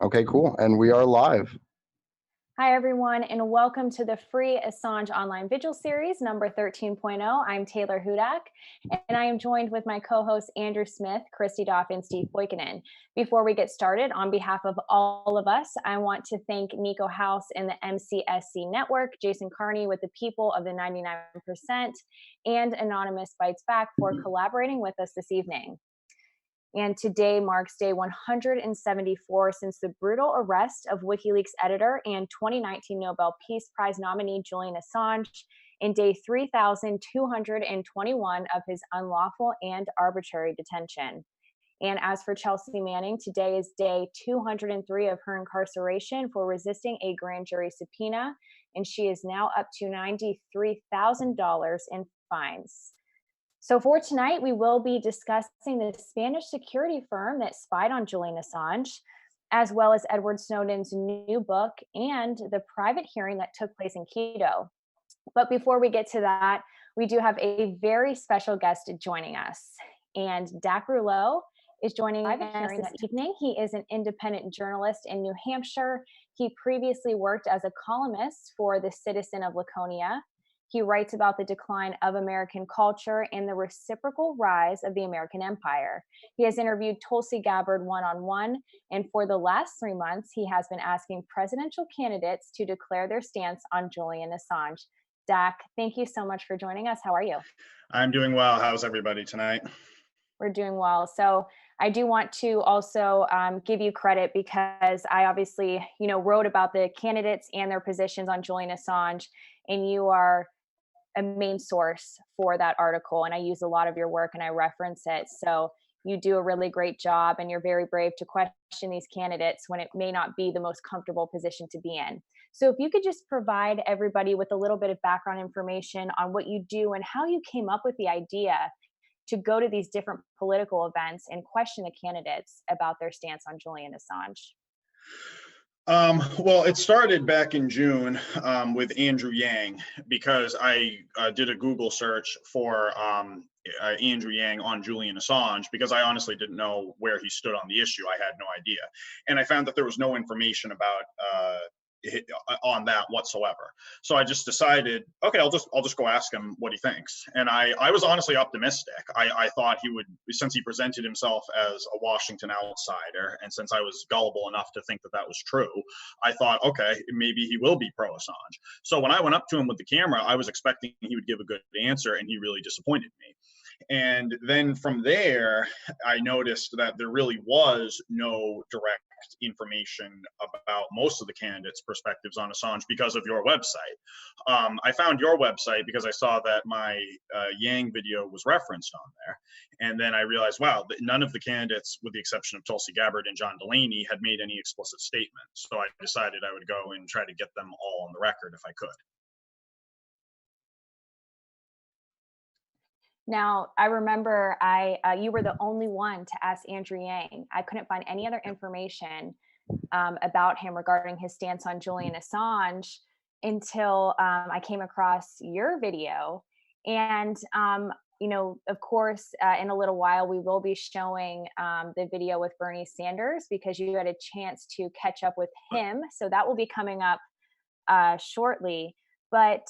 Okay, cool. And we are live. Hi, everyone, and welcome to the free Assange Online Vigil series, number 13.0. I'm Taylor Hudak, and I am joined with my co-hosts Andrew Smith, Christy Doff, and Steve Poikinen. Before we get started, on behalf of all of us, I want to thank Niko House and the MCSC Network, Jason Carney with the People of the 99%, and Anonymous Bites Back for collaborating with us this evening. And today marks day 174 since the brutal arrest of WikiLeaks editor and 2019 Nobel Peace Prize nominee Julian Assange, and day 3,221 of his unlawful and arbitrary detention. And as for Chelsea Manning, today is day 203 of her incarceration for resisting a grand jury subpoena, and she is now up to $93,000 in fines. So for tonight, we will be discussing the Spanish security firm that spied on Julian Assange, as well as Edward Snowden's new book and the private hearing that took place in Quito. But before we get to that, we do have a very special guest joining us. And Dak Rouleau is joining us this evening. He is an independent journalist in New Hampshire. He previously worked as a columnist for The Citizen of Laconia. He writes about the decline of American culture and the reciprocal rise of the American empire. He has interviewed Tulsi Gabbard one-on-one, and for the last 3 months, he has been asking presidential candidates to declare their stance on Julian Assange. Dak, thank you so much for joining us. How are you? I'm doing well. How's everybody tonight? We're doing well. So I do want to also give you credit because I obviously, wrote about the candidates and their positions on Julian Assange, and you are a main source for that article, and I use a lot of your work and I reference it. So you do a really great job, and you're very brave to question these candidates when it may not be the most comfortable position to be in. So if you could just provide everybody with a little bit of background information on what you do and how you came up with the idea to go to these different political events and question the candidates about their stance on Julian Assange. Well, it started back in June with Andrew Yang, because I did a Google search for Andrew Yang on Julian Assange, because I honestly didn't know where he stood on the issue. I had no idea. And I found that there was no information about on that whatsoever. So I just decided, okay, I'll just go ask him what he thinks. And I was honestly optimistic. I thought he would, since he presented himself as a Washington outsider, and since I was gullible enough to think that that was true, I thought, okay, maybe he will be pro Assange. So when I went up to him with the camera, I was expecting he would give a good answer, and he really disappointed me. And then from there, I noticed that there really was no direct information about most of the candidates' perspectives on Assange because of your website. I found your website because I saw that my Yang video was referenced on there. And then I realized, wow, none of the candidates, with the exception of Tulsi Gabbard and John Delaney, had made any explicit statements. So I decided I would go and try to get them all on the record if I could. Now, I remember you were the only one to ask Andrew Yang. I couldn't find any other information about him regarding his stance on Julian Assange until I came across your video. And, of course, in a little while, we will be showing the video with Bernie Sanders, because you had a chance to catch up with him. So that will be coming up shortly. But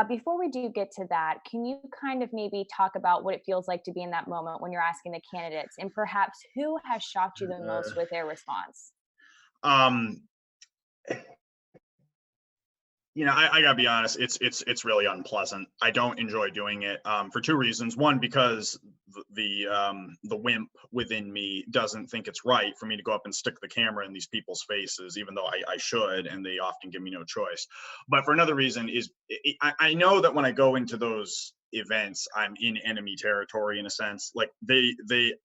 before we do get to that, can you kind of maybe talk about what it feels like to be in that moment when you're asking the candidates, and perhaps who has shocked you the most with their response? I gotta be honest, it's really unpleasant. I don't enjoy doing it for two reasons. One, because the wimp within me doesn't think it's right for me to go up and stick the camera in these people's faces, even though I should, and they often give me no choice. But for another reason is I know that when I go into those events, I'm in enemy territory in a sense. Like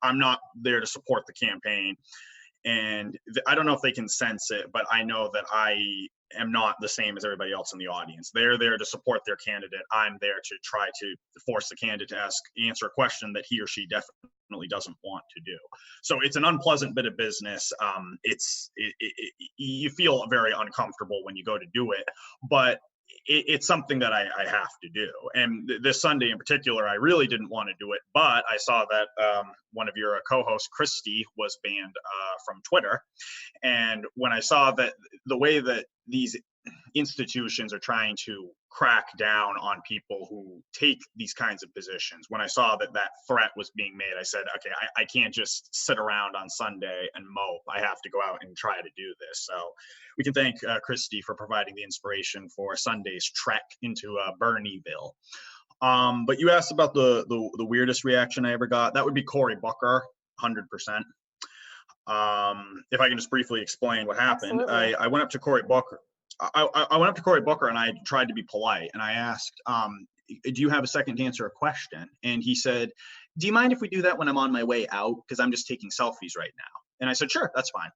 I'm not there to support the campaign. And I don't know if they can sense it, but I know that I am not the same as everybody else in the audience. They're there to support their candidate. I'm there to try to force the candidate to answer a question that he or she definitely doesn't want to do. So it's an unpleasant bit of business. You feel very uncomfortable when you go to do it, but it's something that I have to do. And this Sunday in particular, I really didn't want to do it, but I saw that one of your co-hosts, Christy, was banned from Twitter. And when I saw that the way that these institutions are trying to crack down on people who take these kinds of positions, when I saw that that threat was being made, I said, okay, I can't just sit around on Sunday and mope. I have to go out and try to do this. So we can thank Christy for providing the inspiration for Sunday's trek into Bernieville. But you asked about the weirdest reaction I ever got. That would be Cory Booker, 100%. If I can just briefly explain what happened. I went up to Cory Booker. I went up to Cory Booker and I tried to be polite, and I asked, do you have a second to answer a question? And he said, do you mind if we do that when I'm on my way out? Because I'm just taking selfies right now. And I said, sure, that's fine.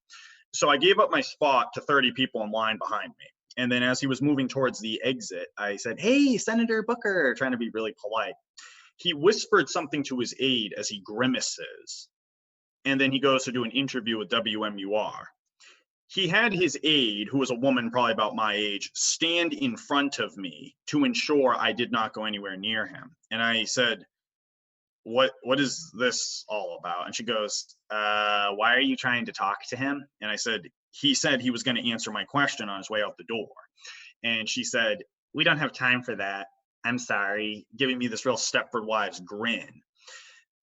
So I gave up my spot to 30 people in line behind me. And then as he was moving towards the exit, I said, hey, Senator Booker, trying to be really polite. He whispered something to his aide as he grimaces. And then he goes to do an interview with WMUR. He had his aide, who was a woman probably about my age, stand in front of me to ensure I did not go anywhere near him. And I said, what is this all about? And she goes, why are you trying to talk to him? And I said he was going to answer my question on his way out the door. And she said, we don't have time for that. I'm sorry, giving me this real Stepford Wives grin.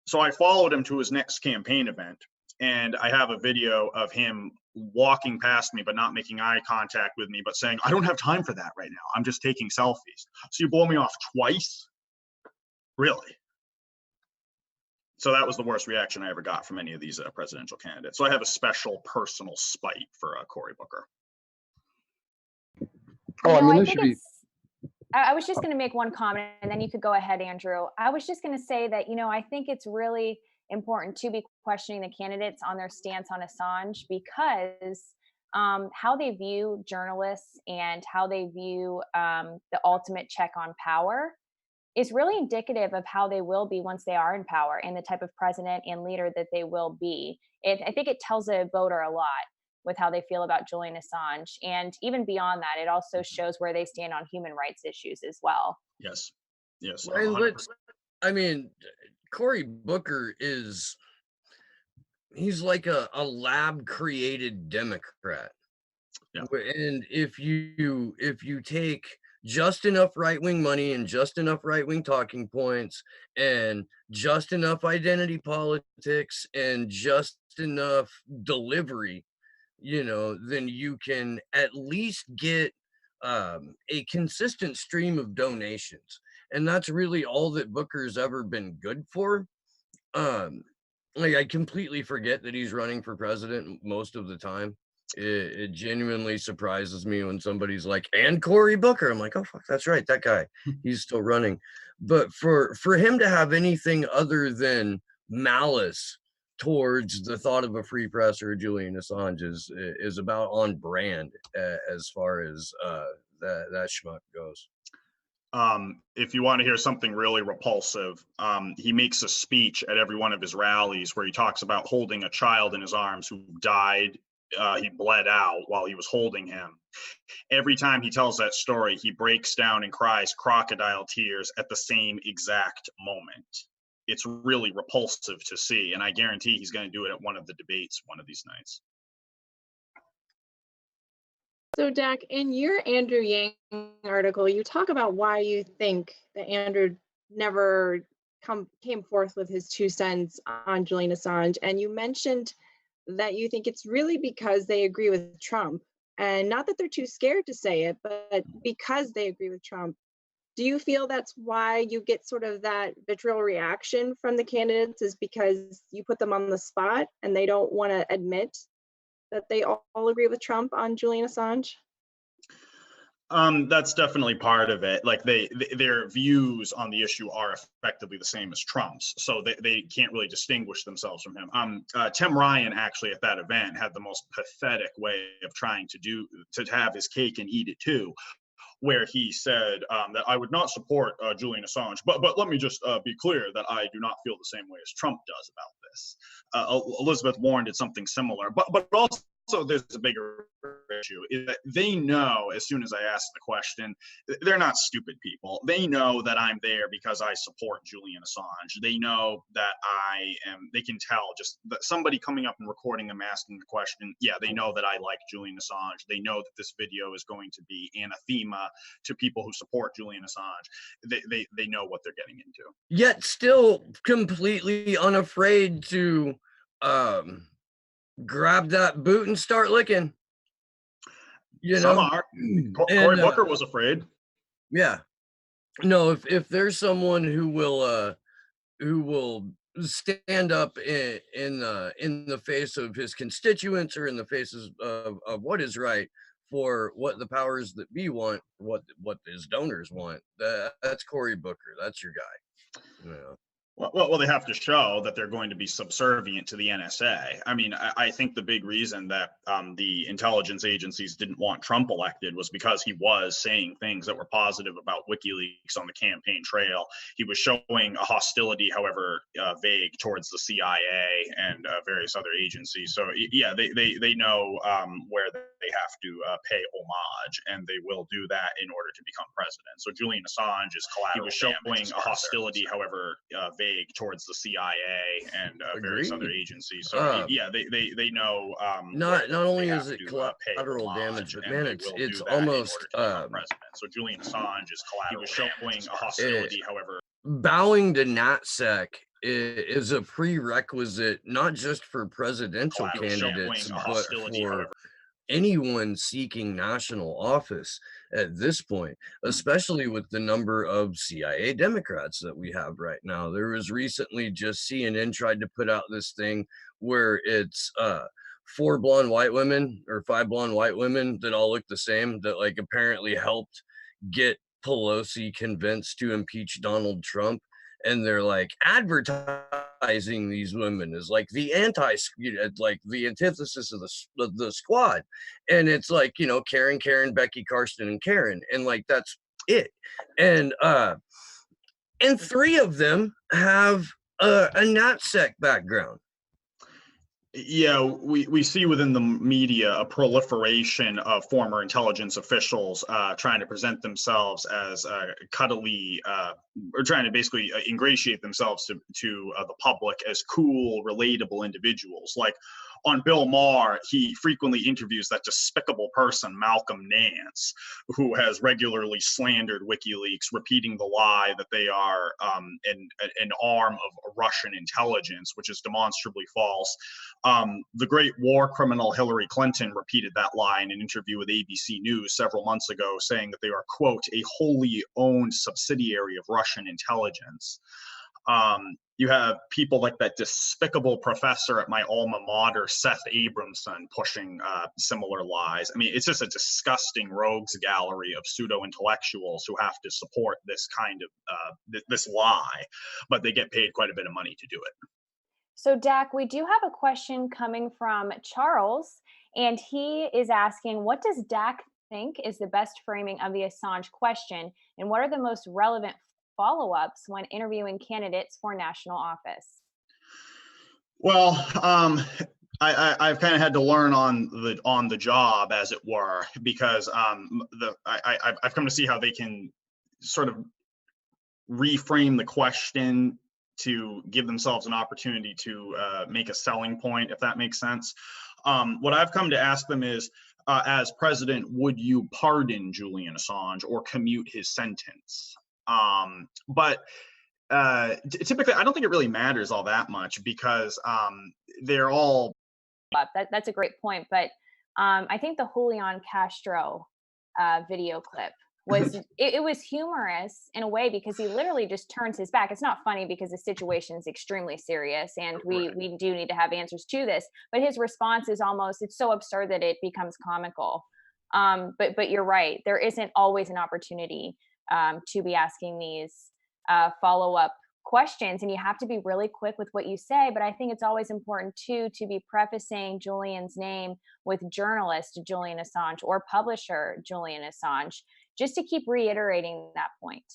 So I followed him to his next campaign event. And I have a video of him walking past me, but not making eye contact with me, but saying, I don't have time for that right now. I'm just taking selfies. So you blow me off twice? Really? So that was the worst reaction I ever got from any of these presidential candidates. So I have a special personal spite for Cory Booker. Oh, I mean, I was just going to make one comment, and then you could go ahead, Andrew. I was just going to say that, I think it's really important to be questioning the candidates on their stance on Assange, because how they view journalists and how they view the ultimate check on power is really indicative of how they will be once they are in power and the type of president and leader that they will be. I think it tells a voter a lot with how they feel about Julian Assange. And even beyond that, it also shows where they stand on human rights issues as well. Yes. Yes. I mean, Cory Booker he's like a lab created Democrat. Yeah. And if you take just enough right-wing money and just enough right-wing talking points and just enough identity politics and just enough delivery, then you can at least get a consistent stream of donations. And that's really all that Booker's ever been good for. I completely forget that he's running for president most of the time. It genuinely surprises me when somebody's like, and Cory Booker. I'm like, oh fuck, that's right, that guy. He's still running. But for him to have anything other than malice towards the thought of a free press or Julian Assange is about on brand as far as that schmuck goes. If you want to hear something really repulsive, he makes a speech at every one of his rallies where he talks about holding a child in his arms who died. He bled out while he was holding him. Every time he tells that story, he breaks down and cries crocodile tears at the same exact moment. It's really repulsive to see, and I guarantee he's going to do it at one of the debates one of these nights. So, Dak, in your Andrew Yang article, you talk about why you think that Andrew never came forth with his 2 cents on Julian Assange, and you mentioned that you think it's really because they agree with Trump, and not that they're too scared to say it, but because they agree with Trump. Do you feel that's why you get sort of that vitriol reaction from the candidates, is because you put them on the spot and they don't want to admit that they all agree with Trump on Julian Assange? That's definitely part of it. Like their views on the issue are effectively the same as Trump's, so they can't really distinguish themselves from him. Tim Ryan actually at that event had the most pathetic way of trying to have his cake and eat it too, where he said that I would not support Julian Assange, but let me just be clear that I do not feel the same way as Trump does about this. Elizabeth Warren did something similar, but also there's a bigger issue is that they know, as soon as I ask the question, they're not stupid people. They know that I'm there because I support Julian Assange. They know that they can tell just that somebody coming up and recording them asking the question, yeah, they know that I like Julian Assange. They know that this video is going to be anathema to people who support Julian Assange. They know what they're getting into. Yet still completely unafraid to grab that boot and start licking. Some are. Cory Booker was afraid. Yeah. No, if there's someone who will stand up in the face of his constituents or in the faces of what is right for what the powers that be want, what his donors want, that's Cory Booker. That's your guy. Yeah. Well, they have to show that they're going to be subservient to the NSA. I mean, I think the big reason that the intelligence agencies didn't want Trump elected was because he was saying things that were positive about WikiLeaks on the campaign trail. He was showing a hostility, however vague, towards the CIA and various other agencies. So yeah, they know where they have to pay homage, and they will do that in order to become president. So Julian Assange is collateral. He was showing a hostility, however vague, towards the CIA and various other agencies. So yeah, they know. Not only is it collateral damage, but man, it's almost president. So Julian Assange is collateral. He was showing a hostility, however. Bowing to NatSec is a prerequisite not just for presidential candidates, but for anyone seeking national office at this point, especially with the number of CIA Democrats that we have right now. There was recently just CNN tried to put out this thing where it's 4 blonde white women or 5 blonde white women that all look the same that like apparently helped get Pelosi convinced to impeach Donald Trump. And they're like advertising these women as like the like the antithesis of the squad. And it's like, you know, Karen, Becky, Karsten, and Karen. And like, that's it. And 3 of them have a NatSec background. Yeah, we see within the media a proliferation of former intelligence officials trying to present themselves as cuddly, or trying to basically ingratiate themselves to the public as cool, relatable individuals. Like on Belmarsh, he frequently interviews that despicable person, Malcolm Nance, who has regularly slandered WikiLeaks, repeating the lie that they are an arm of Russian intelligence, which is demonstrably false. The great war criminal Hillary Clinton repeated that lie in an interview with ABC News several months ago, saying that they are, quote, a wholly owned subsidiary of Russian intelligence. You have people like that despicable professor at my alma mater, Seth Abramson, pushing similar lies. I mean, it's just a disgusting rogues gallery of pseudo-intellectuals who have to support this kind of this lie, but they get paid quite a bit of money to do it. So, Dak, we do have a question coming from Charles, and he is asking, what does Dak think is the best framing of the Assange question, and what are the most relevant follow-ups when interviewing candidates for national office? Well, I've kind of had to learn on the job, as it were, because I've come to see how they can sort of reframe the question to give themselves an opportunity to make a selling point, if that makes sense. What I've come to ask them is, as president, would you pardon Julian Assange or commute his sentence? But typically, I don't think it really matters all that much, because they're all. That's a great point. But I think the Julian Castro video clip was it was humorous in a way, because he literally just turns his back. It's not funny because the situation is extremely serious, and we do need to have answers to this. But his response is almost, it's so absurd that it becomes comical. But you're right. There isn't always an opportunity to be asking these follow-up questions, and you have to be really quick with what you say. But I think it's always important too to be prefacing Julian's name with journalist Julian Assange or publisher Julian Assange, just to keep reiterating that point.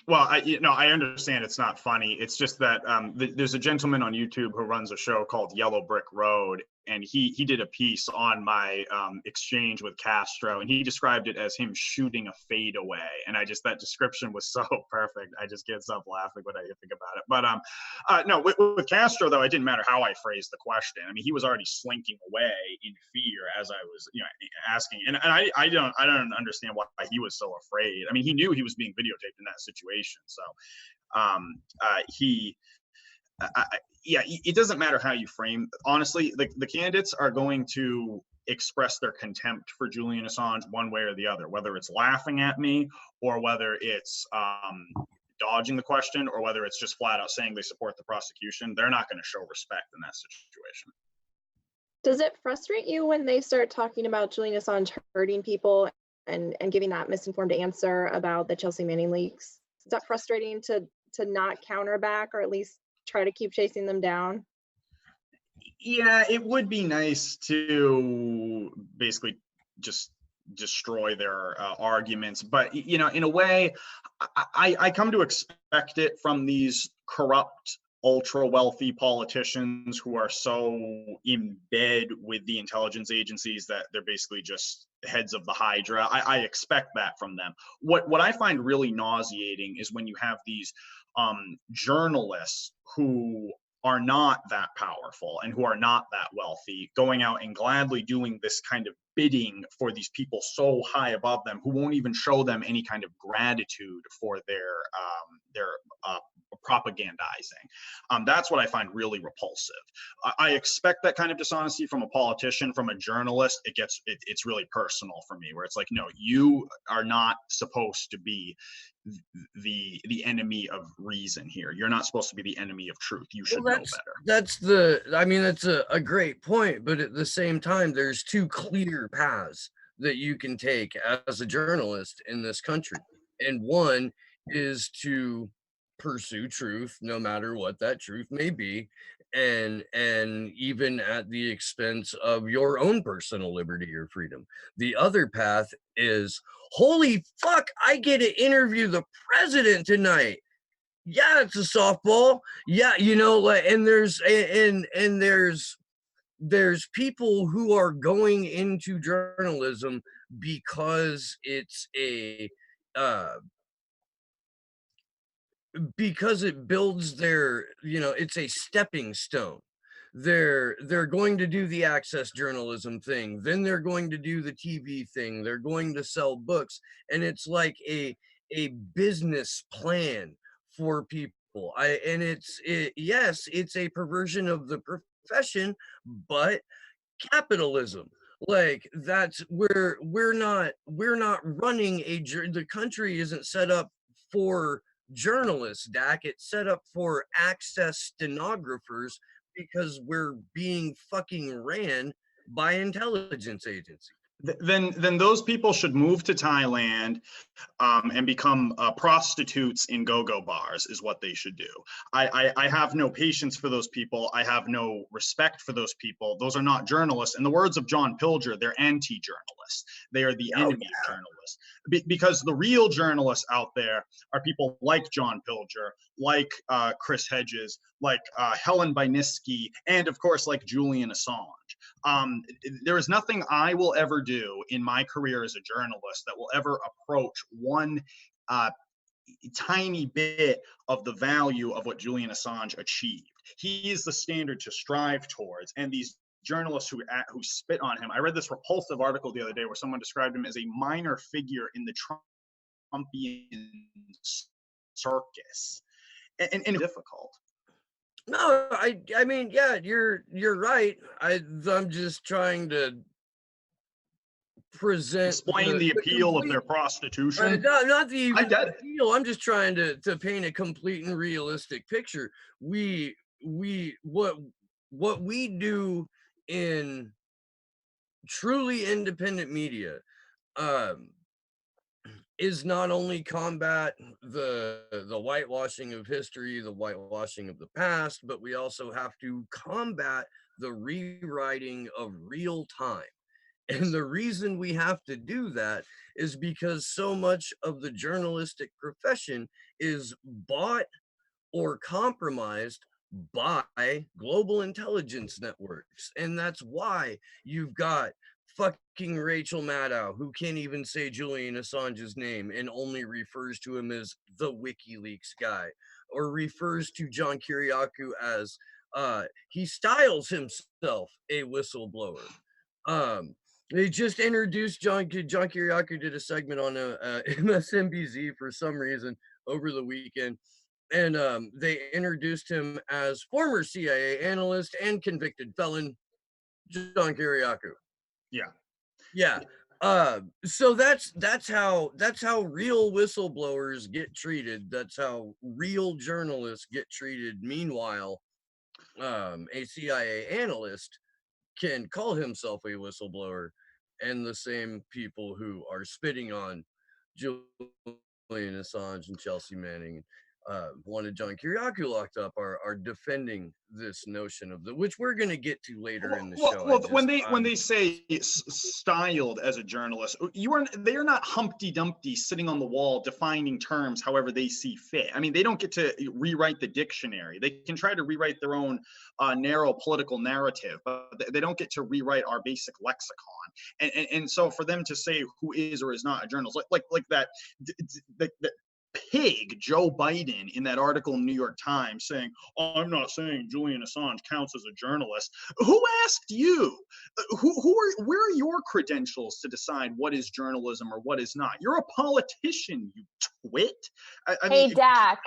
Well, I understand it's not funny. It's just that there's a gentleman on YouTube who runs a show called Yellow Brick Road, and he did a piece on my exchange with Castro, and he described it as him shooting a fadeaway. And that description was so perfect. I just can't stop laughing when I think about it. But no, with Castro though, it didn't matter how I phrased the question. I mean, he was already slinking away in fear as I was, asking. And I don't understand why he was so afraid. I mean, he knew he was being videotaped in that situation. So it doesn't matter how you frame. Honestly, the candidates are going to express their contempt for Julian Assange one way or the other, whether it's laughing at me or whether it's dodging the question or whether it's just flat out saying they support the prosecution. They're not going to show respect in that situation. Does it frustrate you when they start talking about Julian Assange hurting people and giving that misinformed answer about the Chelsea Manning leaks? Is that frustrating to not counter back, or at least try to keep chasing them down? Yeah, it would be nice to basically just destroy their arguments, but in a way, I come to expect it from these corrupt, ultra wealthy politicians who are so in bed with the intelligence agencies that they're basically just heads of the Hydra. I expect that from them. What I find really nauseating is when you have these journalists who are not that powerful and who are not that wealthy going out and gladly doing this kind of bidding for these people so high above them who won't even show them any kind of gratitude for their propagandizing. That's what I find really repulsive. I expect that kind of dishonesty from a politician. From a journalist, it's really personal for me, where it's like, no, you are not supposed to be the enemy of reason here. You're not supposed to be the enemy of truth. You should know better. That's a great point, but at the same time, there's two clear paths that you can take as a journalist in this country. And one is to pursue truth, no matter what that truth may be, and even at the expense of your own personal liberty or freedom. The other path is, holy fuck, I get to interview the president tonight. Yeah, it's a softball. Yeah, and there's people who are going into journalism because it's because it builds their, it's a stepping stone. They're going to do the access journalism thing, then they're going to do the TV thing, they're going to sell books, and it's like a business plan for people. Yes, it's a perversion of the profession, but capitalism, like, that's where we're not running the country isn't set up for journalists, Dak. It's set up for access stenographers because we're being fucking ran by intelligence agencies. Then those people should move to Thailand and become prostitutes in go-go bars is what they should do. I have no patience for those people. I have no respect for those people. Those are not journalists. In the words of John Pilger, they're anti-journalists. They are the enemy of journalists. Because the real journalists out there are people like John Pilger, like Chris Hedges, like Helen Biniski, and of course like Julian Assange. There is nothing I will ever do in my career as a journalist that will ever approach one tiny bit of the value of what Julian Assange achieved. He is the standard to strive towards, and these journalists who spit on him. I read this repulsive article the other day where someone described him as a minor figure in the Trumpian circus, and difficult. No, I mean, yeah, you're right. I'm just trying to explain the appeal of their prostitution. Not the I get appeal. I'm just trying to paint a complete and realistic picture. What we do in truly independent media is not only combat the whitewashing of history, the whitewashing of the past, but we also have to combat the rewriting of real time. And the reason we have to do that is because so much of the journalistic profession is bought or compromised by global intelligence networks. And that's why you've got fucking Rachel Maddow, who can't even say Julian Assange's name and only refers to him as the WikiLeaks guy, or refers to John Kiriakou as he styles himself a whistleblower. They just introduced John Kiriakou did a segment on MSNBC for some reason over the weekend, and they introduced him as former CIA analyst and convicted felon John Kiriakou. Yeah. So that's how real whistleblowers get treated. That's how real journalists get treated. Meanwhile, a CIA analyst can call himself a whistleblower, and the same people who are spitting on Julian Assange and Chelsea Manning wanted John Kiriakou locked up are defending this notion of which we're going to get to later in the show. Well, when they say styled as a journalist, they are not Humpty Dumpty sitting on the wall defining terms however they see fit. I mean, they don't get to rewrite the dictionary. They can try to rewrite their own narrow political narrative, but they don't get to rewrite our basic lexicon. And so for them to say who is or is not a journalist, like that pig Joe Biden in that article in New York Times saying, "Oh, I'm not saying Julian Assange counts as a journalist." Who asked you? Where are your credentials to decide what is journalism or what is not? You're a politician, you twit. Hey, Dak,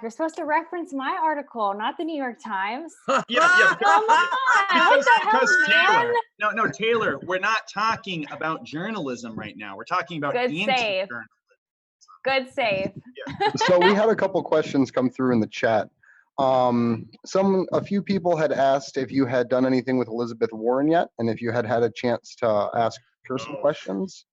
you're supposed to reference my article, not the New York Times. Yeah. Come on, Because Taylor, no, Taylor, we're not talking about journalism right now. We're talking about anti-journalism. Good save. Yeah. So we had a couple questions come through in the chat. A few people had asked if you had done anything with Elizabeth Warren yet, and if you had had a chance to ask her some questions.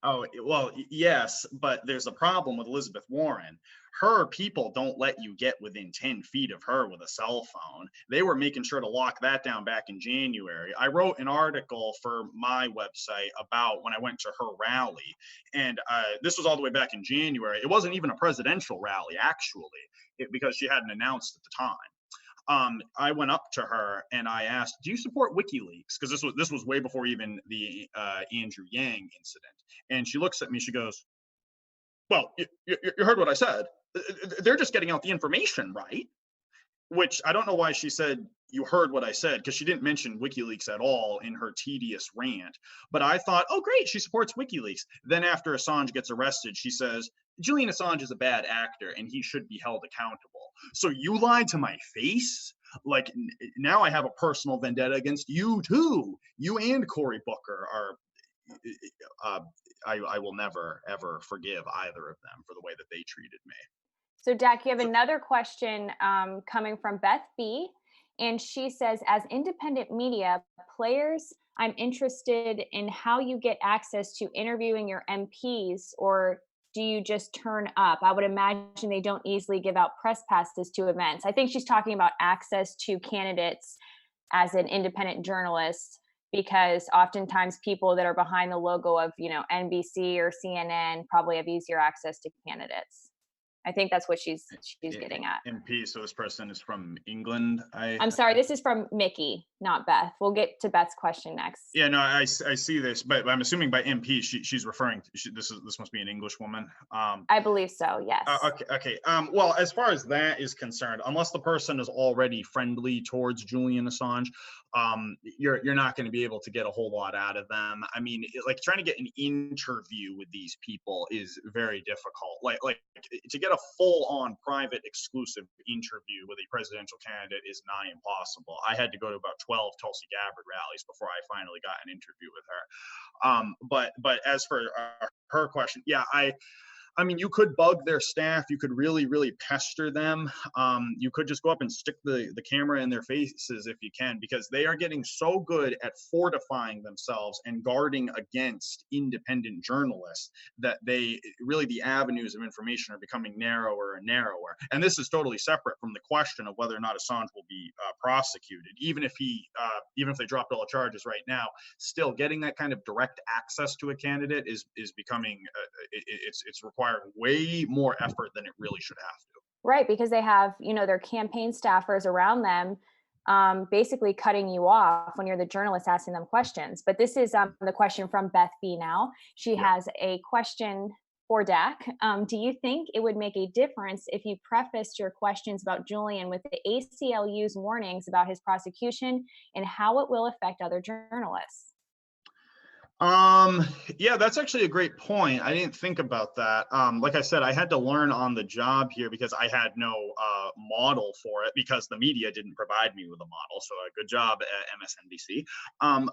Oh, well, yes, but there's a problem with Elizabeth Warren. Her people don't let you get within 10 feet of her with a cell phone. They were making sure to lock that down back in January. I wrote an article for my website about when I went to her rally, and this was all the way back in January. It wasn't even a presidential rally, actually, because she hadn't announced at the time. I went up to her and I asked, "Do you support WikiLeaks?" Because this was way before even the Andrew Yang incident. And she looks at me. She goes, "Well, you heard what I said. They're just getting out the information, right?" Which I don't know why she said, "You heard what I said," because she didn't mention WikiLeaks at all in her tedious rant. But I thought, oh, great, she supports WikiLeaks. Then after Assange gets arrested, she says, "Julian Assange is a bad actor and he should be held accountable." So you lied to my face? Like, now I have a personal vendetta against you too. You and Cory Booker are, I will never, ever forgive either of them for the way that they treated me. So, Dak, you have another question coming from Beth B. And she says, as independent media players, I'm interested in how you get access to interviewing your MPs, or do you just turn up? I would imagine they don't easily give out press passes to events. I think she's talking about access to candidates as an independent journalist, because oftentimes people that are behind the logo of, NBC or CNN probably have easier access to candidates. I think that's what she's getting at. MP, so this person is from England. I'm sorry, this is from Mickey, not Beth. We'll get to Beth's question next. Yeah, no, I see this, but I'm assuming by MP she's referring to this must be an English woman. I believe so, yes. Okay. Well, as far as that is concerned, unless the person is already friendly towards Julian Assange, you're not going to be able to get a whole lot out of them. I mean, like trying to get an interview with these people is very difficult. Like to get a full-on private exclusive interview with a presidential candidate is nigh impossible. I had to go to about 12 Tulsi Gabbard rallies before I finally got an interview with her. But as for her question, yeah, I mean, you could bug their staff. You could really, really pester them. You could just go up and stick the camera in their faces if you can, because they are getting so good at fortifying themselves and guarding against independent journalists that the avenues of information are becoming narrower and narrower. And this is totally separate from the question of whether or not Assange will be prosecuted. Even if they dropped all the charges right now, still getting that kind of direct access to a candidate is becoming it's requiring way more effort than it really should have to. Right, because they have, their campaign staffers around them, basically cutting you off when you're the journalist asking them questions. But this is the question from Beth B. Now. She Yeah. has a question for Dak. Do you think it would make a difference if you prefaced your questions about Julian with the ACLU's warnings about his prosecution and how it will affect other journalists? Yeah, that's actually a great point. I didn't think about that. Like I said, I had to learn on the job here because I had no model for it because the media didn't provide me with a model. So good job at MSNBC.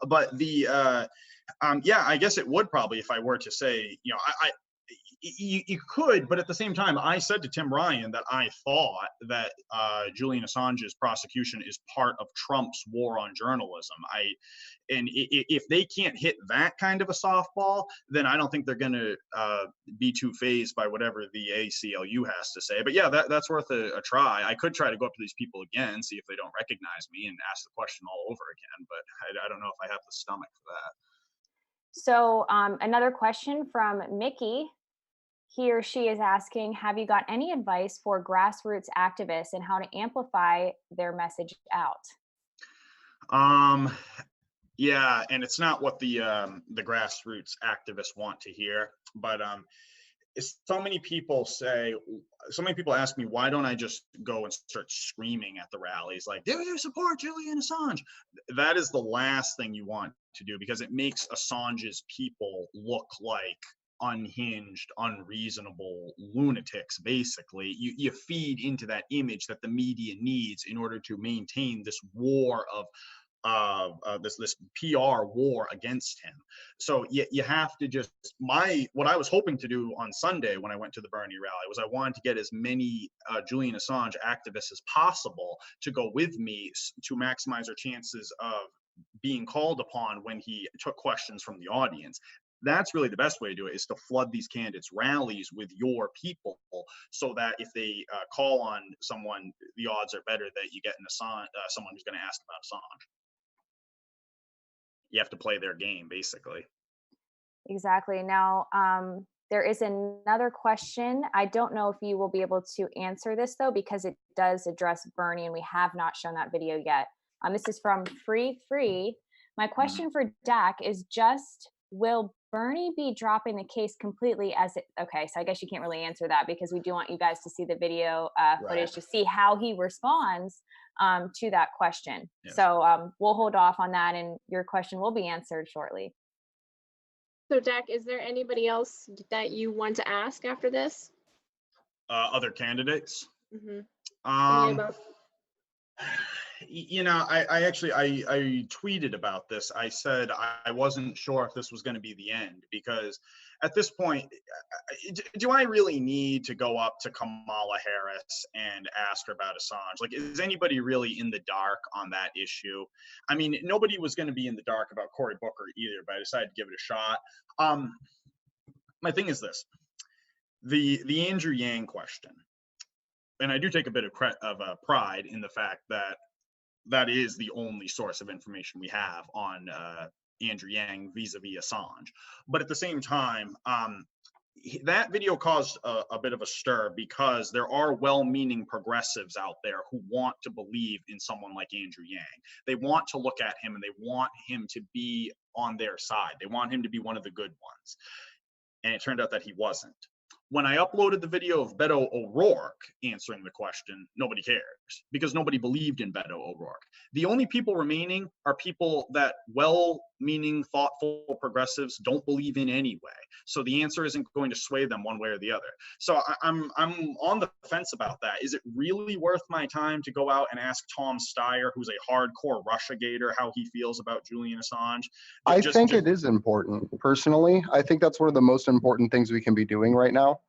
But yeah, I guess it would probably, if I were to say, you could, but at the same time, I said to Tim Ryan that I thought that Julian Assange's prosecution is part of Trump's war on journalism. If they can't hit that kind of a softball, then I don't think they're going to be too phased by whatever the ACLU has to say. But yeah, that's worth a try. I could try to go up to these people again, see if they don't recognize me, and ask the question all over again. But I don't know if I have the stomach for that. So another question from Mickey. He or she is asking, have you got any advice for grassroots activists and how to amplify their message out? Yeah, and it's not what the grassroots activists want to hear, but so many people ask me, why don't I just go and start screaming at the rallies like, do you support Julian Assange? That is the last thing you want to do, because it makes Assange's people look like unhinged, unreasonable lunatics. Basically, you feed into that image that the media needs in order to maintain this war of this PR war against him. So you have to just, what I was hoping to do on Sunday when I went to the Bernie rally was I wanted to get as many Julian Assange activists as possible to go with me to maximize our chances of being called upon when he took questions from the audience. That's really the best way to do it, is to flood these candidates' rallies with your people, so that if they call on someone, the odds are better that you get someone who's going to ask about Assange. You have to play their game, basically. Exactly. Now, there is another question. I don't know if you will be able to answer this, though, because it does address Bernie, and we have not shown that video yet. This is from Free. My question for Dak is just, will Bernie be dropping the case completely okay, so I guess you can't really answer that, because we do want you guys to see the video footage to see how he responds to that question. Yes. So we'll hold off on that, and your question will be answered shortly. So Dak, is there anybody else that you want to ask after this? Other candidates? Mm-hmm. I actually tweeted about this. I said I wasn't sure if this was going to be the end, because at this point, do I really need to go up to Kamala Harris and ask her about Assange? Like, is anybody really in the dark on that issue? I mean, nobody was going to be in the dark about Cory Booker either, but I decided to give it a shot. My thing is this: the Andrew Yang question, and I do take a bit of pride in the fact that is the only source of information we have on Andrew Yang vis-a-vis Assange. But at the same time, that video caused a bit of a stir, because there are well-meaning progressives out there who want to believe in someone like Andrew Yang. They want to look at him and they want him to be on their side. They want him to be one of the good ones. And it turned out that he wasn't. When I uploaded the video of Beto O'Rourke answering the question, nobody cares, because nobody believed in Beto O'Rourke. The only people remaining are people that well-meaning, thoughtful progressives don't believe in anyway. So the answer isn't going to sway them one way or the other. So I'm on the fence about that. Is it really worth my time to go out and ask Tom Steyer, who's a hardcore Russiagator, how he feels about Julian Assange? I think it is important. Personally, I think that's one of the most important things we can be doing right now.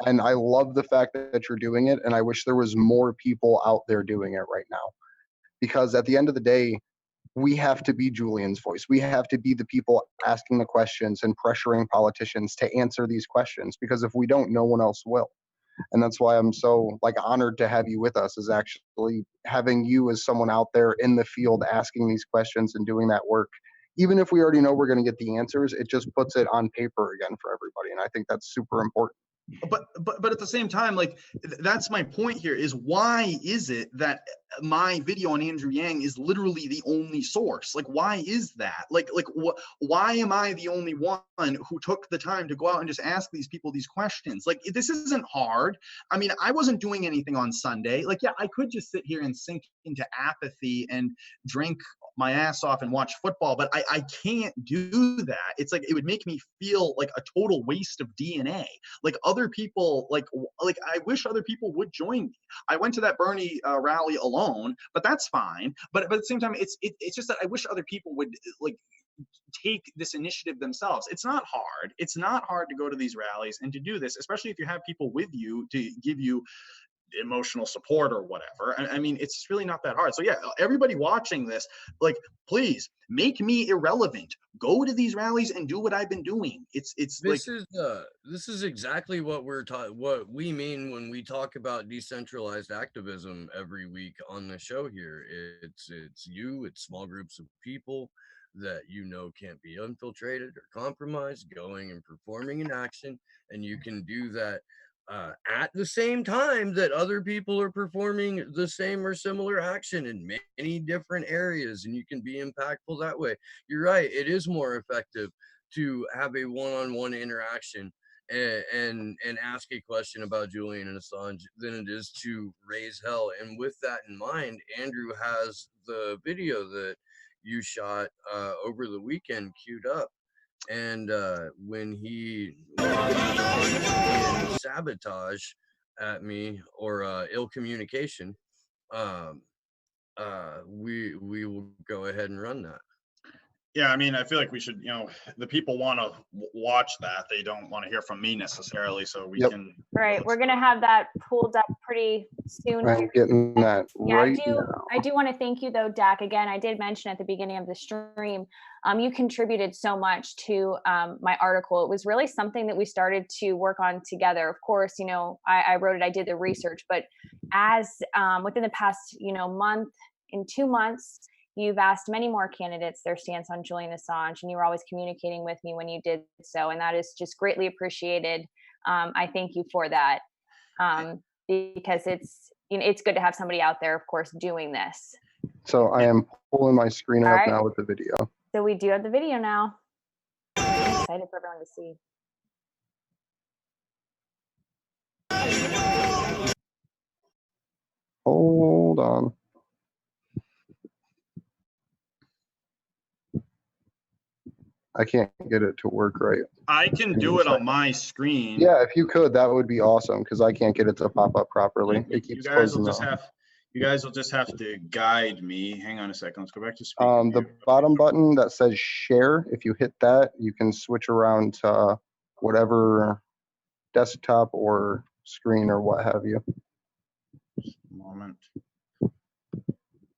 And I love the fact that you're doing it. And I wish there was more people out there doing it right now. Because at the end of the day, we have to be Julian's voice. We have to be the people asking the questions and pressuring politicians to answer these questions. Because if we don't, no one else will. And that's why I'm so honored to have you with us, is actually having you as someone out there in the field asking these questions and doing that work. Even if we already know we're going to get the answers, it just puts it on paper again for everybody. And I think that's super important. But at the same time, like, that's my point here, is why is it that my video on Andrew Yang is literally the only source? Like, why is that? Why am I the only one who took the time to go out and just ask these people these questions? Like, this isn't hard. I mean, I wasn't doing anything on Sunday. Like, yeah, I could just sit here and sink into apathy and drink my ass off and watch football, but I can't do that. It's like, it would make me feel like a total waste of DNA. Like, other people, like I wish other people would join me. I went to that Bernie rally alone, but that's fine. But at the same time, it's just that I wish other people would, like, take this initiative themselves. It's not hard. It's not hard to go to these rallies and to do this, especially if you have people with you to give you emotional support or whatever. I mean, it's really not that hard. So yeah, everybody watching this, like, please make me irrelevant. Go to these rallies and do what I've been doing. This is exactly what what we mean when we talk about decentralized activism every week on the show here. It's small groups of people that can't be infiltrated or compromised, going and performing an action, and you can do that at the same time that other people are performing the same or similar action in many different areas, and you can be impactful that way. You're right, it is more effective to have a one-on-one interaction and ask a question about Julian and Assange than it is to raise hell. And with that in mind, Andrew has the video that you shot over the weekend queued up. And when he sabotage at me or ill communication, we will go ahead and run that. Yeah, I mean, I feel like we should, the people want to watch that. They don't want to hear from me necessarily, so we can. Right, we're going to have that pulled up pretty soon. I'm getting that right now. I do want to thank you, though, Dak. Again, I did mention at the beginning of the stream, you contributed so much to my article. It was really something that we started to work on together. Of course, I wrote it, I did the research, but as within the past, month, in 2 months, you've asked many more candidates their stance on Julian Assange, and you were always communicating with me when you did so, and that is just greatly appreciated. I thank you for that, because it's good to have somebody out there, of course, doing this. So I am pulling my screen up now with the video. So we do have the video now. I'm excited for everyone to see. Hold on. I can't get it to work right. I can do it on my screen. Yeah, if you could, that would be awesome, because I can't get it to pop up properly. It keeps closing out. You guys will just have to guide me. Hang on a second. Let's go back to speaking. The bottom button that says share, if you hit that, you can switch around to whatever desktop or screen or what have you. Just a moment.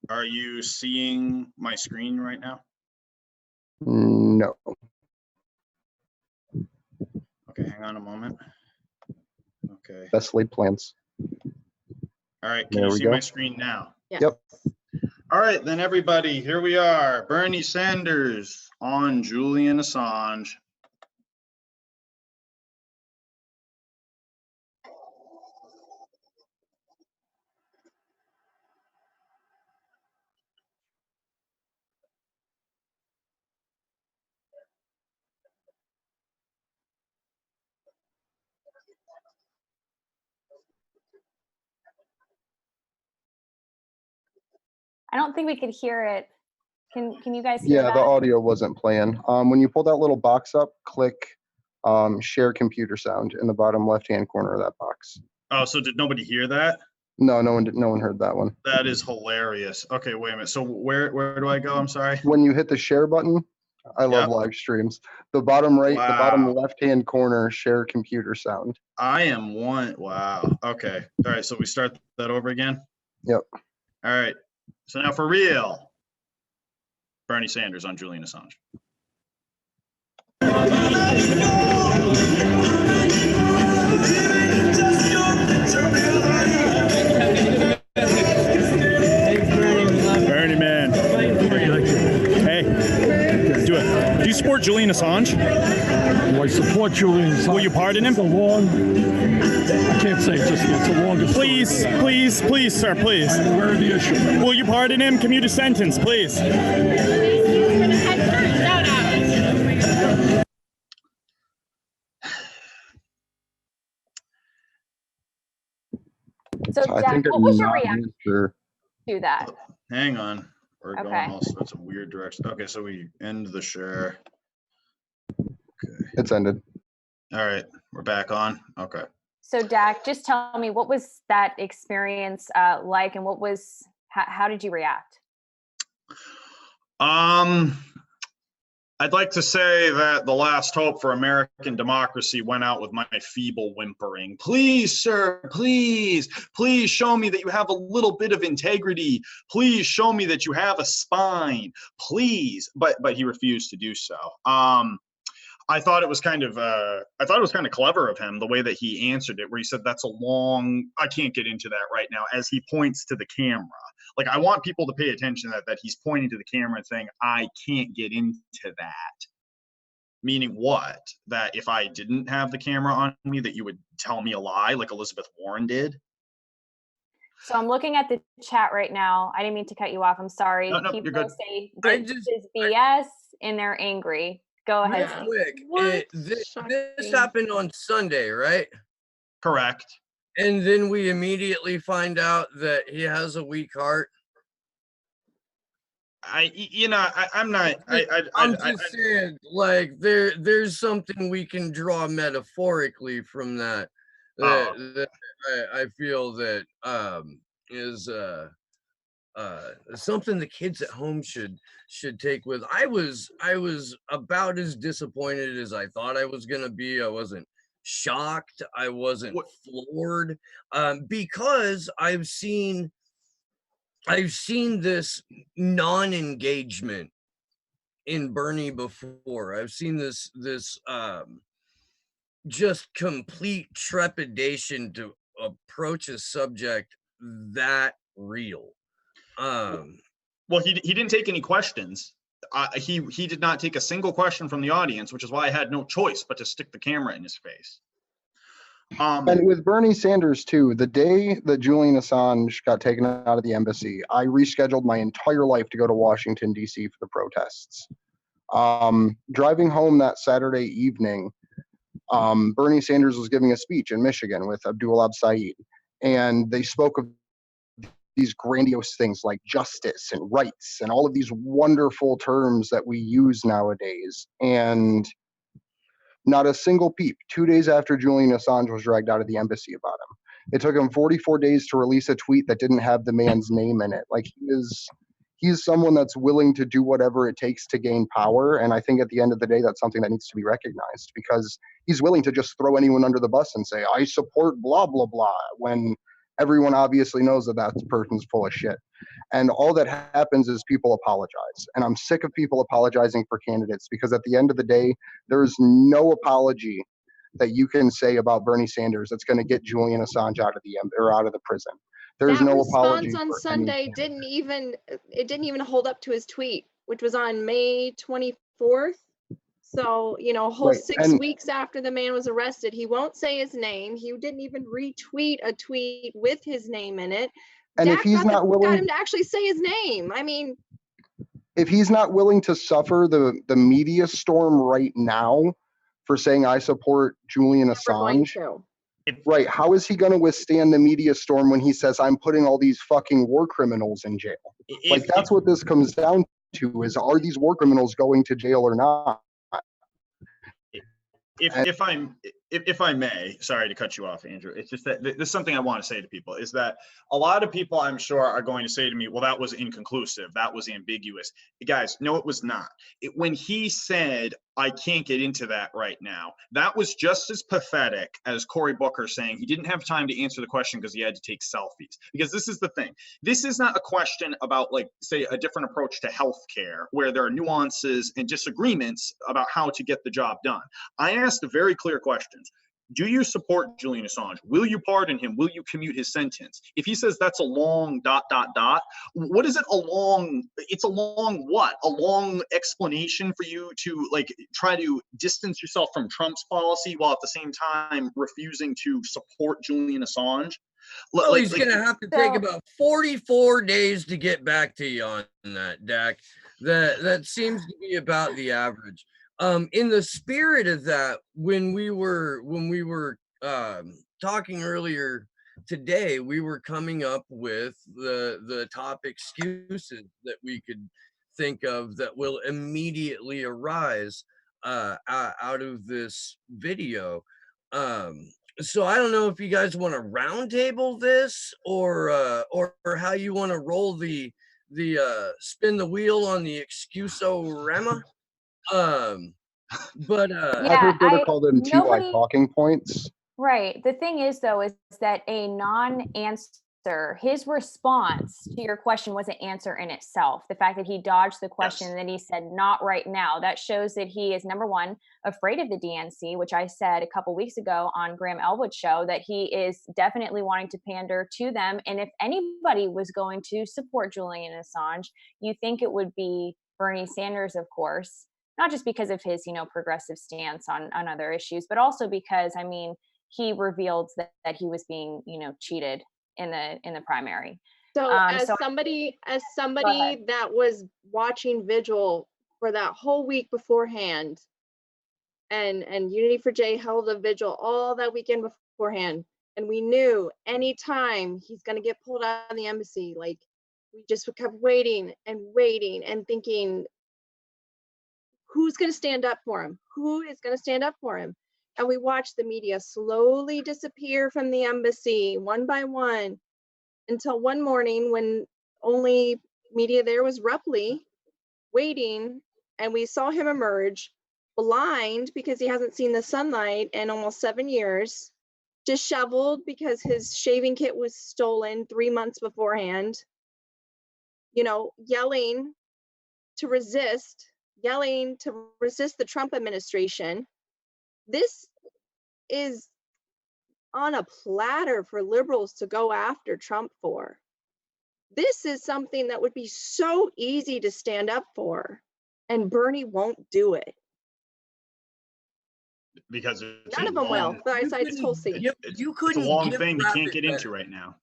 Are you seeing my screen right now? No. Okay, hang on a moment. Okay. Best laid plans. All right, can you see my screen now? Yes. Yep. All right, then everybody, here we are. Bernie Sanders on Julian Assange. I don't think we could hear it. Can you guys hear that? Yeah, the audio wasn't playing. When you pull that little box up, click share computer sound in the bottom left-hand corner of that box. Oh, so did nobody hear that? No, no one heard that one. That is hilarious. Okay, wait a minute. So where do I go? I'm sorry. When you hit the share button, I love live streams. The bottom right, the bottom left-hand corner, share computer sound. I am one. Wow. Okay. All right. So we start that over again. Yep. All right. So now for real, Bernie Sanders on Julian Assange. Bernie man. Hey, do it. you support Julian Assange? Do I support Julian Assange? Will you pardon him? It's a long, I can't say it just yet. It's a long story. Please, sir, please. I'm aware of the issue. Will you pardon him? Commute a sentence, please. So, I Jack, think what was your not reaction answer. to that? Hang on. We're Okay. going all sorts of weird directions. Okay, so we end the share. It's ended. All right, we're back on. Okay. So, Dak, just tell me, what was that experience like, and how did you react? I'd like to say that the last hope for American democracy went out with my feeble whimpering. Please, sir, please show me that you have a little bit of integrity. Please show me that you have a spine. Please, but he refused to do so. I thought it was kind of clever of him, the way that he answered it, where he said, that's a long, I can't get into that right now, as he points to the camera. Like, I want people to pay attention that he's pointing to the camera and saying, I can't get into that. Meaning what? That if I didn't have the camera on me, that you would tell me a lie like Elizabeth Warren did? So I'm looking at the chat right now. I didn't mean to cut you off. I'm sorry. No, People you're good. say this is BS and they're angry. Go ahead. Real quick, What? this Shocking. happened on Sunday, right? Correct. And then we immediately find out that he has a weak heart. I'm just saying, like, there's something we can draw metaphorically from that. That I feel that is something the kids at home should take with. I was about as disappointed as I thought I was gonna be. I wasn't shocked. I wasn't floored, because I've seen this non-engagement in Bernie before. I've seen this just complete trepidation to approach a subject that real. Well, he didn't take any questions. He did not take a single question from the audience, which is why I had no choice but to stick the camera in his face. And with Bernie Sanders too, the day that Julian Assange got taken out of the embassy, I rescheduled my entire life to go to Washington, D.C. for the protests. Driving home that Saturday evening, Bernie Sanders was giving a speech in Michigan with Abdul Absaid, and they spoke of these grandiose things like justice and rights and all of these wonderful terms that we use nowadays. And not a single peep 2 days after Julian Assange was dragged out of the embassy about him. It took him 44 days to release a tweet that didn't have the man's name in it. Like, he's someone that's willing to do whatever it takes to gain power. And I think at the end of the day, that's something that needs to be recognized, because he's willing to just throw anyone under the bus and say, I support blah, blah, blah, when everyone obviously knows that that person's full of shit. And all that happens is people apologize. And I'm sick of people apologizing for candidates, because at the end of the day, there's no apology that you can say about Bernie Sanders that's going to get Julian Assange out of the prison. There's no apology. That response on Sunday didn't even hold up to his tweet, which was on May 24th. So, a whole 6 weeks after the man was arrested, he won't say his name. He didn't even retweet a tweet with his name in it. And if he's not willing, got him to actually say his name. I mean, if he's not willing to suffer the media storm right now for saying I support Julian Assange, right? How is he going to withstand the media storm when he says I'm putting all these fucking war criminals in jail? Like, that's what this comes down to: is are these war criminals going to jail or not? If I may, sorry to cut you off, Andrew. It's just that this is something I want to say to people, is that a lot of people, I'm sure, are going to say to me, well, that was inconclusive, that was ambiguous. Guys, no, it was not. When he said, I can't get into that right now, that was just as pathetic as Cory Booker saying he didn't have time to answer the question because he had to take selfies. Because this is the thing. This is not a question about, like, say, a different approach to healthcare, where there are nuances and disagreements about how to get the job done. I asked very clear questions. do you support Julian Assange? Will you pardon him? Will you commute his sentence? If he says that's a long ... what is it a long? It's a long what? A long explanation for you to like try to distance yourself from Trump's policy while at the same time refusing to support Julian Assange? Well, he's going to have to take So- about 44 days to get back to you on that, Dak. That seems to be about the average. In the spirit of that, when we were talking earlier today, we were coming up with the top excuses that we could think of that will immediately arise out of this video. So I don't know if you guys want to roundtable this or how you want to roll the spin the wheel on the excusorama. But I prefer to call them TY talking points. Right. The thing is, though, is that a non-answer, his response to your question was an answer in itself. The fact that he dodged the question and then he said, not right now, that shows that he is, number one, afraid of the DNC, which I said a couple weeks ago on Graham Elwood's show, that he is definitely wanting to pander to them. And if anybody was going to support Julian Assange, you think it would be Bernie Sanders, of course, not just because of his, progressive stance on other issues, but also because, I mean, he revealed that he was being, cheated in the primary. So as somebody that was watching Vigil for that whole week beforehand, and Unity for J held a vigil all that weekend beforehand, and we knew anytime he's going to get pulled out of the embassy, like we just kept waiting and thinking, who's going to stand up for him? Who is going to stand up for him? And we watched the media slowly disappear from the embassy one by one until one morning when only media there was Rupley waiting, and we saw him emerge blind because he hasn't seen the sunlight in almost 7 years, disheveled because his shaving kit was stolen 3 months beforehand, yelling to resist the Trump administration. This is on a platter for liberals to go after Trump for. This is something that would be so easy to stand up for, and Bernie won't do it. Because it's None of them will, besides Tulsi. It's a long thing you can't get into right now.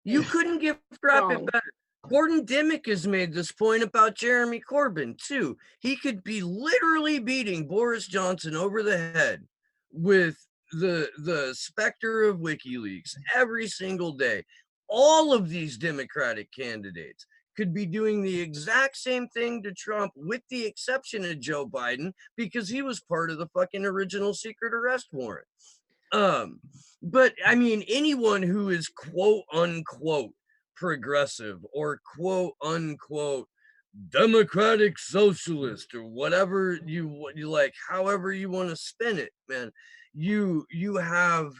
You couldn't give crap it better. Gordon Dimmick has made this point about Jeremy Corbyn too. He could be literally beating Boris Johnson over the head with the specter of WikiLeaks every single day. All of these Democratic candidates could be doing the exact same thing to Trump, with the exception of Joe Biden, because he was part of the fucking original secret arrest warrant. But I mean, anyone who is quote unquote progressive or quote unquote democratic socialist or whatever you like, however you want to spin it, man, you have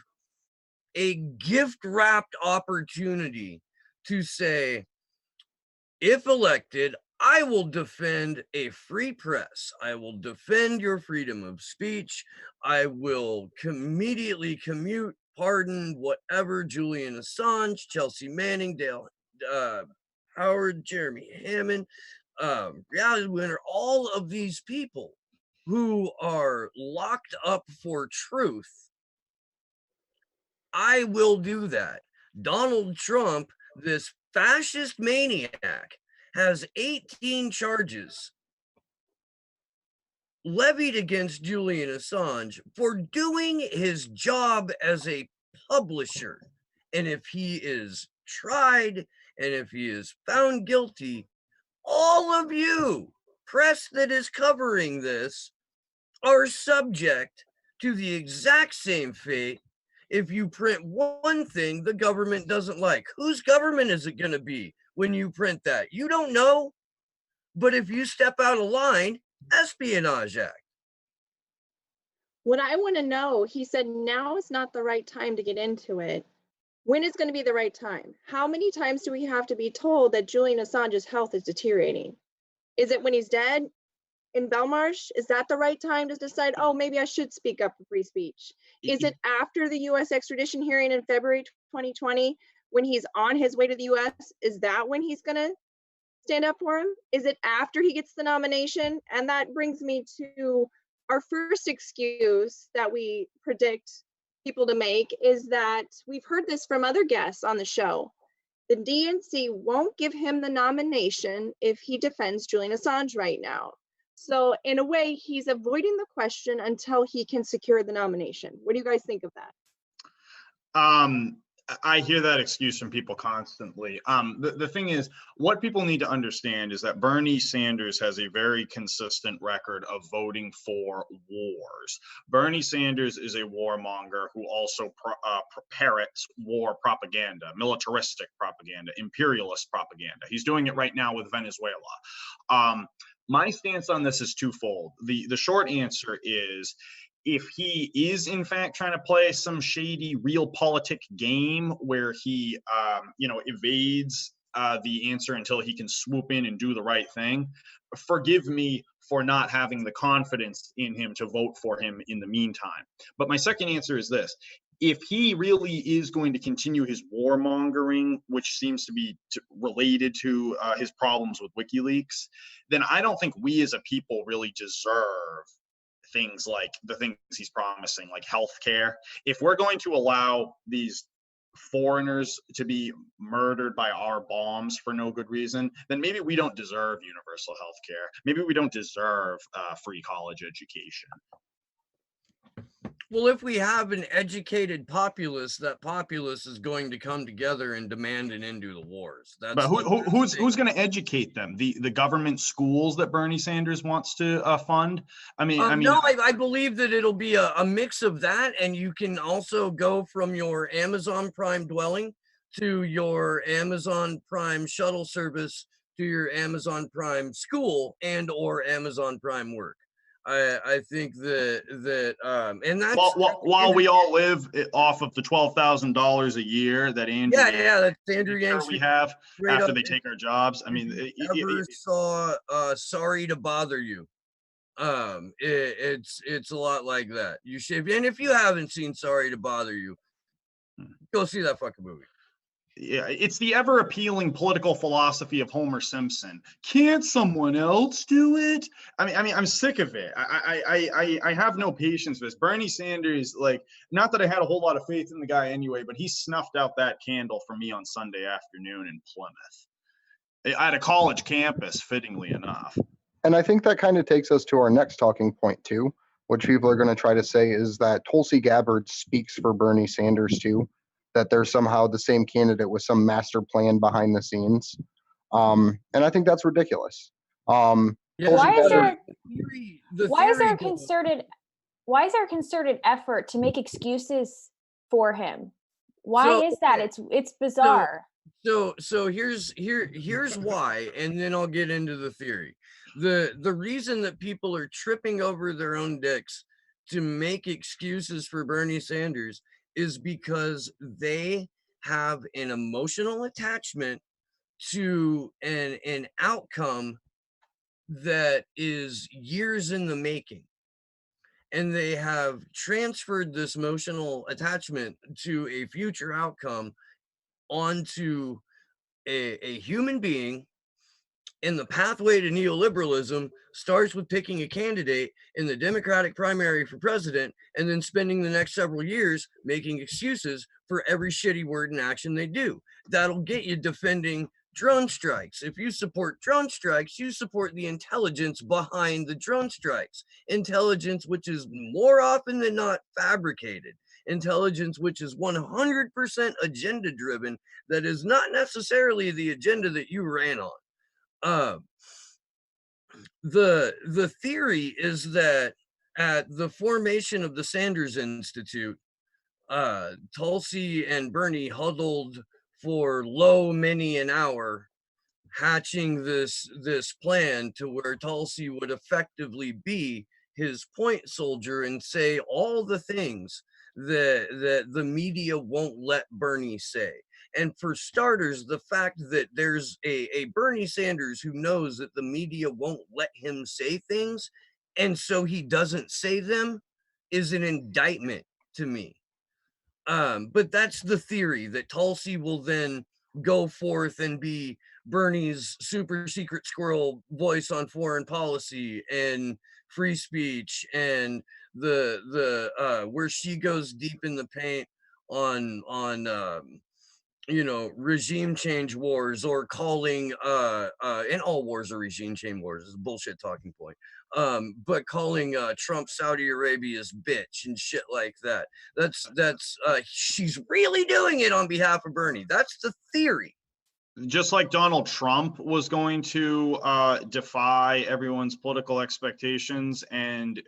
a gift wrapped opportunity to say, if elected, I will defend a free press. I will defend your freedom of speech. I will immediately commute, pardon, whatever, Julian Assange, Chelsea Manning, Dale Howard, Jeremy Hammond, reality winner, all of these people who are locked up for truth. I will do that. Donald Trump, this fascist maniac, has 18 charges levied against Julian Assange for doing his job as a publisher. And if he is tried and if he is found guilty, all of you, press that is covering this, are subject to the exact same fate if you print one thing the government doesn't like. Whose government is it going to be when you print that? You don't know. But if you step out of line, Espionage Act. What I want to know, he said, now is not the right time to get into it. When is going to be the right time? How many times do we have to be told that Julian Assange's health is deteriorating? Is it when he's dead? in Belmarsh? Is that the right time to decide, oh, maybe I should speak up for free speech? Is it after the US extradition hearing in February 2020 when he's on his way to the US? Is that when he's gonna stand up for him? Is it after he gets the nomination? And that brings me to our first excuse that we predict people to make is that we've heard this from other guests on the show. The DNC won't give him the nomination if he defends Julian Assange right now. So in a way, he's avoiding the question until he can secure the nomination. What do you guys think of that? I hear that excuse from people constantly. The thing is, what people need to understand is that Bernie Sanders has a very consistent record of voting for wars. Bernie Sanders is a warmonger who also parrots war propaganda, militaristic propaganda, imperialist propaganda. He's doing it right now with Venezuela. My stance on this is twofold. The short answer is, if he is in fact trying to play some shady realpolitik game where he evades the answer until he can swoop in and do the right thing, forgive me for not having the confidence in him to vote for him in the meantime. But my second answer is this: if he really is going to continue his warmongering, which seems to be related to his problems with WikiLeaks, then I don't think we as a people really deserve things like the things he's promising, like healthcare. If we're going to allow these foreigners to be murdered by our bombs for no good reason, then maybe we don't deserve universal healthcare. Maybe we don't deserve free college education. Well, if we have an educated populace, that populace is going to come together and demand an end to the wars. That's but who's going to educate them? The government schools that Bernie Sanders wants to fund? I believe that it'll be a mix of that, and you can also go from your Amazon Prime dwelling to your Amazon Prime shuttle service to your Amazon Prime school and or Amazon Prime work. I think that and that's while we all live off of the $12,000 a year that Andrew that's Andrew Yang we have after they take our jobs. I mean, ever saw Sorry to Bother You? It's a lot like that. You should, and if you haven't seen Sorry to Bother You, go see that fucking movie. Yeah, it's the ever appealing political philosophy of Homer Simpson. Can't someone else do it? I mean, I'm sick of it. I have no patience with this. Bernie Sanders, like, not that I had a whole lot of faith in the guy anyway, but he snuffed out that candle for me on Sunday afternoon in Plymouth at a college campus, fittingly enough. And I think that kind of takes us to our next talking point too, which people are going to try to say is that Tulsi Gabbard speaks for Bernie Sanders too, that they're somehow the same candidate with some master plan behind the scenes. And I think that's ridiculous. Why is there a concerted effort to make excuses for him? Why is that? It's bizarre. So here's why, and then I'll get into the theory. The reason that people are tripping over their own dicks to make excuses for Bernie Sanders is because they have an emotional attachment to an outcome that is years in the making. And they have transferred this emotional attachment to a future outcome onto a human being. And the pathway to neoliberalism starts with picking a candidate in the Democratic primary for president and then spending the next several years making excuses for every shitty word and action they do. That'll get you defending drone strikes. If you support drone strikes, you support the intelligence behind the drone strikes. Intelligence which is more often than not fabricated. Intelligence which is 100% agenda driven, that is not necessarily the agenda that you ran on. The theory is that at the formation of the Sanders Institute, Tulsi and Bernie huddled for many an hour, hatching this plan to where Tulsi would effectively be his point soldier and say all the things that the media won't let Bernie say. And for starters, the fact that there's a Bernie Sanders who knows that the media won't let him say things, and so he doesn't say them, is an indictment to me. But that's the theory, that Tulsi will then go forth and be Bernie's super secret squirrel voice on foreign policy and free speech, and the where she goes deep in the paint on regime change wars, or calling and all wars are regime change wars, is a bullshit talking point. But calling Trump Saudi Arabia's bitch and shit like that. That's she's really doing it on behalf of Bernie. That's the theory. Just like Donald Trump was going to defy everyone's political expectations and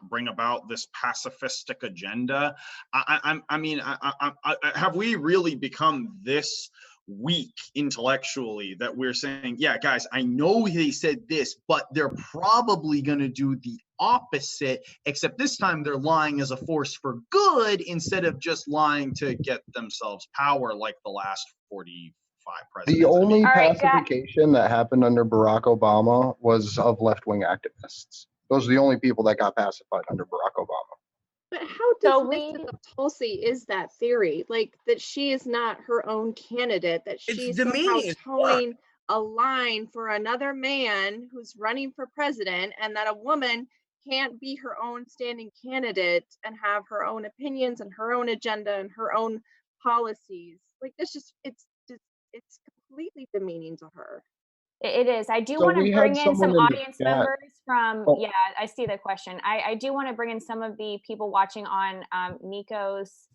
bring about this pacifistic agenda. Have we really become this weak intellectually that we're saying, yeah, guys, I know they said this, but they're probably going to do the opposite, except this time they're lying as a force for good instead of just lying to get themselves power like the last 45 presidents. The only All right, pacification that happened under Barack Obama was of left-wing activists. Those are the only people that got pacified under Barack Obama. But how dismissive of Tulsi is that theory? Like, that she is not her own candidate, that she's somehow towing a line for another man who's running for president, and that a woman can't be her own standing candidate and have her own opinions and her own agenda and her own policies. Like, this just, it's completely demeaning to her. It is. I do want to bring in some audience members from, yeah, I see the question. I do want to bring in some of the people watching on Niko's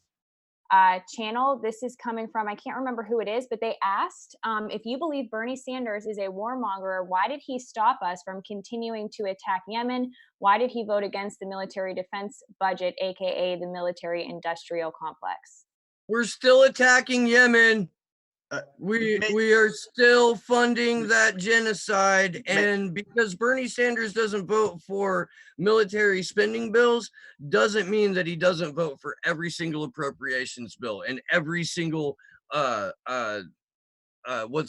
channel. This is coming from, I can't remember who it is, but they asked, if you believe Bernie Sanders is a warmonger, why did he stop us from continuing to attack Yemen? Why did he vote against the military defense budget, aka the military industrial complex? We're still attacking Yemen. We are still funding that genocide, and because Bernie Sanders doesn't vote for military spending bills doesn't mean that he doesn't vote for every single appropriations bill and every single what's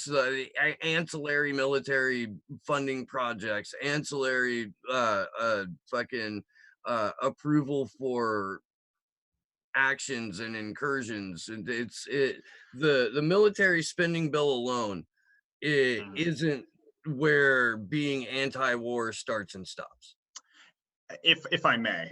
the ancillary military funding projects, ancillary fucking approval for actions and incursions. And the military spending bill alone, it isn't where being anti-war starts and stops. If I may,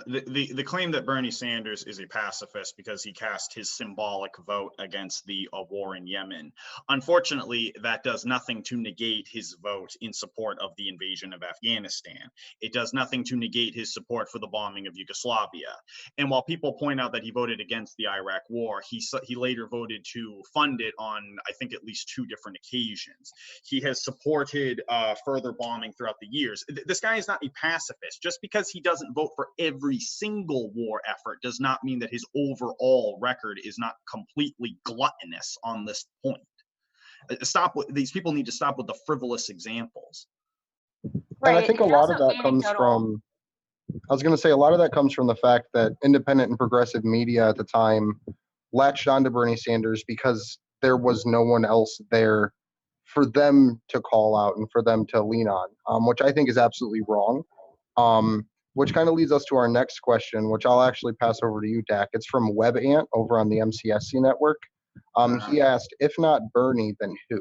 the claim that Bernie Sanders is a pacifist because he cast his symbolic vote against the war in Yemen, unfortunately, that does nothing to negate his vote in support of the invasion of Afghanistan. It does nothing to negate his support for the bombing of Yugoslavia. And while people point out that he voted against the Iraq war, he later voted to fund it on, I think, at least 2 different occasions. He has supported further bombing throughout the years. This guy is not a pacifist. Just because he doesn't vote for every single war effort does not mean that his overall record is not completely gluttonous on this point. These people need to stop with the frivolous examples. Right. And I think a lot of that comes from, I was going to say, a lot of that comes from the fact that independent and progressive media at the time latched onto Bernie Sanders because there was no one else there for them to call out and for them to lean on, which I think is absolutely wrong. Which kind of leads us to our next question, which I'll actually pass over to you, Dak. It's from WebAnt over on the MCSC network. He asked, if not Bernie, then who?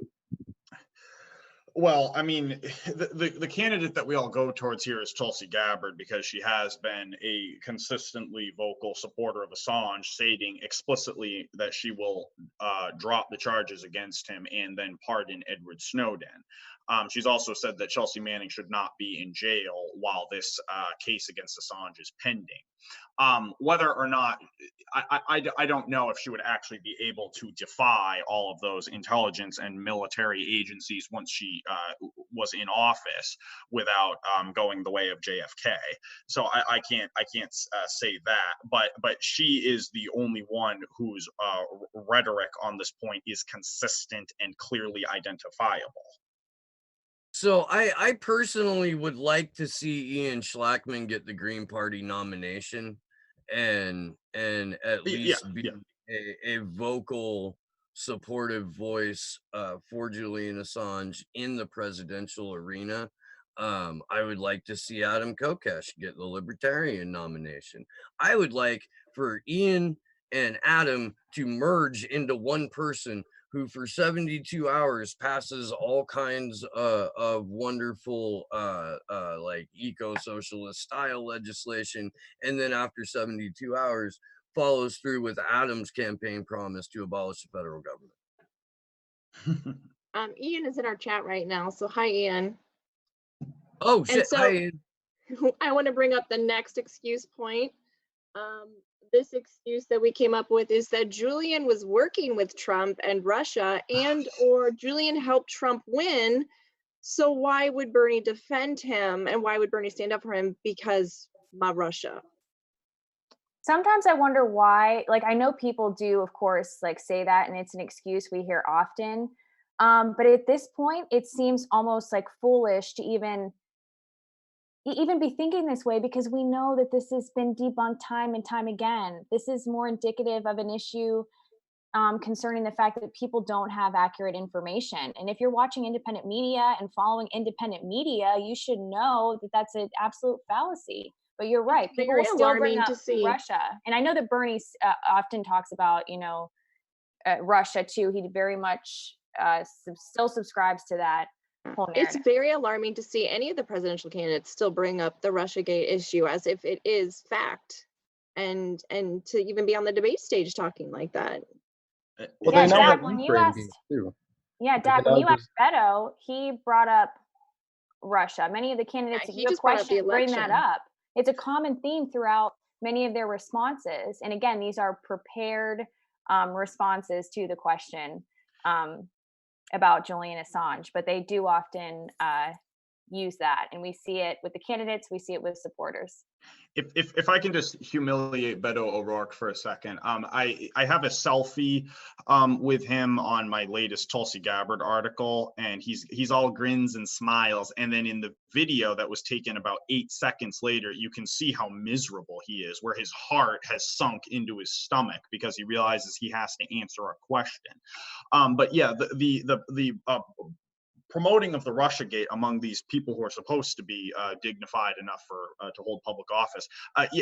Well, I mean, the candidate that we all go towards here is Tulsi Gabbard, because she has been a consistently vocal supporter of Assange, stating explicitly that she will drop the charges against him and then pardon Edward Snowden. She's also said that Chelsea Manning should not be in jail while this case against Assange is pending. Whether or not, I don't know if she would actually be able to defy all of those intelligence and military agencies once she was in office without going the way of JFK. So I can't say that, but she is the only one whose rhetoric on this point is consistent and clearly identifiable. So I personally would like to see Ian Schlachman get the Green Party nomination and at least a vocal supportive voice for Julian Assange in the presidential arena. I would like to see Adam Kokesh get the Libertarian nomination. I would like for Ian and Adam to merge into one person who for 72 hours passes all kinds of wonderful like eco-socialist style legislation, and then after 72 hours follows through with Adam's campaign promise to abolish the federal government. Ian is in our chat right now, so hi, Ian. Oh And shit! so Hi, Ian. I want to bring up the next excuse point. This excuse that we came up with is that Julian was working with Trump and Russia, and or Julian helped Trump win. So why would Bernie defend him, and why would Bernie stand up for him? Because my Russia. Sometimes I wonder why, like, I know people do, of course, like say that, and it's an excuse we hear often. But at this point, it seems almost like foolish to even be thinking this way, because we know that this has been debunked time and time again. This is more indicative of an issue concerning the fact that people don't have accurate information. And if you're watching independent media and following independent media, you should know that that's an absolute fallacy. But you're right. It's People very will still bring alarming up to see. Russia. And I know that Bernie often talks about, Russia too. He very much still subscribes to that whole narrative. It's very alarming to see any of the presidential candidates still bring up the Russiagate issue as if it is fact, and to even be on the debate stage talking like that. Well, Yeah, they now Dak, have when you Ukraine asked, beef too. yeah, Like, Dak, they when now you asked just- Beto, he brought up Russia. Many of the candidates that he you have just brought up the questioned bring that election. up. It's a common theme throughout many of their responses. And again, these are prepared responses to the question about Julian Assange, but they do often use that. And we see it with the candidates, we see it with supporters. If I can just humiliate Beto O'Rourke for a second, I have a selfie with him on my latest Tulsi Gabbard article, and he's all grins and smiles. And then in the video that was taken about 8 seconds later, you can see how miserable he is, where his heart has sunk into his stomach because he realizes he has to answer a question. But yeah, the promoting of the Russiagate among these people who are supposed to be dignified enough for to hold public office.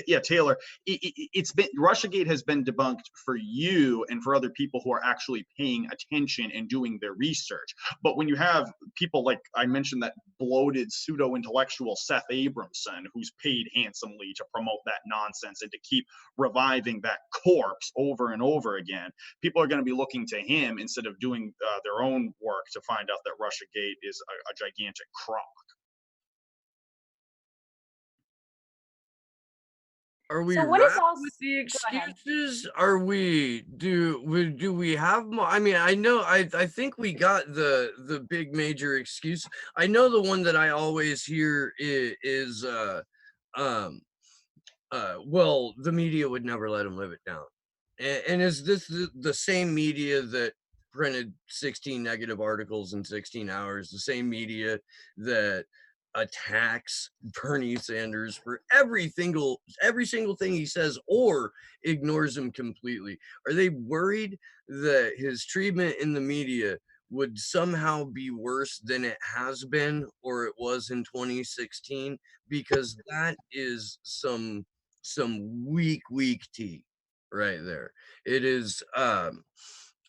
Yeah, Taylor, it's been Russiagate has been debunked for you and for other people who are actually paying attention and doing their research. But when you have people like I mentioned, that bloated pseudo-intellectual Seth Abramson, who's paid handsomely to promote that nonsense and to keep reviving that corpse over and over again, people are going to be looking to him instead of doing their own work to find out that Russiagate is a gigantic crock. Are we So what is wrapped also with the go ahead. excuses? Are we do we have more? I mean, I know I think we got the big major excuse. I know the one that I always hear is well, the media would never let him live it down. And is this the same media that printed 16 negative articles in 16 hours, the same media that attacks Bernie Sanders for every single thing he says or ignores him completely? Are they worried that his treatment in the media would somehow be worse than it has been or it was in 2016? Because that is some weak tea right there. It is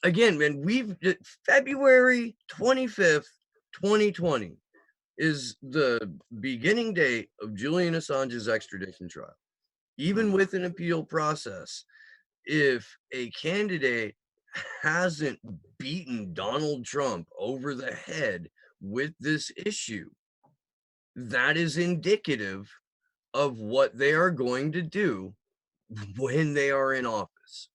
again, man, we've February 25th 2020 is the beginning date of Julian Assange's extradition trial. Even with an appeal process, if a candidate hasn't beaten Donald Trump over the head with this issue, that is indicative of what they are going to do when they are in office.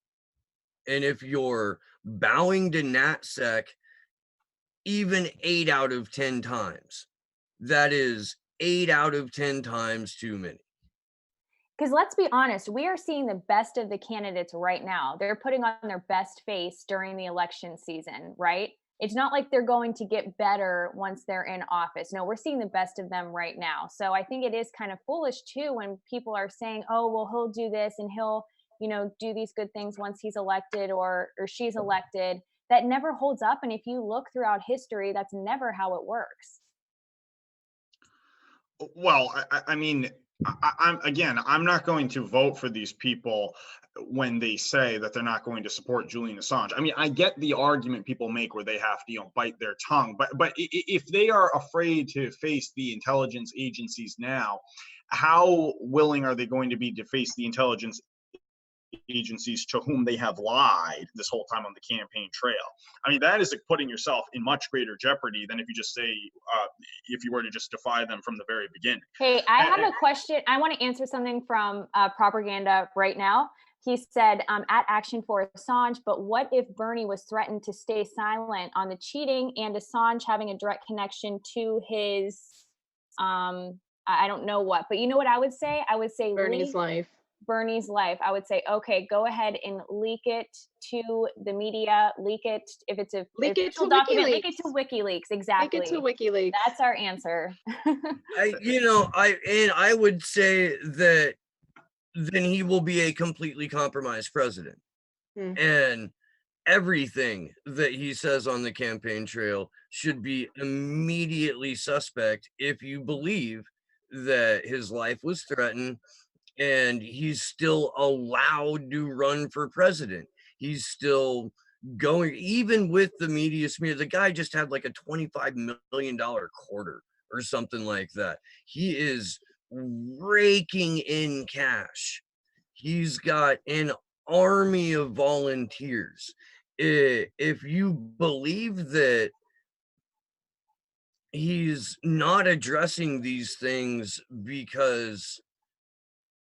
And if you're bowing to NatSec even 8 out of 10 times, that is 8 out of 10 times too many. Because let's be honest, we are seeing the best of the candidates right now. They're putting on their best face during the election season, right? It's not like they're going to get better once they're in office. No, we're seeing the best of them right now. So I think it is kind of foolish too when people are saying, oh, well, he'll do this and he'll do these good things once he's elected or she's elected. That never holds up. And if you look throughout history, that's never how it works. Well, I mean, I'm not going to vote for these people when they say that they're not going to support Julian Assange. I mean, I get the argument people make where they have to, bite their tongue, but if they are afraid to face the intelligence agencies now, how willing are they going to be to face the intelligence agencies to whom they have lied this whole time on the campaign trail? I mean, that is like putting yourself in much greater jeopardy than if you just say, if you were to just defy them from the very beginning. Hey, I have a question. I want to answer something from Propaganda right now. He said, at Action for Assange, but what if Bernie was threatened to stay silent on the cheating and Assange having a direct connection to his, I don't know what, but you know what I would say? I would say Bernie's life. Bernie's life. I would say, okay, go ahead and leak it to the media, leak it if it's a official document, leak it to WikiLeaks. Exactly. Leak it to WikiLeaks. That's our answer. I would say that then he will be a completely compromised president. And everything that he says on the campaign trail should be immediately suspect if you believe that his life was threatened and he's still allowed to run for president. He's still going, even with the media smear. The guy just had like a $25 million quarter or something like that. He is raking in cash. He's got an army of volunteers. If you believe that he's not addressing these things because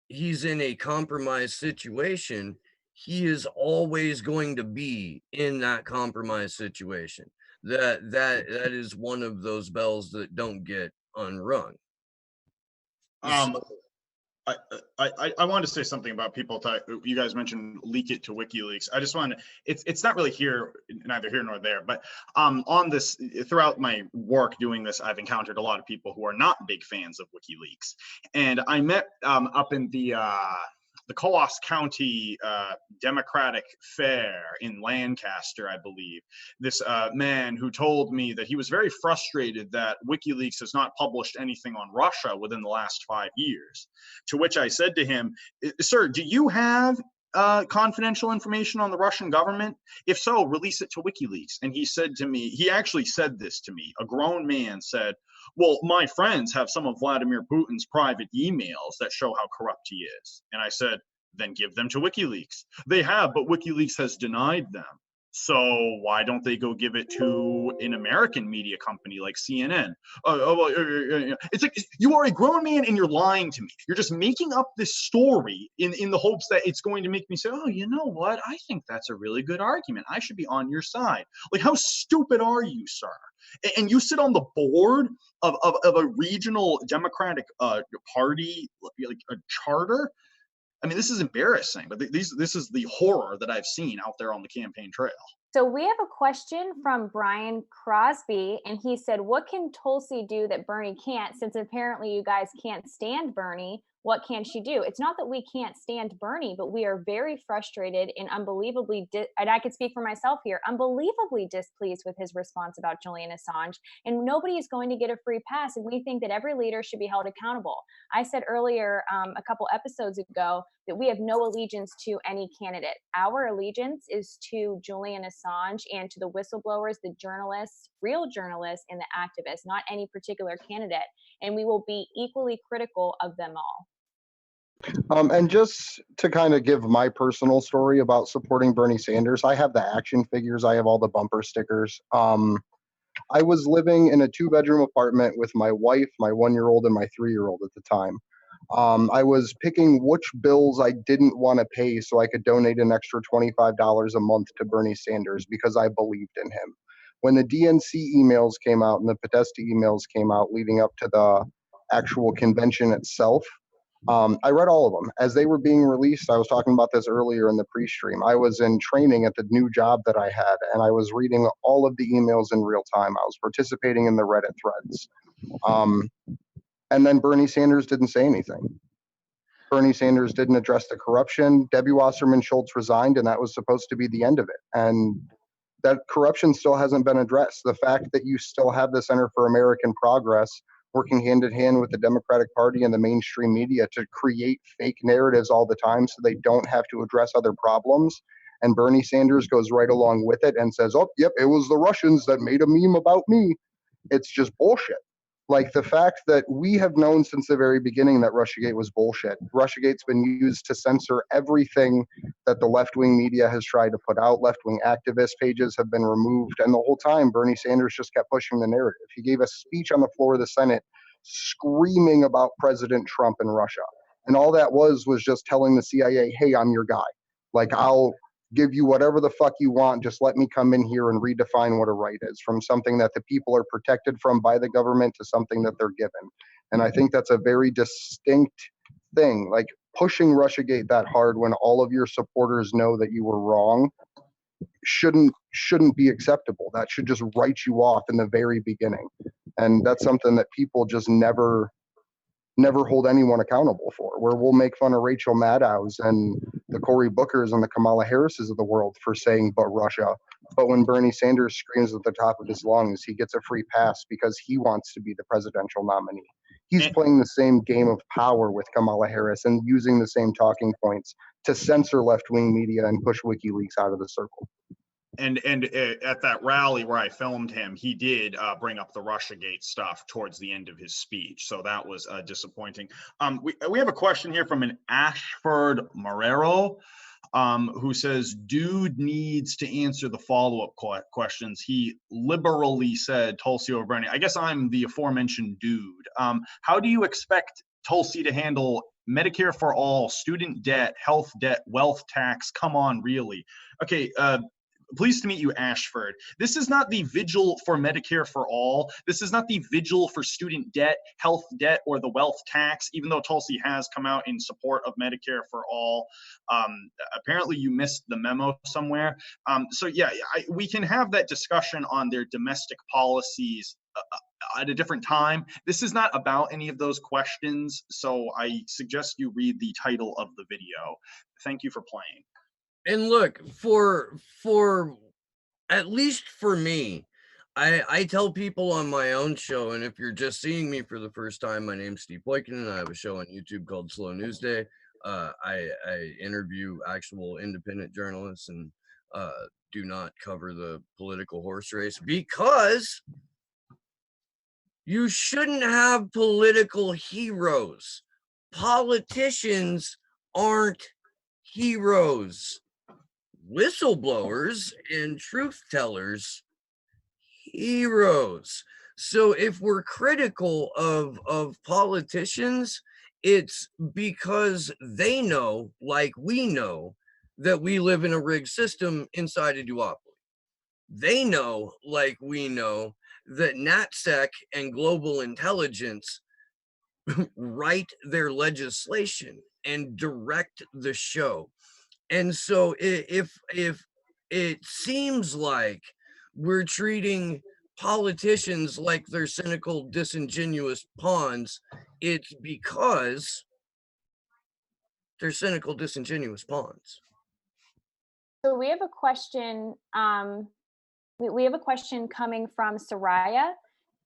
he's in a compromised situation, he is always going to be in that compromised situation. That is one of those bells that don't get unrung. I want to say something about people. You guys mentioned leak it to WikiLeaks. I just want to. It's not really neither here nor there. But on this, throughout my work doing this, I've encountered a lot of people who are not big fans of WikiLeaks, and I met up in the Coos County Democratic Fair in Lancaster, I believe, this man who told me that he was very frustrated that WikiLeaks has not published anything on Russia within the last 5 years. To which I said to him, "Sir, do you have confidential information on the Russian government? If so, release it to WikiLeaks." And he said to me, he actually said this to me, a grown man said, "Well, my friends have some of Vladimir Putin's private emails that show how corrupt he is." And I said, "Then give them to WikiLeaks." "They have, but WikiLeaks has denied them." "So why don't they go give it to an American media company like CNN?" It's like, you are a grown man and you're lying to me. You're just making up this story in the hopes that it's going to make me say, "Oh, you know what? I think that's a really good argument. I should be on your side." Like, how stupid are you, sir? And you sit on the board of a regional Democratic party, like a charter. I mean, this is embarrassing, but this is the horror that I've seen out there on the campaign trail. So we have a question from Brian Crosby, and he said, what can Tulsi do that Bernie can't? Since apparently you guys can't stand Bernie, what can she do? It's not that we can't stand Bernie, but we are very frustrated and unbelievably, and I can speak for myself here, unbelievably displeased with his response about Julian Assange. And nobody is going to get a free pass. And we think that every leader should be held accountable. I said earlier, a couple episodes ago, that we have no allegiance to any candidate. Our allegiance is to Julian Assange and to the whistleblowers, the journalists, real journalists, and the activists, not any particular candidate. And we will be equally critical of them all. And just to kind of give my personal story about supporting Bernie Sanders, I have the action figures, I have all the bumper stickers. I was living in a 2-bedroom apartment with my wife, my 1-year-old, and my 3-year-old at the time. I was picking which bills I didn't want to pay so I could donate an extra $25 a month to Bernie Sanders because I believed in him. When the DNC emails came out and the Podesta emails came out leading up to the actual convention itself, I read all of them. As they were being released, I was talking about this earlier in the pre-stream, I was in training at the new job that I had, and I was reading all of the emails in real time. I was participating in the Reddit threads. And then Bernie Sanders didn't say anything. Bernie Sanders didn't address the corruption. Debbie Wasserman Schultz resigned, and that was supposed to be the end of it. And that corruption still hasn't been addressed. The fact that you still have the Center for American Progress working hand in hand with the Democratic Party and the mainstream media to create fake narratives all the time so they don't have to address other problems. And Bernie Sanders goes right along with it and says, oh, yep, it was the Russians that made a meme about me. It's just bullshit. Like the fact that we have known since the very beginning that Russiagate was bullshit. Russiagate's been used to censor everything that the left-wing media has tried to put out. Left-wing activist pages have been removed. And the whole time, Bernie Sanders just kept pushing the narrative. He gave a speech on the floor of the Senate screaming about President Trump and Russia. And all that was just telling the CIA, hey, I'm your guy. Like, I'll give you whatever the fuck you want. Just let me come in here and redefine what a right is, from something that the people are protected from by the government to something that they're given. And I think that's a very distinct thing. Like pushing Russiagate that hard when all of your supporters know that you were wrong shouldn't be acceptable. That should just write you off in the very beginning. And that's something that people just never hold anyone accountable for, where we'll make fun of Rachel Maddow's and the Cory Bookers and the Kamala Harrises of the world for saying, but Russia. But when Bernie Sanders screams at the top of his lungs, he gets a free pass because he wants to be the presidential nominee. He's playing the same game of power with Kamala Harris and using the same talking points to censor left-wing media and push WikiLeaks out of the circle. And at that rally where I filmed him, he did bring up the Russiagate stuff towards the end of his speech. So that was disappointing. We have a question here from an Ashford Marrero who says, dude needs to answer the follow-up questions. He liberally said Tulsi over Bernie. I guess I'm the aforementioned dude. How do you expect Tulsi to handle Medicare for all, student debt, health debt, wealth tax? Come on, really? Okay, pleased to meet you, Ashford. This is not the vigil for Medicare for all. This is not the vigil for student debt, health debt, or the wealth tax, even though Tulsi has come out in support of Medicare for all. Apparently you missed the memo somewhere. So yeah, we can have that discussion on their domestic policies at a different time. This is not about any of those questions, so I suggest you read the title of the video. Thank you for playing. And look, for at least for me, I tell people on my own show, and if you're just seeing me for the first time, my name's Steve Boykin, and I have a show on YouTube called Slow News Day. I interview actual independent journalists and do not cover the political horse race, because you shouldn't have political heroes. Politicians aren't heroes. Whistleblowers and truth tellers, heroes. So if we're critical of politicians, it's because they know, like we know, that we live in a rigged system inside a duopoly. They know, like we know, that NatSec and global intelligence write their legislation and direct the show. And so if it seems like we're treating politicians like they're cynical, disingenuous pawns, it's because they're cynical, disingenuous pawns. So we have a question. We have a question coming from Soraya,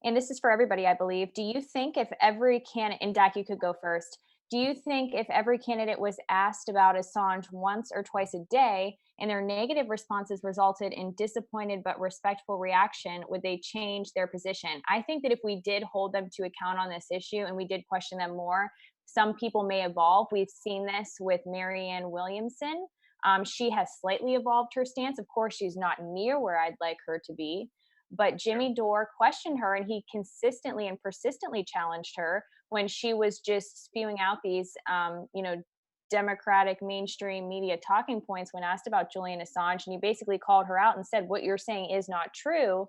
and this is for everybody, I believe. Do you think if every candidate, and Dak, you could go first. Do you think if every candidate was asked about Assange once or twice a day and their negative responses resulted in disappointed but respectful reaction, would they change their position? I think that if we did hold them to account on this issue and we did question them more, some people may evolve. We've seen this with Marianne Williamson. She has slightly evolved her stance. Of course, she's not near where I'd like her to be. But Jimmy Dore questioned her, and he consistently and persistently challenged her when she was just spewing out these, Democratic mainstream media talking points when asked about Julian Assange. And he basically called her out and said, what you're saying is not true.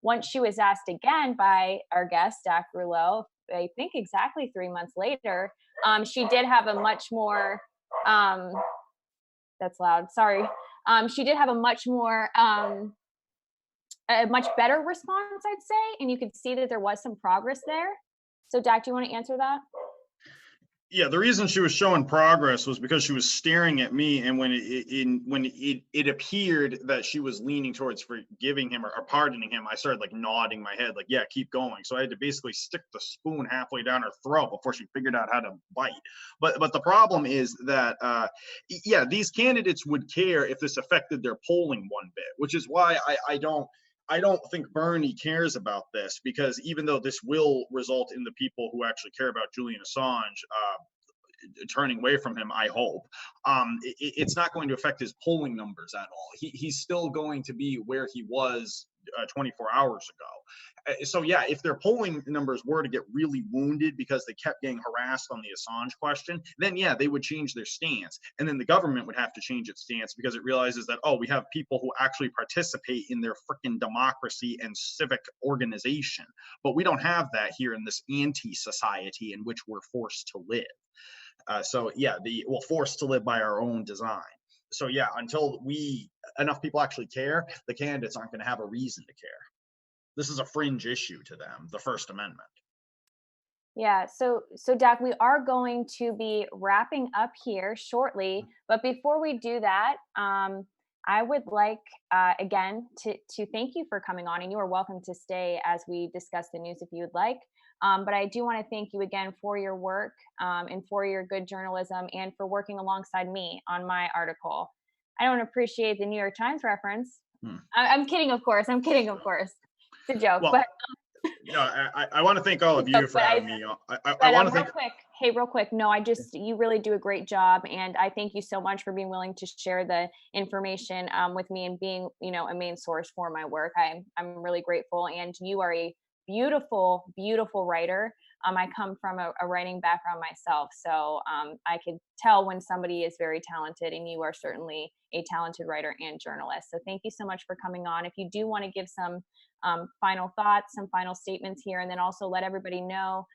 Once she was asked again by our guest, Dak Rouleau, I think exactly 3 months later, she did have a much more, that's loud, sorry. She did have a much more, a much better response, I'd say. And you could see that there was some progress there. So Dak, do you want to answer that? Yeah, the reason she was showing progress was because she was staring at me, and when it appeared that she was leaning towards forgiving him or pardoning him, I started like nodding my head, like, yeah, keep going. So I had to basically stick the spoon halfway down her throat before she figured out how to bite. But the problem is that yeah, these candidates would care if this affected their polling one bit, which is why I don't think Bernie cares about this, because even though this will result in the people who actually care about Julian Assange turning away from him, I hope, it's not going to affect his polling numbers at all. He's still going to be where he was 24 hours ago. So yeah, if their polling numbers were to get really wounded because they kept getting harassed on the Assange question, then yeah, they would change their stance. And then the government would have to change its stance because it realizes that, oh, we have people who actually participate in their freaking democracy and civic organization. But we don't have that here in this anti-society in which we're forced to live. So yeah, we're forced to live by our own design. So yeah, until enough people actually care, the candidates aren't going to have a reason to care. This is a fringe issue to them, the First Amendment. Yeah, so Dak, we are going to be wrapping up here shortly, but before we do that, I would like again to thank you for coming on, and you are welcome to stay as we discuss the news if you would like. But I do want to thank you again for your work and for your good journalism and for working alongside me on my article. I don't appreciate the New York Times reference. I'm kidding, of course. I'm kidding, of course. It's a joke, well, but. No, I want to thank all of you for having me on. I want to thank. Real quick. No, you really do a great job, and I thank you so much for being willing to share the information with me and being, a main source for my work. I'm really grateful, and you are a beautiful, beautiful writer. I come from a writing background myself, so I can tell when somebody is very talented, and you are certainly a talented writer and journalist. So thank you so much for coming on. If you do want to give some final thoughts, some final statements here, and then also let everybody know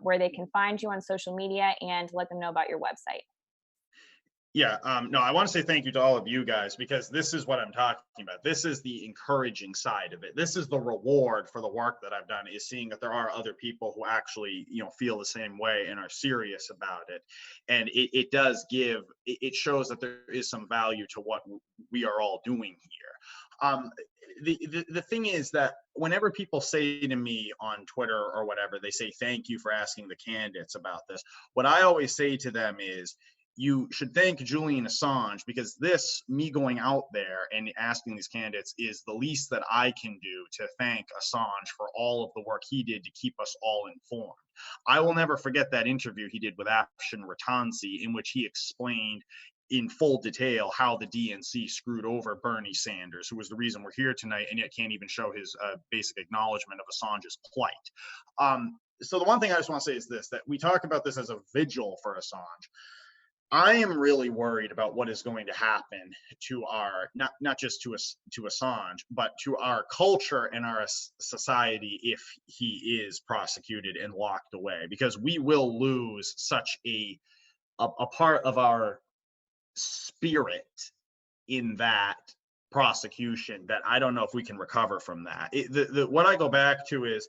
where they can find you on social media and let them know about your website. Yeah, no, I want to say thank you to all of you guys, because this is what I'm talking about. This is the encouraging side of it. This is the reward for the work that I've done, is seeing that there are other people who actually, feel the same way and are serious about it. And it does it shows that there is some value to what we are all doing here. The thing is that whenever people say to me on Twitter or whatever, they say, thank you for asking the candidates about this. What I always say to them is, you should thank Julian Assange, because me going out there and asking these candidates is the least that I can do to thank Assange for all of the work he did to keep us all informed. I will never forget that interview he did with Afshin Rattansi, in which he explained in full detail how the DNC screwed over Bernie Sanders, who was the reason we're here tonight, and yet can't even show his basic acknowledgement of Assange's plight. So the one thing I just want to say is this, that we talk about this as a vigil for Assange. I am really worried about what is going to happen to our, not just to Assange, but to our culture and our society if he is prosecuted and locked away, because we will lose such a part of our spirit in that prosecution that I don't know if we can recover from that. What I go back to is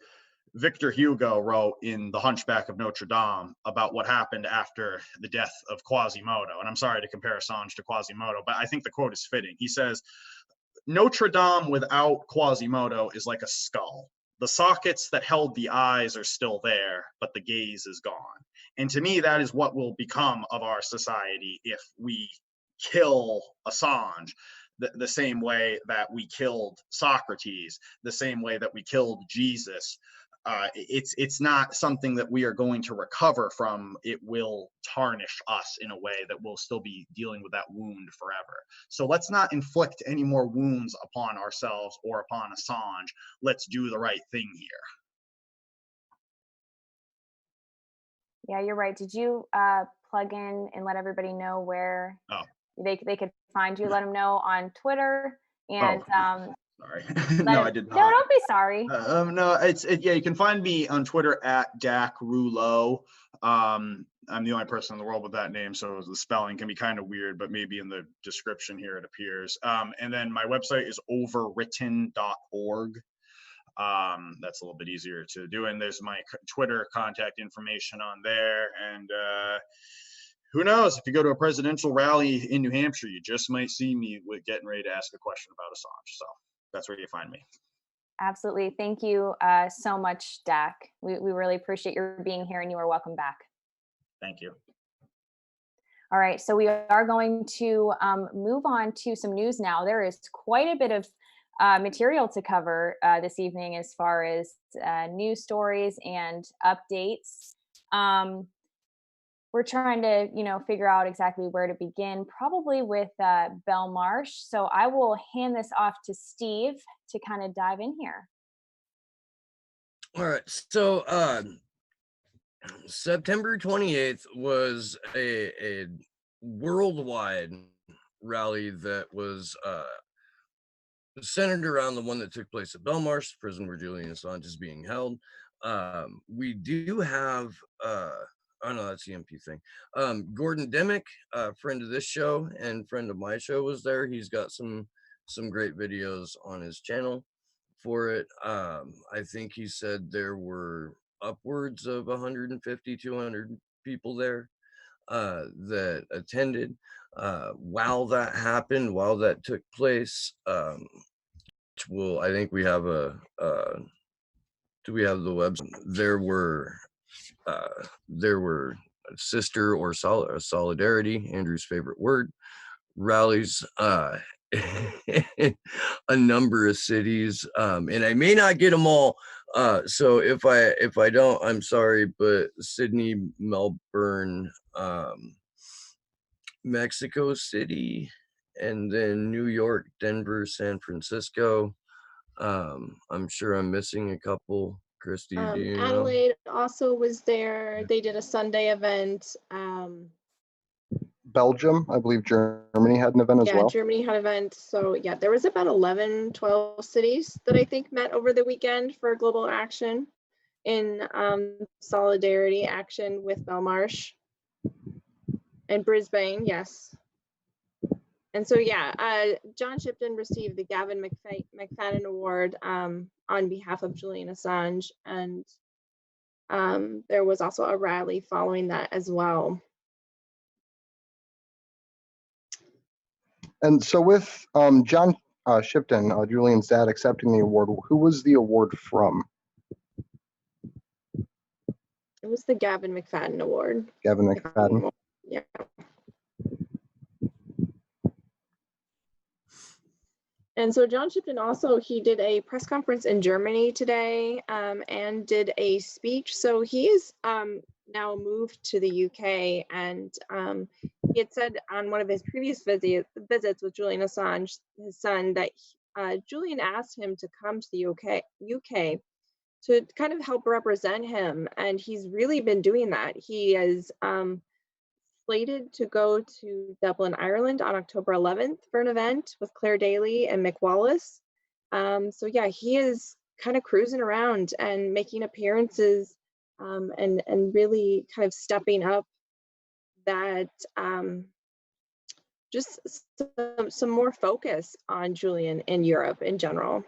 Victor Hugo wrote in The Hunchback of Notre Dame about what happened after the death of Quasimodo. And I'm sorry to compare Assange to Quasimodo, but I think the quote is fitting. He says, Notre Dame without Quasimodo is like a skull. The sockets that held the eyes are still there, but the gaze is gone. And to me, that is what will become of our society if we kill Assange. The same way that we killed Socrates, the same way that we killed Jesus. It's not something that we are going to recover from. It will tarnish us in a way that we'll still be dealing with that wound forever. So let's not inflict any more wounds upon ourselves or upon Assange. Let's do the right thing here. Yeah, you're right. Did you plug in and let everybody know where they could find you? Let them know on Twitter and sorry. No, I did not. No, don't be sorry. No, yeah, you can find me on Twitter at Dak Rouleau. I'm the only person in the world with that name, so the spelling can be kind of weird, but maybe in the description here it appears. And then my website is overwritten.org. That's a little bit easier to do. And there's my Twitter contact information on there. And who knows, if you go to a presidential rally in New Hampshire, you just might see me getting ready to ask a question about Assange. So that's where you find me. Absolutely. Thank you so much, Dak. We really appreciate your being here, and you are welcome back. Thank you. All right, so we are going to move on to some news now. There is quite a bit of material to cover this evening as far as news stories and updates. We're trying to, figure out exactly where to begin, probably with Belmarsh. So I will hand this off to Steve to kind of dive in here. All right, so September 28th was a worldwide rally that was centered around the one that took place at Belmarsh, the prison where Julian Assange is being held. We do have, oh no, that's the MP thing. Gordon Demick, friend of this show and friend of my show, was there. He's got some great videos on his channel for it. I think he said there were upwards of 150, 200 people there that attended. While that happened, while that took place, I think we have do we have the website? There were sister or solidarity, Andrew's favorite word, rallies a number of cities, and I may not get them all, so if I don't, I'm sorry, but Sydney, Melbourne, Mexico City, and then New York, Denver, San Francisco. I'm sure I'm missing a couple. Christy, do you know? Adelaide also was there. They did a Sunday event. Belgium, I believe Germany had an event as well. Yeah, Germany had an event. So yeah, there was about 11, 12 cities that I think met over the weekend for global action in solidarity action with Belmarsh. And Brisbane, yes. And so yeah, John Shipton received the Gavin McFadden Award on behalf of Julian Assange, and there was also a rally following that as well. And so with John Shipton, Julian's dad, accepting the award, who was the award from? It was the Gavin McFadden Award. Gavin McFadden. Yeah. And so John Shipton also, he did a press conference in Germany today and did a speech. So he is now moved to the UK, and he had said on one of his previous visits with Julian Assange, his son, that Julian asked him to come to the UK to kind of help represent him. And he's really been doing that. He is slated to go to Dublin, Ireland on October 11th for an event with Claire Daly and Mick Wallace. So yeah, he is kind of cruising around and making appearances and really kind of stepping up that just some more focus on Julian in Europe in general.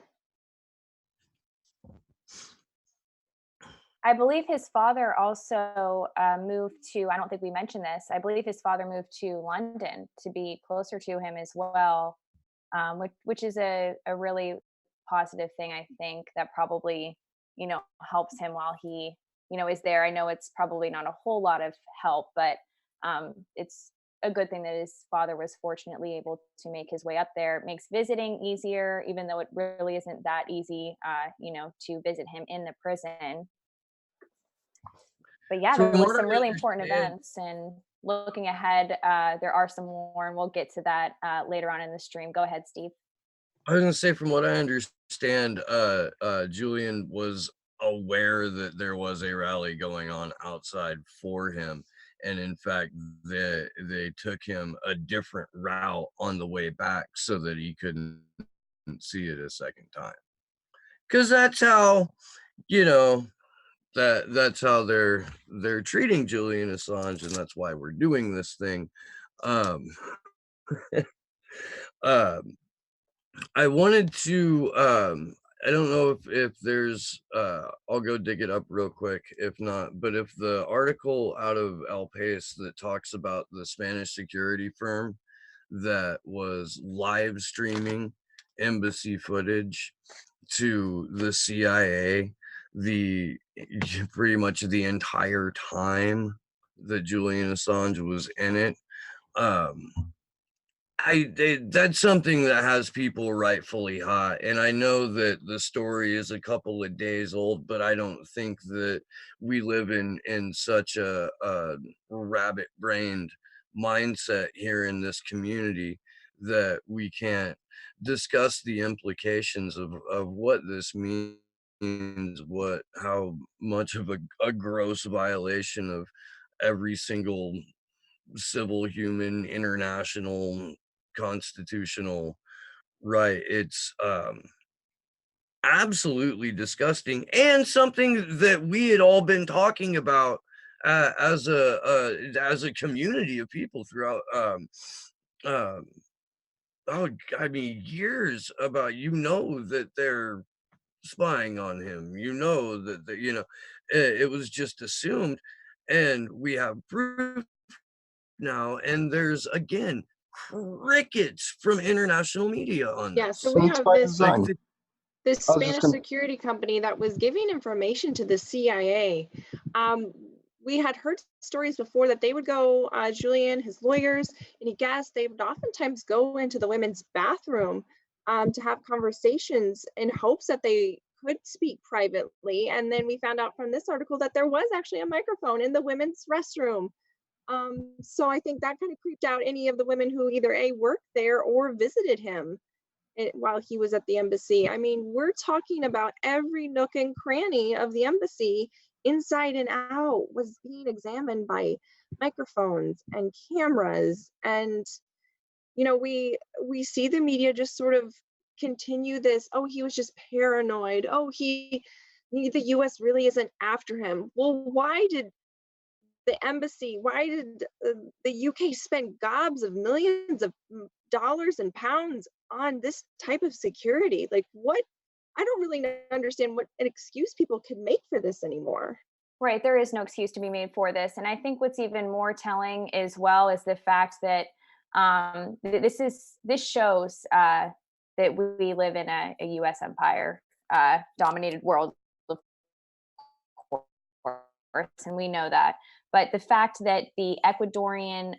I believe his father also moved to, I don't think we mentioned this, I believe his father moved to London to be closer to him as well, which is a really positive thing, I think, that probably, helps him while he, is there. I know it's probably not a whole lot of help, but it's a good thing that his father was fortunately able to make his way up there. It makes visiting easier, even though it really isn't that easy, to visit him in the prison. But yeah, there was some really important events, and looking ahead, there are some more, and we'll get to that later on in the stream. Go ahead, Steve. I was gonna say, from what I understand, Julian was aware that there was a rally going on outside for him, and in fact, they took him a different route on the way back so that he couldn't see it a second time. Because that's how, that's how they're treating Julian Assange, and that's why we're doing this thing. I wanted to I don't know if there's I'll go dig it up real quick if not, but if the article out of El País that talks about the Spanish security firm that was live streaming embassy footage to the CIA, the pretty much the entire time that Julian Assange was in it, um that's something that has people rightfully hot. And I know that the story is a couple of days old, but I don't think that we live in such a rabbit-brained mindset here in this community that we can't discuss the implications of what this means, how much of a gross violation of every single civil, human, international, constitutional right. It's absolutely disgusting, and something that we had all been talking about as a community of people throughout um oh I mean years, about, that they're spying on him, that it was just assumed, and we have proof now, and there's again crickets from international media on Yeah, so this. we And it's have by this Like, design. this I was just Spanish gonna, security company that was giving information to the CIA. Um, we had heard stories before that they would go, Julian, his lawyers, and he guessed they would oftentimes go into the women's bathroom to have conversations in hopes that they could speak privately. And then we found out from this article that there was actually a microphone in the women's restroom. So I think that kind of creeped out any of the women who either A, worked there or visited him while he was at the embassy. I mean, we're talking about every nook and cranny of the embassy, inside and out, was being examined by microphones and cameras. And we see the media just sort of continue this. Oh, he was just paranoid. Oh, the US really isn't after him. Well, why did the UK spend gobs of millions of dollars and pounds on this type of security? Like, what? I don't really understand what an excuse people could make for this anymore. Right, there is no excuse to be made for this, and I think what's even more telling as well is the fact that this shows that we live in a U.S. empire dominated world, of course, and we know that. But the fact that the Ecuadorian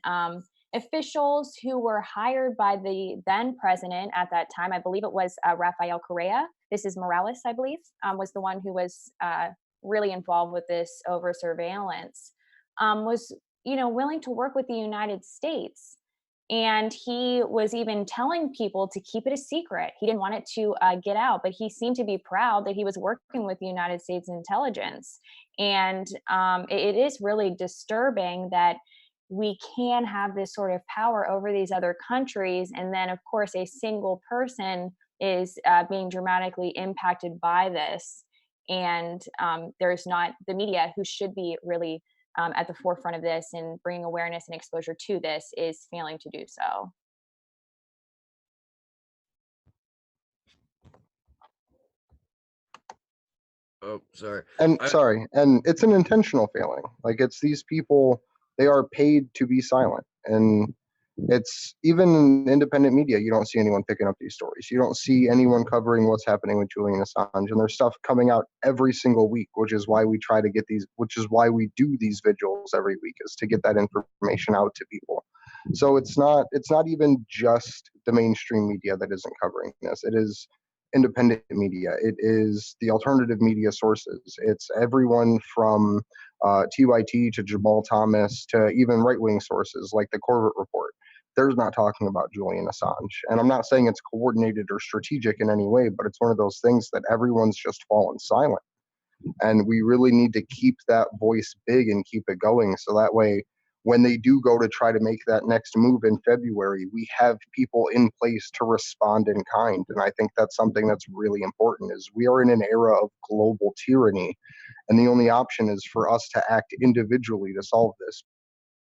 officials who were hired by the then president at that time, I believe it was Rafael Correa, this is Morales, I believe, was the one who was really involved with this over surveillance, was willing to work with the United States. And he was even telling people to keep it a secret. He didn't want it to get out, but he seemed to be proud that he was working with the United States intelligence. And it is really disturbing that we can have this sort of power over these other countries. And then, of course, a single person is being dramatically impacted by this. And there's not the media, who should be really at the forefront of this and bringing awareness and exposure to this, is failing to do so. Oh, sorry. and I, sorry, and it's an intentional failing. Like, it's these people, they are paid to be silent. And it's even in independent media, you don't see anyone picking up these stories. You don't see anyone covering what's happening with Julian Assange. And there's stuff coming out every single week, which is why we try to get these, which is why we do these vigils every week, is to get that information out to people. So it's not even just the mainstream media that isn't covering this. It is independent media. It is the alternative media sources. It's everyone from TYT to Jamal Thomas to even right-wing sources like the Corbett Report. They're not talking about Julian Assange. And I'm not saying it's coordinated or strategic in any way, but it's one of those things that everyone's just fallen silent. And we really need to keep that voice big and keep it going. So that way, when they do go to try to make that next move in February, we have people in place to respond in kind. And I think that's something that's really important, is we are in an era of global tyranny. And the only option is for us to act individually to solve this,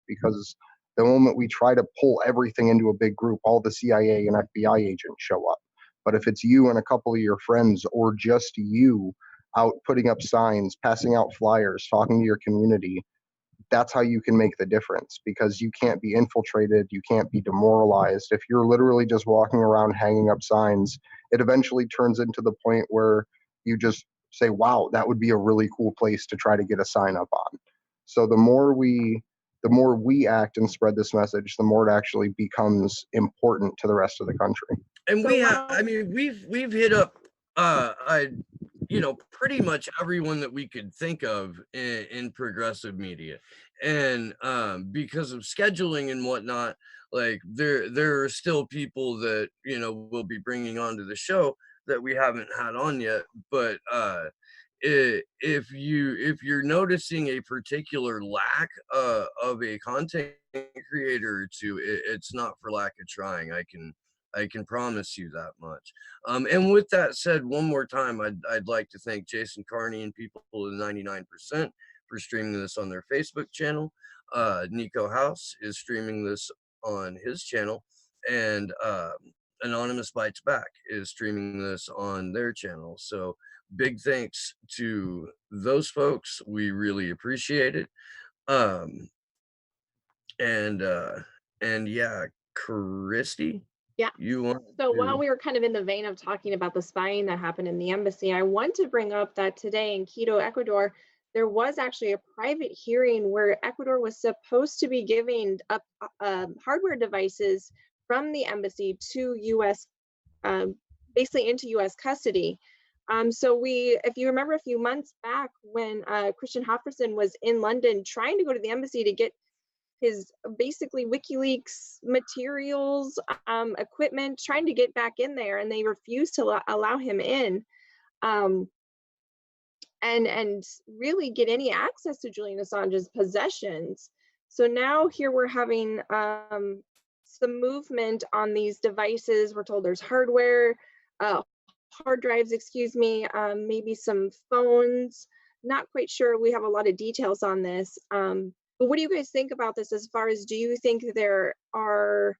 because the moment we try to pull everything into a big group, all the CIA and FBI agents show up. But if it's you and a couple of your friends, or just you out putting up signs, passing out flyers, talking to your community, that's how you can make the difference, because you can't be infiltrated, you can't be demoralized. If you're literally just walking around hanging up signs, it eventually turns into the point where you just say, wow, that would be a really cool place to try to get a sign up on. So the more we act and spread this message, the more it actually becomes important to the rest of the country. And So we have, while- I mean, we've hit up, pretty much everyone that we could think of in progressive media. And because of scheduling and whatnot, like there are still people that, we'll be bringing onto the show that we haven't had on yet. But if you're noticing a particular lack of a content creator or two, it's not for lack of trying. I can promise you that much. And with that said, one more time, I'd like to thank Jason Carney and people in 99% for streaming this on their Facebook channel. Niko House is streaming this on his channel, and Anonymous Bites Back is streaming this on their channel. So big thanks to those folks. We really appreciate it. And yeah, Christy, Yeah. you want So to... while we were kind of in the vein of talking about the spying that happened in the embassy, I want to bring up that today in Quito, Ecuador, there was actually a private hearing where Ecuador was supposed to be giving up hardware devices from the embassy to U.S., basically into U.S. custody. So if you remember a few months back when Christian Hofferson was in London trying to go to the embassy to get his basically WikiLeaks materials, equipment, trying to get back in there, and they refused to allow him in, and really get any access to Julian Assange's possessions. So now here we're having some movement on these devices. We're told there's hardware, hard drives, excuse me, maybe some phones. Not quite sure. We have a lot of details on this. But what do you guys think about this, as far as, do you think there are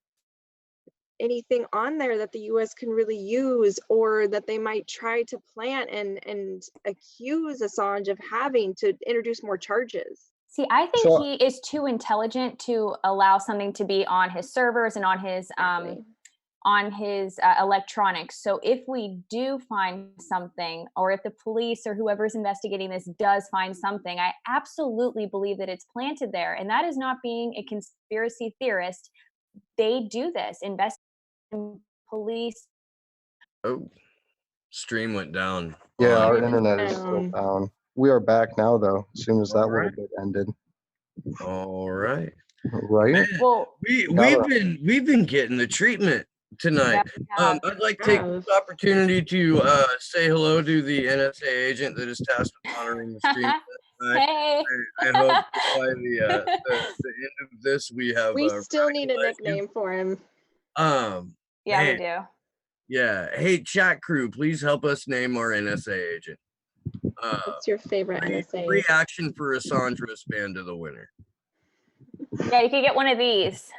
anything on there that the US can really use, or that they might try to plant and accuse Assange of having to introduce more charges? See, I think he is too intelligent to allow something to be on his servers and on his electronics. So if we do find something, or if the police or whoever's investigating this does find something, I absolutely believe that it's planted there. And that is not being a conspiracy theorist. They do this, invest in police. Oh, stream went down. Yeah, our internet is still down. We are back now, though, as soon as that little bit ended. All right. Right? Man, Well, we've been getting the treatment tonight. I'd like to take this opportunity to say hello to the NSA agent that is tasked with monitoring the stream. Hey. I hope by the end of this we have. We still need a nickname for him. Yeah, man, we do. Yeah. Hey, chat crew, please help us name our NSA agent. What's your favorite NSA? Free action for Assange wristband to the winner. Yeah, you can get one of these.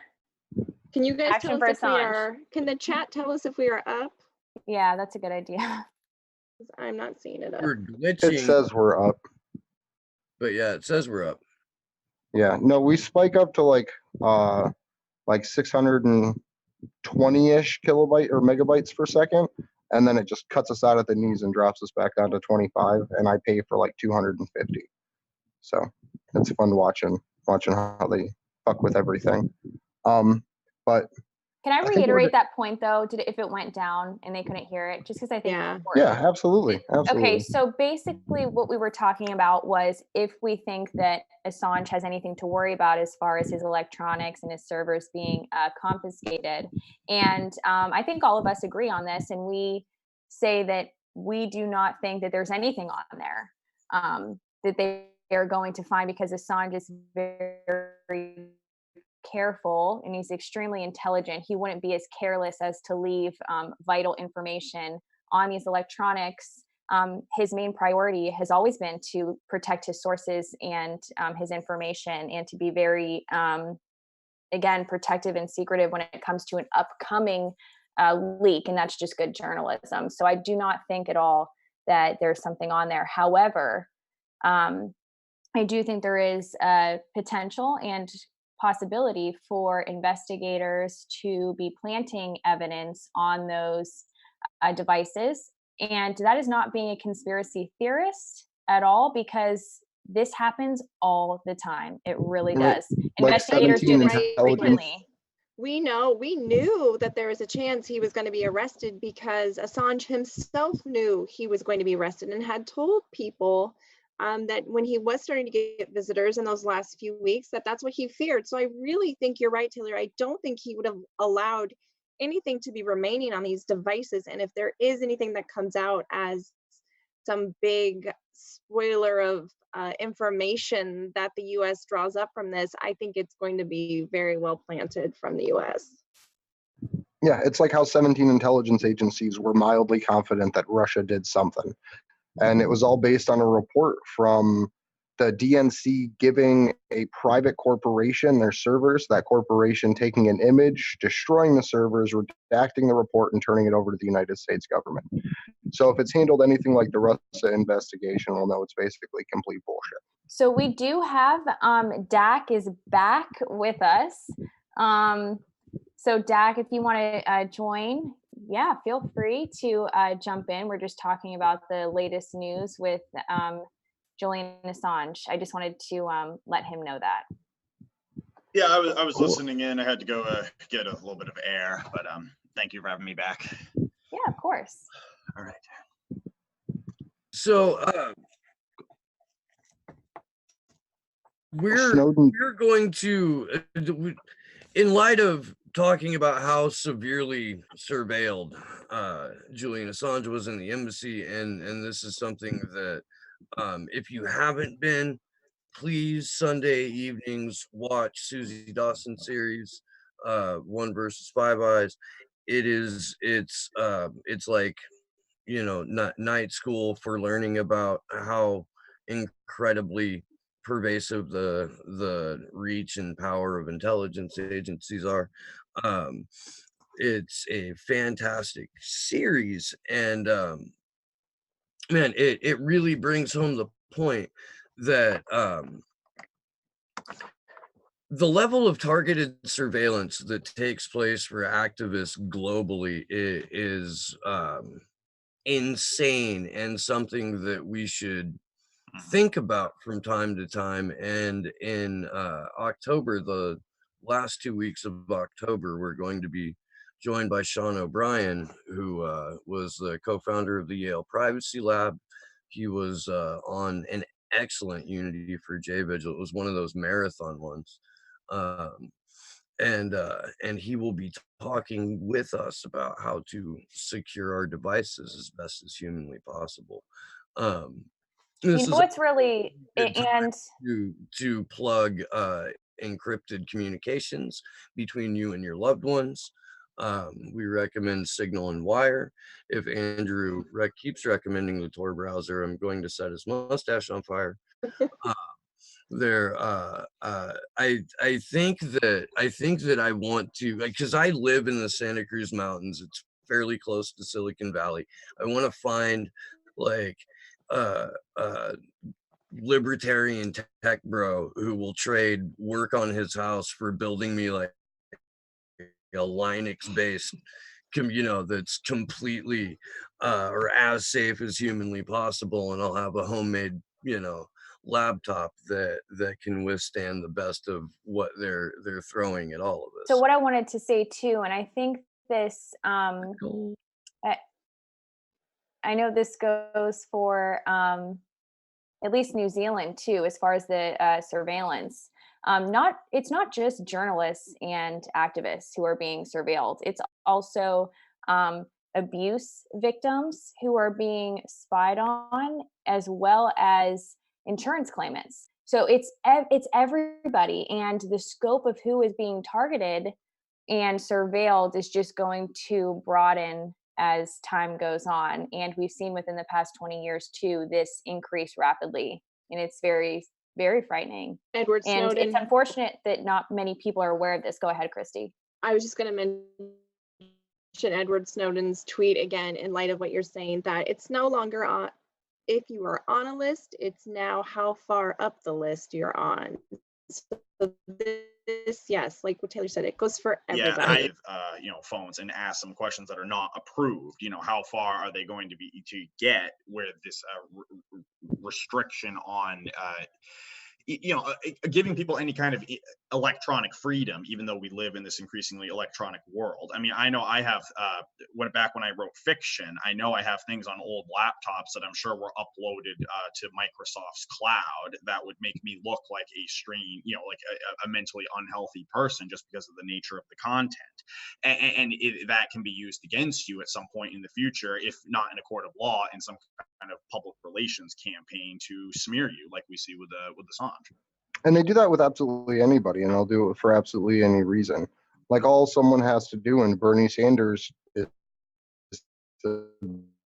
Can you guys Action tell for us if we Assange. are? Can the chat tell us if we are up? Yeah, that's a good idea. I'm not seeing it up. We're glitching. It says we're up. But yeah, it says we're up. Yeah, no, we spike up to like 620-ish kilobyte or megabytes per second, and then it just cuts us out at the knees and drops us back down to 25, and I pay for like 250. So it's fun watching how they fuck with everything. But Can I reiterate that point though? If it went down and they couldn't hear it, just because I think it's important. Yeah, absolutely. Okay, so basically what we were talking about was if we think that Assange has anything to worry about as far as his electronics and his servers being confiscated. And I think all of us agree on this, and we say that we do not think that there's anything on there that they are going to find, because Assange is very careful and he's extremely intelligent. He wouldn't be as careless as to leave vital information on these electronics. His main priority has always been to protect his sources and his information, and to be very, again, protective and secretive when it comes to an upcoming leak, and that's just good journalism. So I do not think at all that there's something on there. However, I do think there is a potential and possibility for investigators to be planting evidence on those devices. And that is not being a conspiracy theorist at all, because this happens all the time. It really does. Like Investigators do 17 this intelligence. frequently. We knew that there was a chance he was going to be arrested because Assange himself knew he was going to be arrested and had told people that when he was starting to get visitors in those last few weeks, that's what he feared. So I really think you're right, Taylor. I don't think he would have allowed anything to be remaining on these devices. And if there is anything that comes out as some big spoiler of information that the US draws up from this, I think it's going to be very well planted from the US. Yeah, it's like how 17 intelligence agencies were mildly confident that Russia did something. And it was all based on a report from the DNC giving a private corporation their servers, that corporation taking an image, destroying the servers, redacting the report, and turning it over to the United States government. So if it's handled anything like the Russia investigation, we'll know it's basically complete bullshit. So we do have Dak is back with us. So Dak, if you want to join, yeah, feel free to jump in. We're just talking about the latest news with Julian Assange. I just wanted to let him know that. Yeah, I was listening in. I had to go get a little bit of air, but thank you for having me back. Yeah, of course. All right. So we're going to, in light of talking about how severely surveilled Julian Assange was in the embassy, and this is something that if you haven't been, please Sunday evenings watch Susie Dawson's series, One versus Five Eyes. It's like, you know, night school for learning about how incredibly pervasive the reach and power of intelligence agencies are. It's a fantastic series, and man, it really brings home the point that the level of targeted surveillance that takes place for activists globally is insane, and something that we should think about from time to time. And in October, the last 2 weeks of October, we're going to be joined by Sean O'Brien, who was the co-founder of the Yale Privacy Lab. He was on an excellent Unity for Vigil. It was one of those marathon ones. And he will be talking with us about how to secure our devices as best as humanly possible. You know what's really, and to plug encrypted communications between you and your loved ones. We recommend Signal and Wire. If Andrew keeps recommending the Tor browser, I'm going to set his mustache on fire. I think that I want to, because I live in the Santa Cruz Mountains. It's fairly close to Silicon Valley. I want to find like libertarian tech bro who will trade work on his house for building me like a Linux based that's completely or as safe as humanly possible, and I'll have a homemade laptop that can withstand the best of what they're throwing at all of us. So what I wanted to say too, and I think this I know this goes for at least New Zealand too, as far as the surveillance. It's not just journalists and activists who are being surveilled. It's also abuse victims who are being spied on, as well as insurance claimants. So it's everybody, and the scope of who is being targeted and surveilled is just going to broaden as time goes on. And we've seen within the past 20 years too, this increase rapidly, and it's very, very frightening. Edward and Snowden. It's unfortunate that not many people are aware of this. Go ahead, Christy. I was just going to Edward Snowden's tweet again in light of what you're saying, that it's no longer on if you are on a list, it's now how far up the list you're on. So this, yes, like what Taylor said, it goes for everybody. Yeah, phones and ask some questions that are not approved. How far are they going to get where this restriction on giving people any kind of electronic freedom, even though we live in this increasingly electronic world. I mean, I know I have, when I wrote fiction, I know I have things on old laptops that I'm sure were uploaded to Microsoft's cloud that would make me look like a strange, like a mentally unhealthy person just because of the nature of the content. And that can be used against you at some point in the future, if not in a court of law, in some kind of public relations campaign to smear you, like we see with Assange. And they do that with absolutely anybody, and they'll do it for absolutely any reason. Like, all someone has to do, and Bernie Sanders is the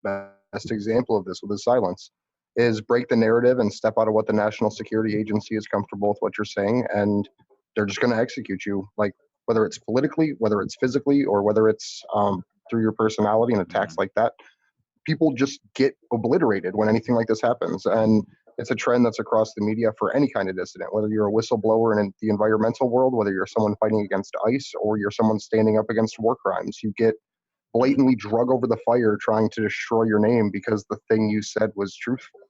best example of this with his silence, is break the narrative and step out of what the National Security Agency is comfortable with what you're saying, and they're just going to execute you, like, whether it's politically, whether it's physically, or whether it's through your personality and attacks like that. People just get obliterated when anything like this happens. And it's a trend that's across the media for any kind of dissident, whether you're a whistleblower in the environmental world, whether you're someone fighting against ICE, or you're someone standing up against war crimes. You get blatantly drug over the fire trying to destroy your name because the thing you said was truthful.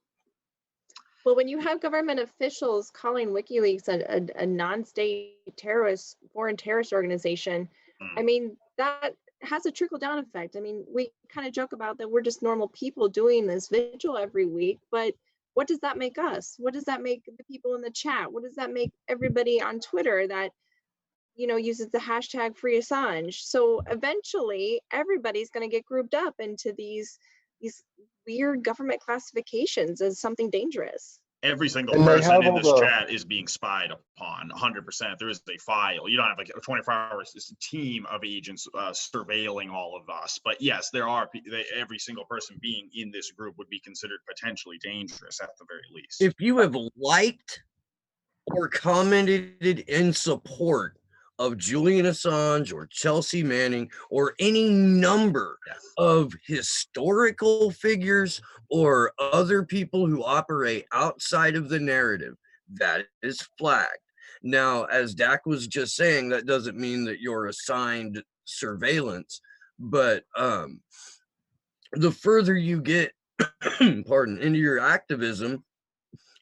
Well, when you have government officials calling WikiLeaks a non-state terrorist, foreign terrorist organization, I mean, that has a trickle-down effect. I mean, we kind of joke about that we're just normal people doing this vigil every week, but what does that make us? What does that make the people in the chat? What does that make everybody on Twitter that, uses the hashtag free Assange? So eventually everybody's going to get grouped up into these weird government classifications as something dangerous. Every single person in this chat is being spied upon, 100%. There is a file. You don't have like a 24 hours team of agents surveilling all of us. But yes, every single person being in this group would be considered potentially dangerous at the very least. If you have liked or commented in support of Julian Assange or Chelsea Manning or any number of historical figures or other people who operate outside of the narrative, that is flagged. Now, as Dak was just saying, that doesn't mean that you're assigned surveillance, but the further you get, into your activism,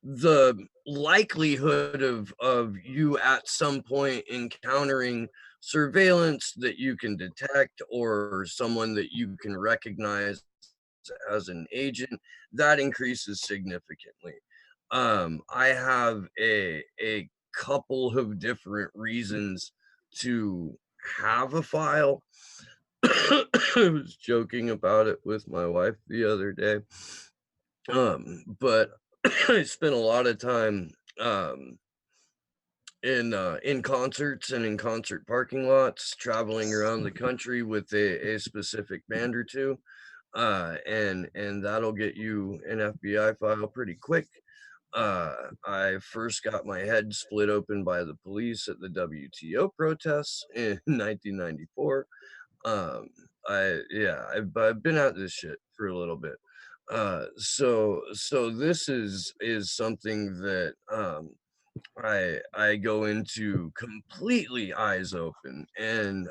the likelihood of you at some point encountering surveillance that you can detect, or someone that you can recognize as an agent, that increases significantly. I have a couple of different reasons to have a file. I was joking about it with my wife the other day, but I spent a lot of time in concerts and in concert parking lots, traveling around the country with a specific band or two, and that'll get you an FBI file pretty quick. I first got my head split open by the police at the WTO protests in 1994. I've been at this shit for a little bit. So this is something that I go into completely eyes open, and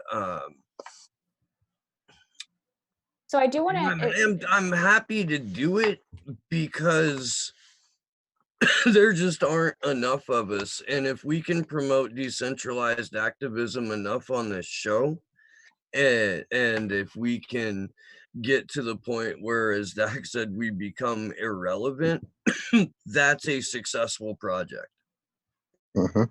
so I do want to. I'm happy to do it because there just aren't enough of us, and if we can promote decentralized activism enough on this show, and if we can get to the point where, as Dak said, we become irrelevant, that's a successful project. Mm-hmm.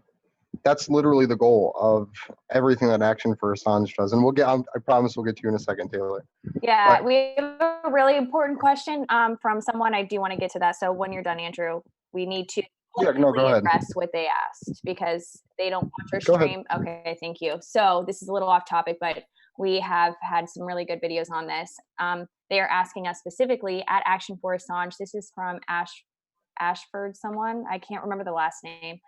That's literally the goal of everything that Action for Assange does. And I promise we'll get to you in a second, Taylor. Yeah, we have a really important question from someone. I do want to get to that. So when you're done, Andrew, we need to go ahead. address what they asked because they don't watch our stream. Okay, thank you. So this is a little off topic, but we have had some really good videos on this. They are asking us specifically at Action for Assange. This is from Ashford, someone. I can't remember the last name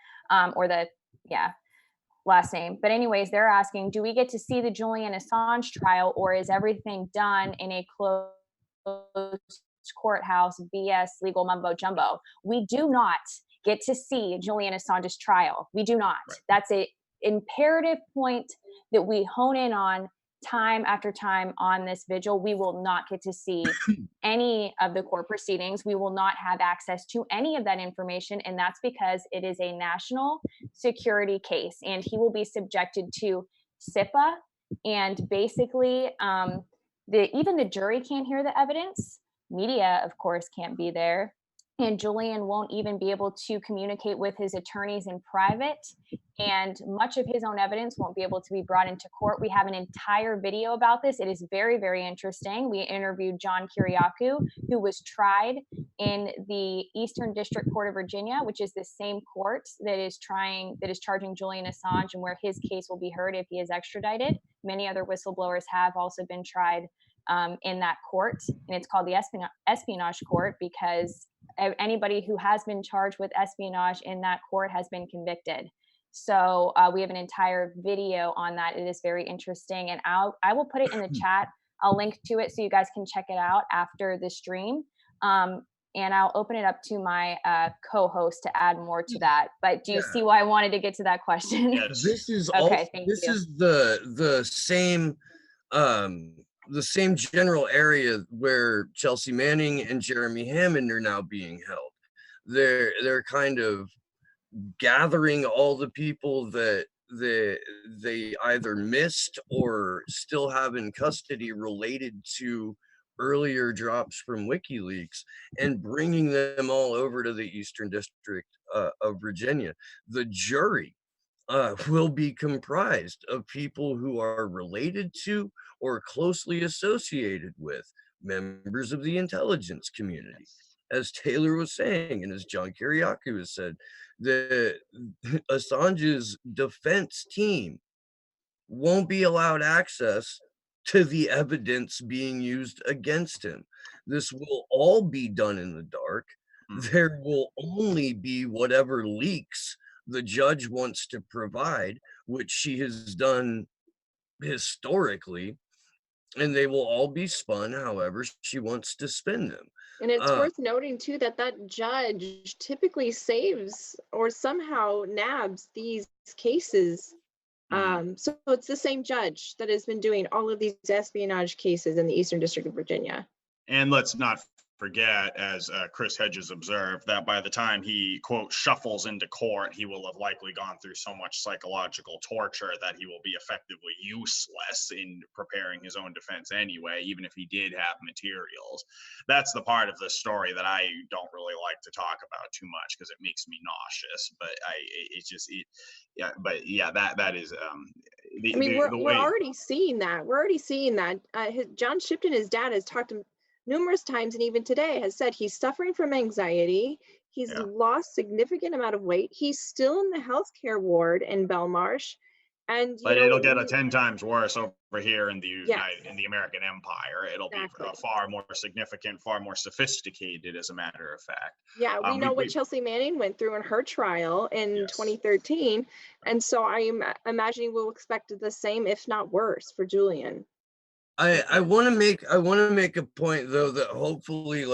last name. But anyways, they're asking, do we get to see the Julian Assange trial, or is everything done in a closed courthouse BS legal mumbo jumbo? We do not get to see Julian Assange's trial. We do not. Right. That's a imperative point that we hone in on time after time on this vigil. We will not get to see any of the court proceedings. We will not have access to any of that information, and that's because it is a national security case, and he will be subjected to SIPA, and basically even the jury can't hear the evidence. Media, of course, can't be there, and Julian won't even be able to communicate with his attorneys in private, and much of his own evidence won't be able to be brought into court. We have an entire video about this. It is very, very interesting. We interviewed John Kiriakou, who was tried in the Eastern District Court of Virginia, which is the same court that is charging Julian Assange, and where his case will be heard if he is extradited. Many other whistleblowers have also been tried in that court, and it's called the espionage court because anybody who has been charged with espionage in that court has been convicted. So we have an entire video on that. It is very interesting, and I will put it in the chat. I'll link to it so you guys can check it out after the stream. And I'll open it up to my co-host to add more to that. But do you see why I wanted to get to that question? Yes. This is okay. This is the same general area where Chelsea Manning and Jeremy Hammond are now being held. They're kind of gathering all the people that they either missed or still have in custody related to earlier drops from WikiLeaks, and bringing them all over to the Eastern District of Virginia. The jury will be comprised of people who are related to or closely associated with members of the intelligence community. As Taylor was saying, and as John Kiriakou has said, Assange's defense team won't be allowed access to the evidence being used against him. This will all be done in the dark. There will only be whatever leaks the judge wants to provide, which she has done historically, and they will all be spun however she wants to spin them. And it's worth noting too that judge typically saves or somehow nabs these cases. So it's the same judge that has been doing all of these espionage cases in the Eastern District of Virginia. And let's not forget, as Chris Hedges observed, that by the time he, quote, shuffles into court, he will have likely gone through so much psychological torture that he will be effectively useless in preparing his own defense anyway, even if he did have materials. That's the part of the story that I don't really like to talk about too much because it makes me nauseous. But that is we're already seeing that. We're already seeing that. John Shipton, his dad, has talked to numerous times, and even today has said he's suffering from anxiety. He's lost significant amount of weight. He's still in the healthcare ward in Belmarsh, but it'll get 10 times worse over here in the American Empire. It'll be far more significant, far more sophisticated, as a matter of fact. Yeah, we know what Chelsea Manning went through in her trial in 2013, and so I'm imagining we'll expect the same, if not worse, for Julian. I want to make a point though that hopefully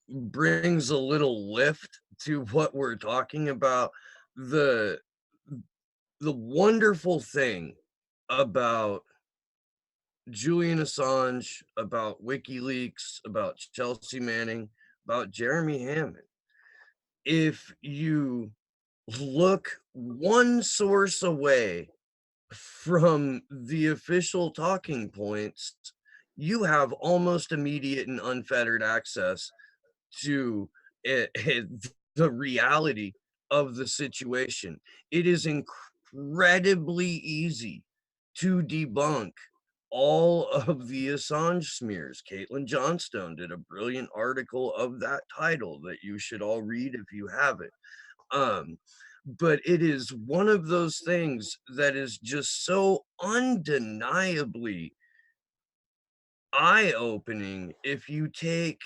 brings a little lift to what we're talking about. The wonderful thing about Julian Assange, about WikiLeaks, about Chelsea Manning, about Jeremy Hammond, if you look one source away from the official talking points, you have almost immediate and unfettered access to the reality of the situation. It is incredibly easy to debunk all of the Assange smears. Caitlin Johnstone did a brilliant article of that title that you should all read if you haven't. But it is one of those things that is just so undeniably eye-opening if you take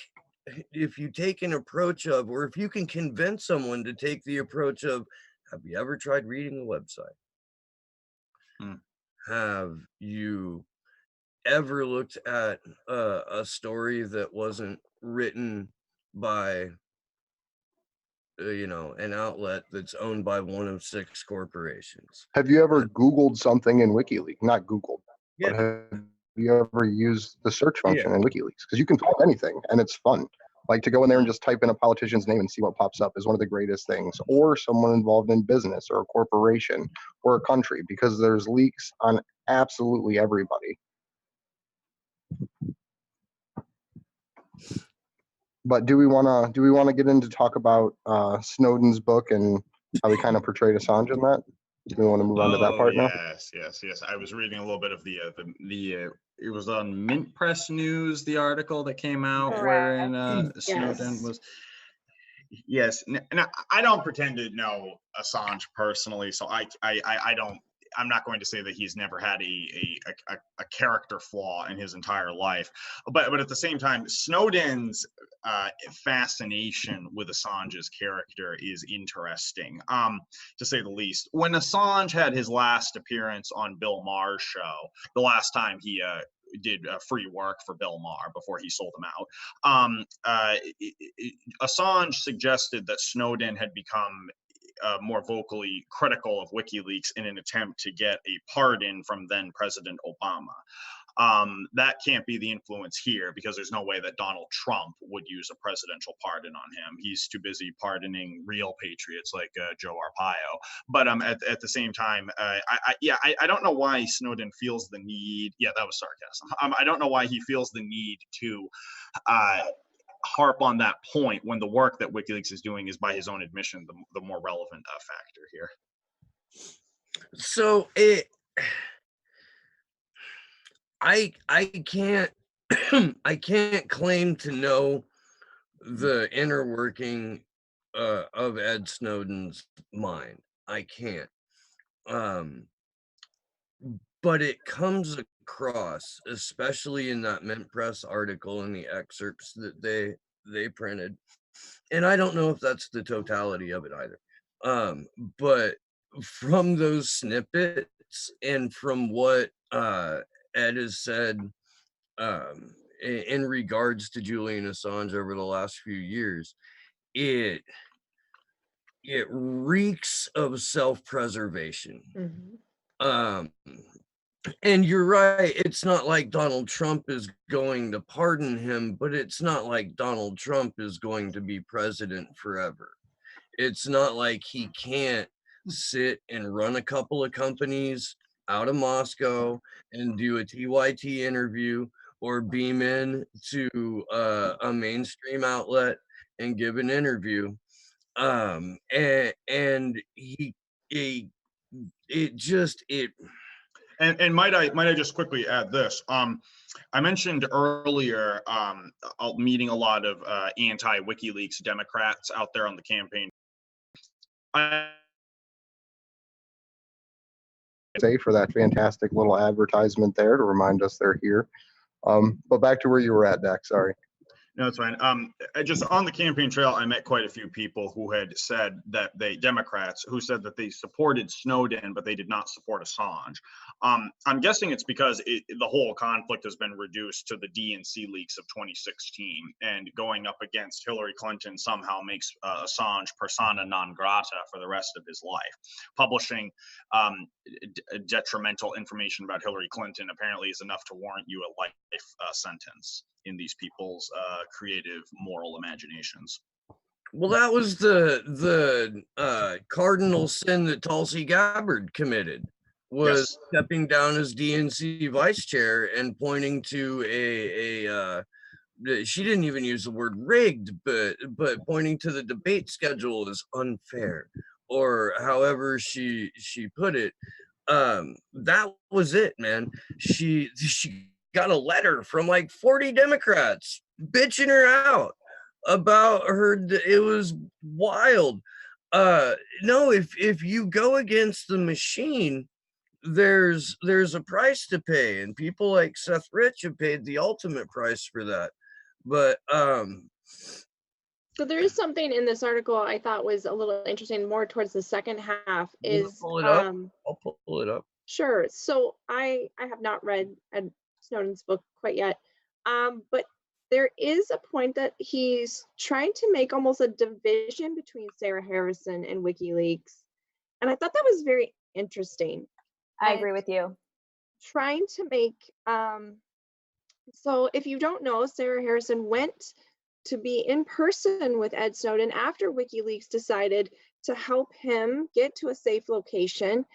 an approach of, or if you can convince someone to take the approach of, Have you ever tried reading the website? Have you ever looked at a story that wasn't written by an outlet that's owned by one of 6 corporations? Have you ever Googled something in WikiLeaks? Not Googled, Yeah. but have you ever used the search Yeah. function in WikiLeaks? Because you can find anything and it's fun. Like to go in there and just type in a politician's name and see what pops up is one of the greatest things, or someone involved in business or a corporation or a country, because there's leaks on absolutely everybody. But do we want to get into talk about Snowden's book and how he kind of portrayed Assange in that? Do we want to move on to that part now? Yes. I was reading a little bit of the it was on Mint Press News, the article that came out wherein Snowden was. Yes, and I don't pretend to know Assange personally, so I'm not going to say that he's never had a character flaw in his entire life, but at the same time, Snowden's fascination with Assange's character is interesting, to say the least. When Assange had his last appearance on Belmarsh show, the last time he did free work for Belmarsh before he sold him out, Assange suggested that Snowden had become more vocally critical of WikiLeaks in an attempt to get a pardon from then President Obama. That can't be the influence here, because there's no way that Donald Trump would use a presidential pardon on him. He's too busy pardoning real patriots like Joe Arpaio. But at the same time, I don't know why Snowden feels the need. Yeah, that was sarcasm. I don't know why he feels the need to harp on that point when the work that WikiLeaks is doing is, by his own admission, the more relevant factor here. So I can't I can't claim to know the inner working of Ed Snowden's mind. I can't. But it comes across, especially in that Mint Press article and the excerpts that they printed, and I don't know if that's the totality of it either. But from those snippets and from what Ed has said in regards to Julian Assange over the last few years, it reeks of self-preservation. And you're right, it's not like Donald Trump is going to pardon him, but it's not like Donald Trump is going to be president forever. It's not like he can't sit and run a couple of companies out of Moscow and do a TYT interview, or beam in to a mainstream outlet and give an interview. And And might I just quickly add this? I mentioned earlier meeting a lot of anti-WikiLeaks Democrats out there on the campaign. Say for that fantastic little advertisement there to remind us they're here. But back to where you were at, Dak. Sorry. No, it's fine. Just on the campaign trail, I met quite a few people who had said that Democrats who said that they supported Snowden, but they did not support Assange. I'm guessing it's because the whole conflict has been reduced to the DNC leaks of 2016, and going up against Hillary Clinton somehow makes Assange persona non grata for the rest of his life. Publishing detrimental information about Hillary Clinton apparently is enough to warrant you a life sentence in these people's creative moral imaginations. Well, that was the cardinal sin that Tulsi Gabbard committed, was stepping down as DNC vice chair and pointing to she didn't even use the word rigged, but pointing to the debate schedule as unfair, or however she put it. That was it, man. She got a letter from like 40 Democrats bitching her out about her. It was wild. No, if you go against the machine, there's a price to pay, and people like Seth Rich have paid the ultimate price for that. But So there is something in this article I thought was a little interesting, more towards the second half You wanna is, pull it up? I'll pull it up. sure. So I have not read Ed Snowden's book quite yet, but there is a point that he's trying to make almost a division between Sarah Harrison and WikiLeaks, and I thought that was very interesting. I And agree with you. trying to make so if you don't know, Sarah Harrison went to be in person with Ed Snowden after WikiLeaks decided to help him get to a safe location.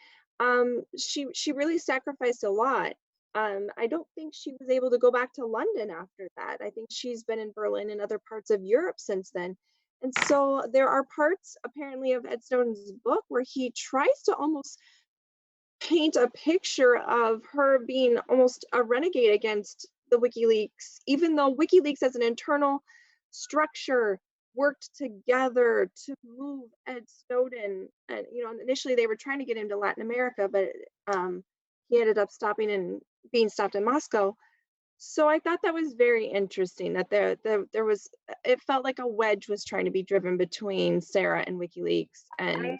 She really sacrificed a lot. I don't think she was able to go back to London after that. I think she's been in Berlin and other parts of Europe since then. And so there are parts apparently of Ed Snowden's book where he tries to almost paint a picture of her being almost a renegade against the WikiLeaks, even though WikiLeaks as an internal structure worked together to move Ed Snowden. And initially they were trying to get him to Latin America, but he ended up stopping and being stopped in Moscow. So I thought that was very interesting that there was, it felt like a wedge was trying to be driven between Sarah and WikiLeaks, and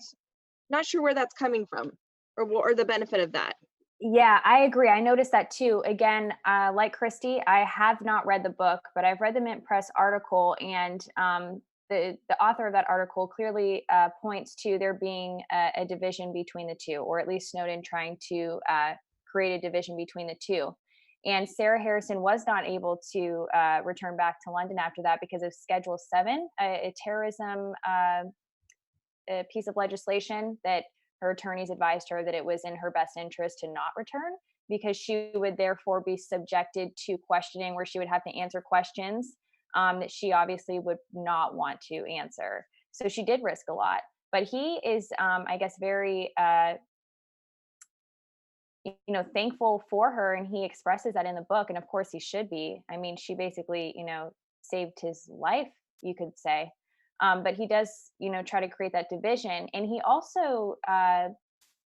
not sure where that's coming from or the benefit of that. Yeah, I agree. I noticed that too. Again, like Christy, I have not read the book, but I've read the Mint Press article, and the author of that article clearly points to there being a division between the two, or at least Snowden trying to create a division between the two. And Sarah Harrison was not able to return back to London after that because of Schedule 7, a terrorism a piece of legislation that her attorneys advised her that it was in her best interest to not return, because she would therefore be subjected to questioning where she would have to answer questions that she obviously would not want to answer. So she did risk a lot. But he is, I guess, very, thankful for her, and he expresses that in the book. And of course, he should be. I mean, she basically, saved his life, you could say. But he does, try to create that division. And he also,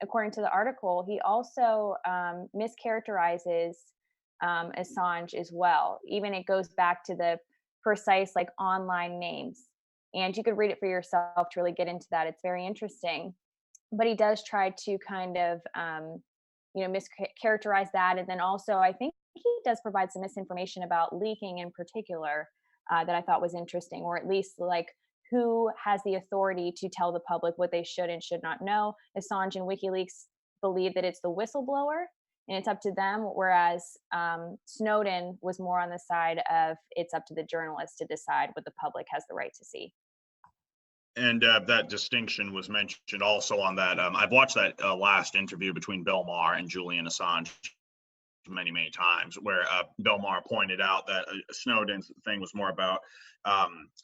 according to the article, he also mischaracterizes Assange as well. Even it goes back to the precise online names. And you could read it for yourself to really get into that. It's very interesting. But he does try to kind of, mischaracterize that. And then also, I think he does provide some misinformation about leaking in particular that I thought was interesting, or at least who has the authority to tell the public what they should and should not know. Assange and WikiLeaks believe that it's the whistleblower and it's up to them, whereas Snowden was more on the side of it's up to the journalists to decide what the public has the right to see. And that distinction was mentioned also on that. I've watched that last interview between Belmarsh and Julian Assange many times, where Belmarsh pointed out that Snowden's thing was more about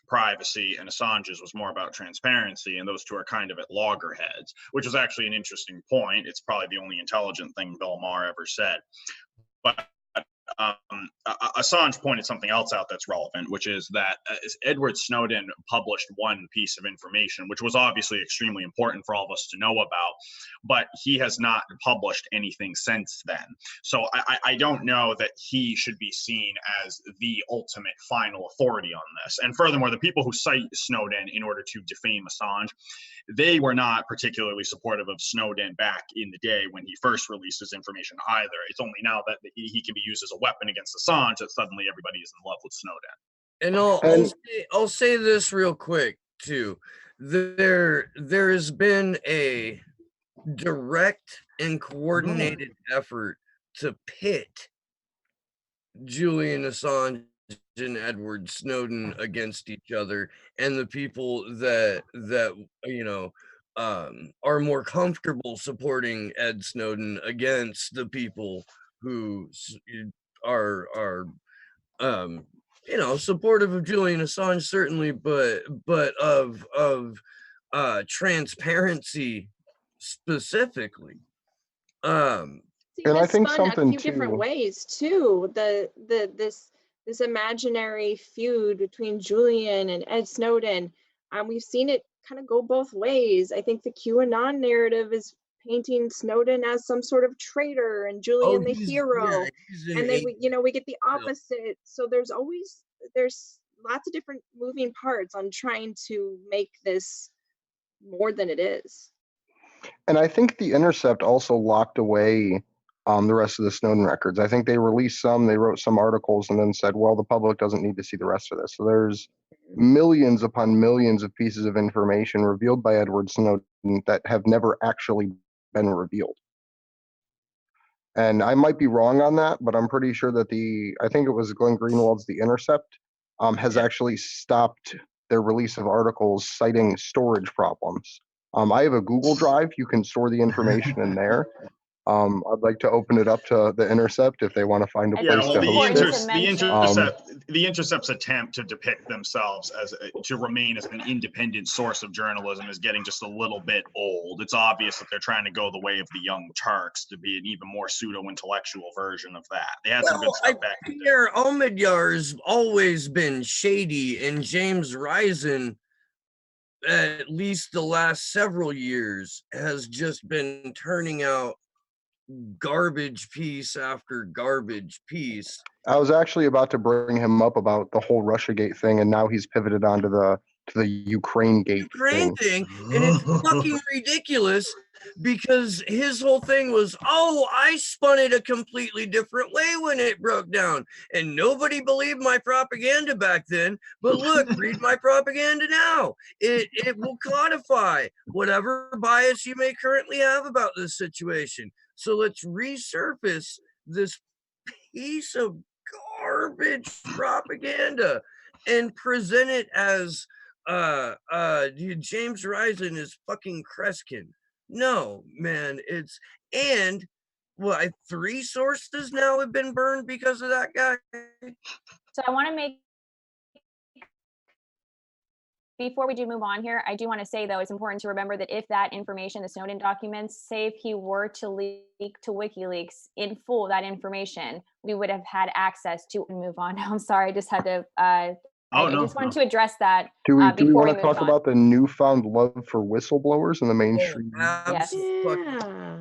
privacy and Assange's was more about transparency, and those two are kind of at loggerheads, which was actually an interesting point. It's probably the only intelligent thing Belmarsh ever said. But Assange pointed something else out that's relevant, which is that Edward Snowden published one piece of information, which was obviously extremely important for all of us to know about, but he has not published anything since then. So I don't know that he should be seen as the ultimate final authority on this. And furthermore, the people who cite Snowden in order to defame Assange, they were not particularly supportive of Snowden back in the day when he first released his information either. It's only now that he can be used as a weapon against Assange that suddenly everybody is in love with Snowden. And I'll say this real quick too. There has been a direct and coordinated effort to pit Julian Assange and Edward Snowden against each other, and the people that are more comfortable supporting Ed Snowden against the people who are supportive of Julian Assange, certainly, but of transparency specifically. See, And I this think spun a something few different too. ways too. This imaginary feud between Julian and Ed Snowden. We've seen it kind of go both ways. I think the QAnon narrative is painting Snowden as some sort of traitor and Julian the hero. He's an And then angel. we get the opposite. So there's lots of different moving parts on trying to make this more than it is. And I think The Intercept also locked away the rest of the Snowden records. I think they released some, they wrote some articles, and then said, well, the public doesn't need to see the rest of this. So there's millions upon millions of pieces of information revealed by Edward Snowden that have never actually been revealed. And I might be wrong on that, but I'm pretty sure that I think it was Glenn Greenwald's The Intercept, has actually stopped their release of articles citing storage problems. I have a Google Drive. You can store the information in there. I'd like to open it up to The Intercept if they want to find a I place think to it's host important it. The Intercept's attempt to depict themselves as to remain as an independent source of journalism is getting just a little bit old. It's obvious that they're trying to go the way of the Young Turks to be an even more pseudo-intellectual version of that. They had some good stuff back in the day. Pierre Omidyar's always been shady, and James Risen, at least the last several years, has just been turning out garbage piece after garbage piece. I was actually about to bring him up about the whole Russiagate thing, and now he's pivoted onto the Ukraine gate Ukraine thing, and it's fucking ridiculous because his whole thing was, oh, I spun it a completely different way when it broke down, and nobody believed my propaganda back then. But look, read my propaganda now. It will codify whatever bias you may currently have about this situation. So let's resurface this piece of garbage propaganda and present it as James Risen is fucking Kreskin. No, man, and 3 sources now have been burned because of that guy. So I want to make, before we do move on here, I do want to say, though, it's important to remember that if that information, the Snowden documents, say if he were to leak to WikiLeaks in full that information, we would have had access to. Move on. I'm sorry, I just had to. I just wanted to address that. Do we want to move talk on. about the newfound love for whistleblowers in the mainstream? Yes. Yeah.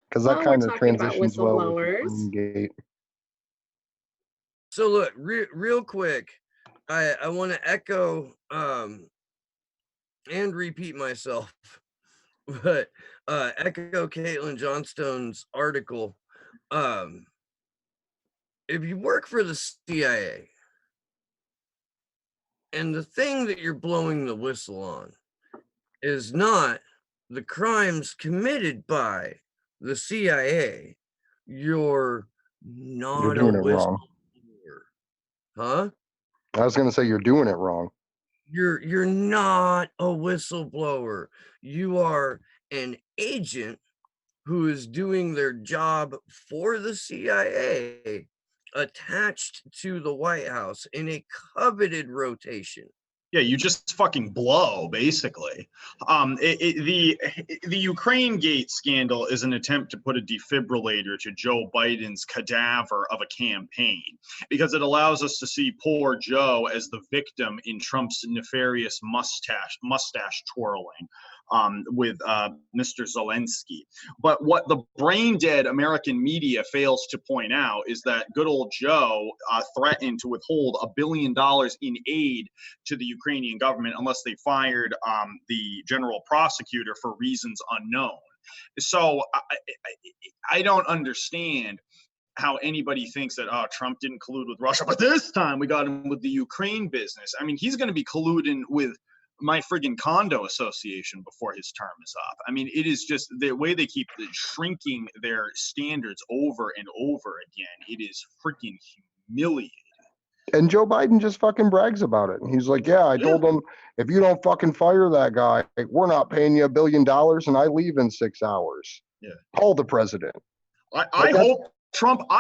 Because that Well, kind we're of talking about transitions well with whistleblowers. Gate. So look, real quick, I want to echo and repeat myself, but echo Caitlin Johnstone's article. If you work for the CIA, and the thing that you're blowing the whistle on is not the crimes committed by the CIA, you're not doing a it wrong. whistleblower. Huh? I was going to say you're doing it wrong. You're not a whistleblower. You are an agent who is doing their job for the CIA, attached to the White House in a coveted rotation. Yeah, you just fucking blow, basically. The Ukraine Gate scandal is an attempt to put a defibrillator to Joe Biden's cadaver of a campaign, because it allows us to see poor Joe as the victim in Trump's nefarious mustache twirling with Mr. Zelensky. But what the brain-dead American media fails to point out is that good old Joe threatened to withhold $1 billion in aid to the Ukrainian government unless they fired the general prosecutor for reasons unknown. So I don't understand how anybody thinks that, oh, Trump didn't collude with Russia, but this time we got him with the Ukraine business. I mean, he's going to be colluding with my friggin' condo association before his term is up. I mean, it is just the way they keep shrinking their standards over and over again. It is freaking humiliating. And Joe Biden just fucking brags about it. He's like, yeah, I told him, if you don't fucking fire that guy, we're not paying you $1 billion and I leave in 6 hours. Yeah. Call the president. I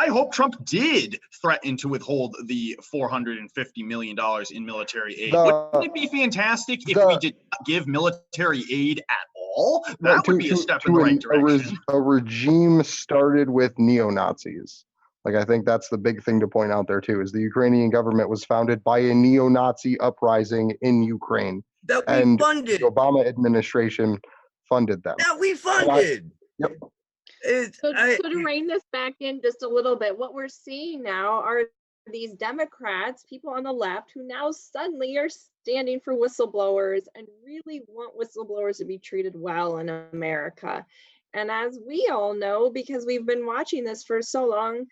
hope Trump did threaten to withhold the $450 million in military aid. Wouldn't it be fantastic if we did not give military aid at all? That would be a step in the right direction. A regime started with neo-Nazis. Like, I think that's the big thing to point out there, too, is the Ukrainian government was founded by a neo-Nazi uprising in Ukraine. That we funded. The Obama administration funded them. That we funded. So to rein this back in just a little bit, what we're seeing now are these Democrats, people on the left, who now suddenly are standing for whistleblowers and really want whistleblowers to be treated well in America. And as we all know, because we've been watching this for so long,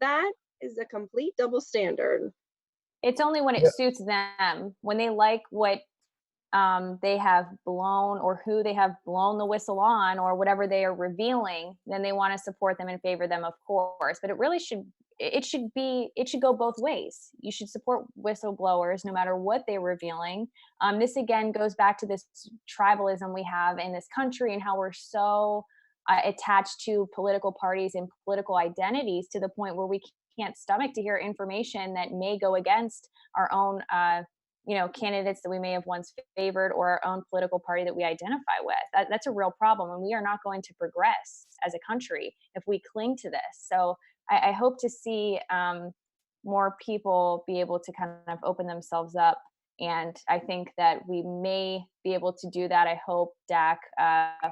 that is a complete double standard. It's only when it suits them, when they like what they have blown or who they have blown the whistle on or whatever they are revealing, then they want to support them and favor them, of course. But it should go both ways. You should support whistleblowers no matter what they're revealing. This again goes back to this tribalism we have in this country and how we're so attached to political parties and political identities to the point where we can't stomach to hear information that may go against our own candidates that we may have once favored or our own political party that we identify with. That's a real problem, and we are not going to progress as a country if we cling to this. So I hope to see more people be able to kind of open themselves up, and I think that we may be able to do that. I hope, Dak,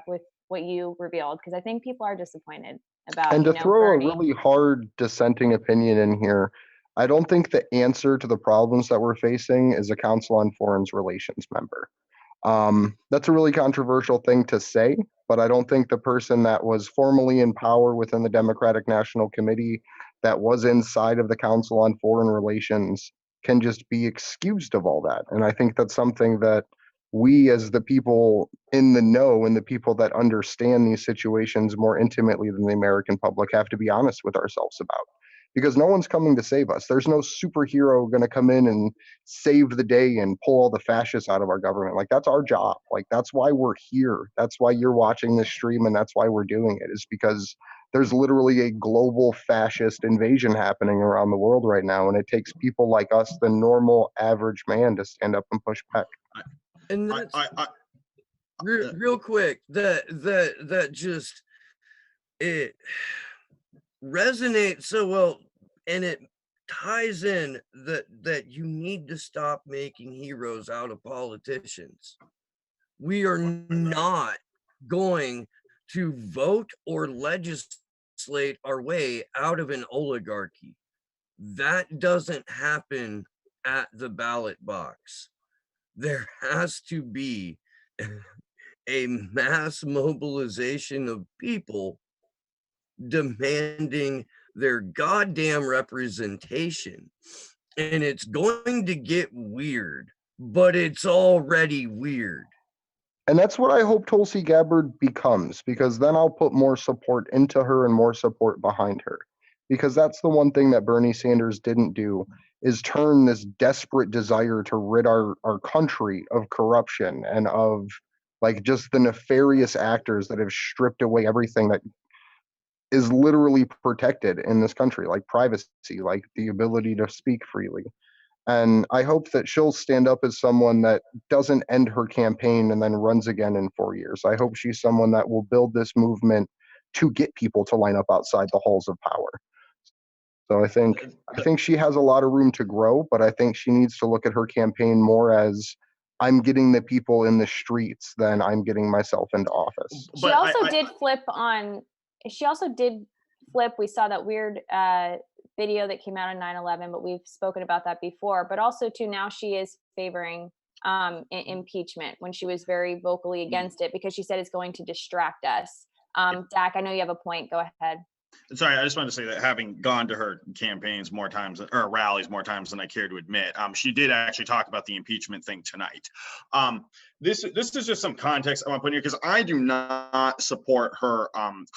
with what you revealed, because I think people are disappointed about. And to throw Bernie. a really hard dissenting opinion in here, I don't think the answer to the problems that we're facing is a Council on Foreign Relations member. That's a really controversial thing to say, but I don't think the person that was formally in power within the Democratic National Committee, that was inside of the Council on Foreign Relations, can just be excused of all that. And I think that's something that we, as the people in the know and the people that understand these situations more intimately than the American public, have to be honest with ourselves about. Because no one's coming to save us. There's no superhero going to come in and save the day and pull all the fascists out of our government. Like, that's our job. Like, that's why we're here. That's why you're watching this stream, and that's why we're doing it, is because there's literally a global fascist invasion happening around the world right now, and it takes people like us, the normal average man, to stand up and push back. And that's real quick, that just, it resonates so well, and it ties in that you need to stop making heroes out of politicians. We are not going to vote or legislate our way out of an oligarchy. That doesn't happen at the ballot box. There has to be a mass mobilization of people demanding their goddamn representation. And it's going to get weird, but it's already weird. And that's what I hope Tulsi Gabbard becomes, because then I'll put more support into her and more support behind her. Because that's the one thing that Bernie Sanders didn't do, is turn this desperate desire to rid our country of corruption and of like just the nefarious actors that have stripped away everything that is literally protected in this country, like privacy, like the ability to speak freely. And I hope that she'll stand up as someone that doesn't end her campaign and then runs again in 4 years. I hope she's someone that will build this movement to get people to line up outside the halls of power. So I think she has a lot of room to grow, but I think she needs to look at her campaign more as, I'm getting the people in the streets than I'm getting myself into office. She also did flip. We saw that weird video that came out on 9/11, but we've spoken about that before. But also too, now she is favoring impeachment when she was very vocally against it, because she said it's going to distract us. Dak, I know you have a point. Go ahead. Sorry, I just wanted to say that having gone to her campaigns more times, or rallies more times than I care to admit, she did actually talk about the impeachment thing tonight. This is just some context I want to put in here, because I do not support her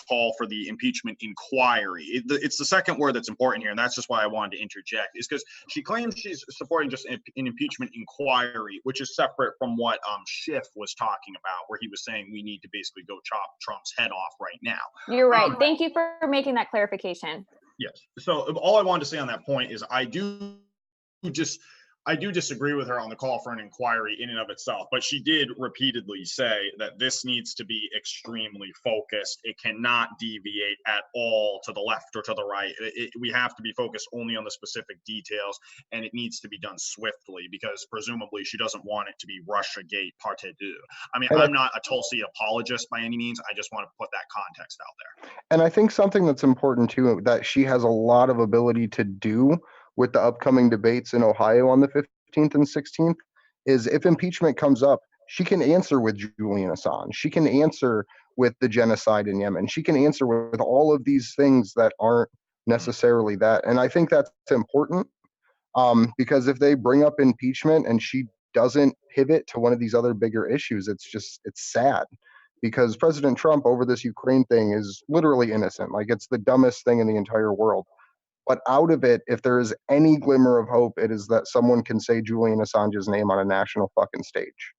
call for the impeachment inquiry. It's the second word that's important here, and that's just why I wanted to interject, is because she claims she's supporting just an impeachment inquiry, which is separate from what Schiff was talking about, where he was saying we need to basically go chop Trump's head off right now. You're right. Thank you for making that clarification. Yes. So all I wanted to say on that point is I do disagree with her on the call for an inquiry in and of itself, but she did repeatedly say that this needs to be extremely focused. It cannot deviate at all to the left or to the right. We have to be focused only on the specific details, and it needs to be done swiftly, because presumably she doesn't want it to be Russiagate part deux. I mean, I'm not a Tulsi apologist by any means. I just want to put that context out there. And I think something that's important too, that she has a lot of ability to do with the upcoming debates in Ohio on the 15th and 16th is if impeachment comes up, she can answer with Julian Assange. She can answer with the genocide in Yemen. She can answer with all of these things that aren't necessarily that. And I think that's important because if they bring up impeachment and she doesn't pivot to one of these other bigger issues, it's sad because President Trump over this Ukraine thing is literally innocent. Like it's the dumbest thing in the entire world. But out of it, if there is any glimmer of hope, it is that someone can say Julian Assange's name on a national fucking stage.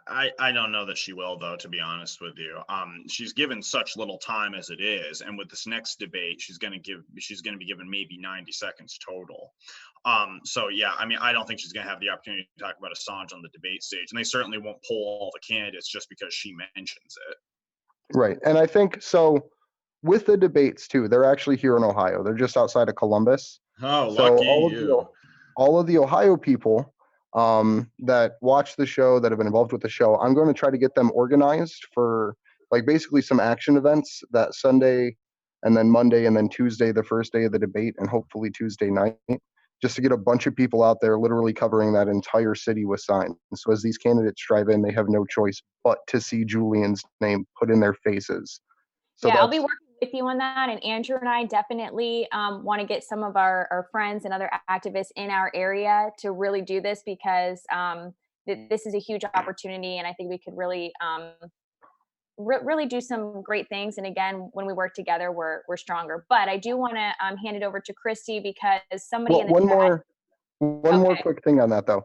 I don't know that she will, though, to be honest with you. She's given such little time as it is, and with this next debate, she's going to be given maybe 90 seconds total. So yeah, I mean, I don't think she's going to have the opportunity to talk about Assange on the debate stage, and they certainly won't poll all the candidates just because she mentions it. Right, and I think so. With the debates too, they're actually here in Ohio. They're just outside of Columbus. Oh, So lucky you. All of the Ohio people that watch the show, that have been involved with the show, I'm going to try to get them organized for like basically some action events that Sunday and then Monday and then Tuesday, the first day of the debate, and hopefully Tuesday night, just to get a bunch of people out there literally covering that entire city with signs. So as these candidates drive in, they have no choice but to see Julian's name put in their faces. So yeah, I'll be working with you on that. And Andrew and I definitely want to get some of our friends and other activists in our area to really do this because this is a huge opportunity. And I think we could really, really do some great things. And again, when we work together, we're stronger. But I do want to hand it over to Christy because somebody in the chat. One more quick thing on that though.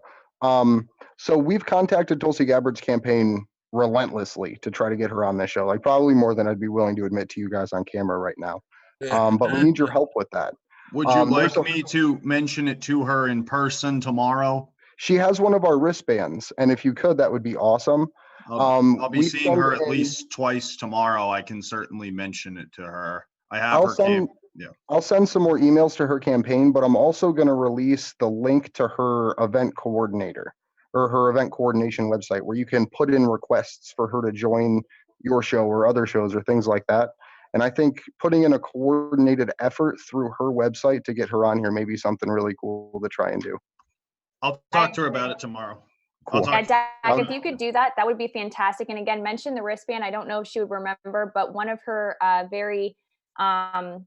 So we've contacted Tulsi Gabbard's campaign relentlessly to try to get her on this show, like probably more than I'd be willing to admit to you guys on camera right now. But we need your help with that. Would you like me to mention it to her in person tomorrow? She has one of our wristbands, and if you could, that would be awesome. I'll be seeing her at least twice tomorrow. I can certainly mention it to her. I have I'll send some more emails to her campaign, but I'm also going to release the link to her event coordinator or her event coordination website where you can put in requests for her to join your show or other shows or things like that. And I think putting in a coordinated effort through her website to get her on here may be something really cool to try and do. I'll talk to her about it tomorrow. Cool. Yeah, Dak, if you could do that, that would be fantastic. And again, mention the wristband. I don't know if she would remember, but one of her very loyal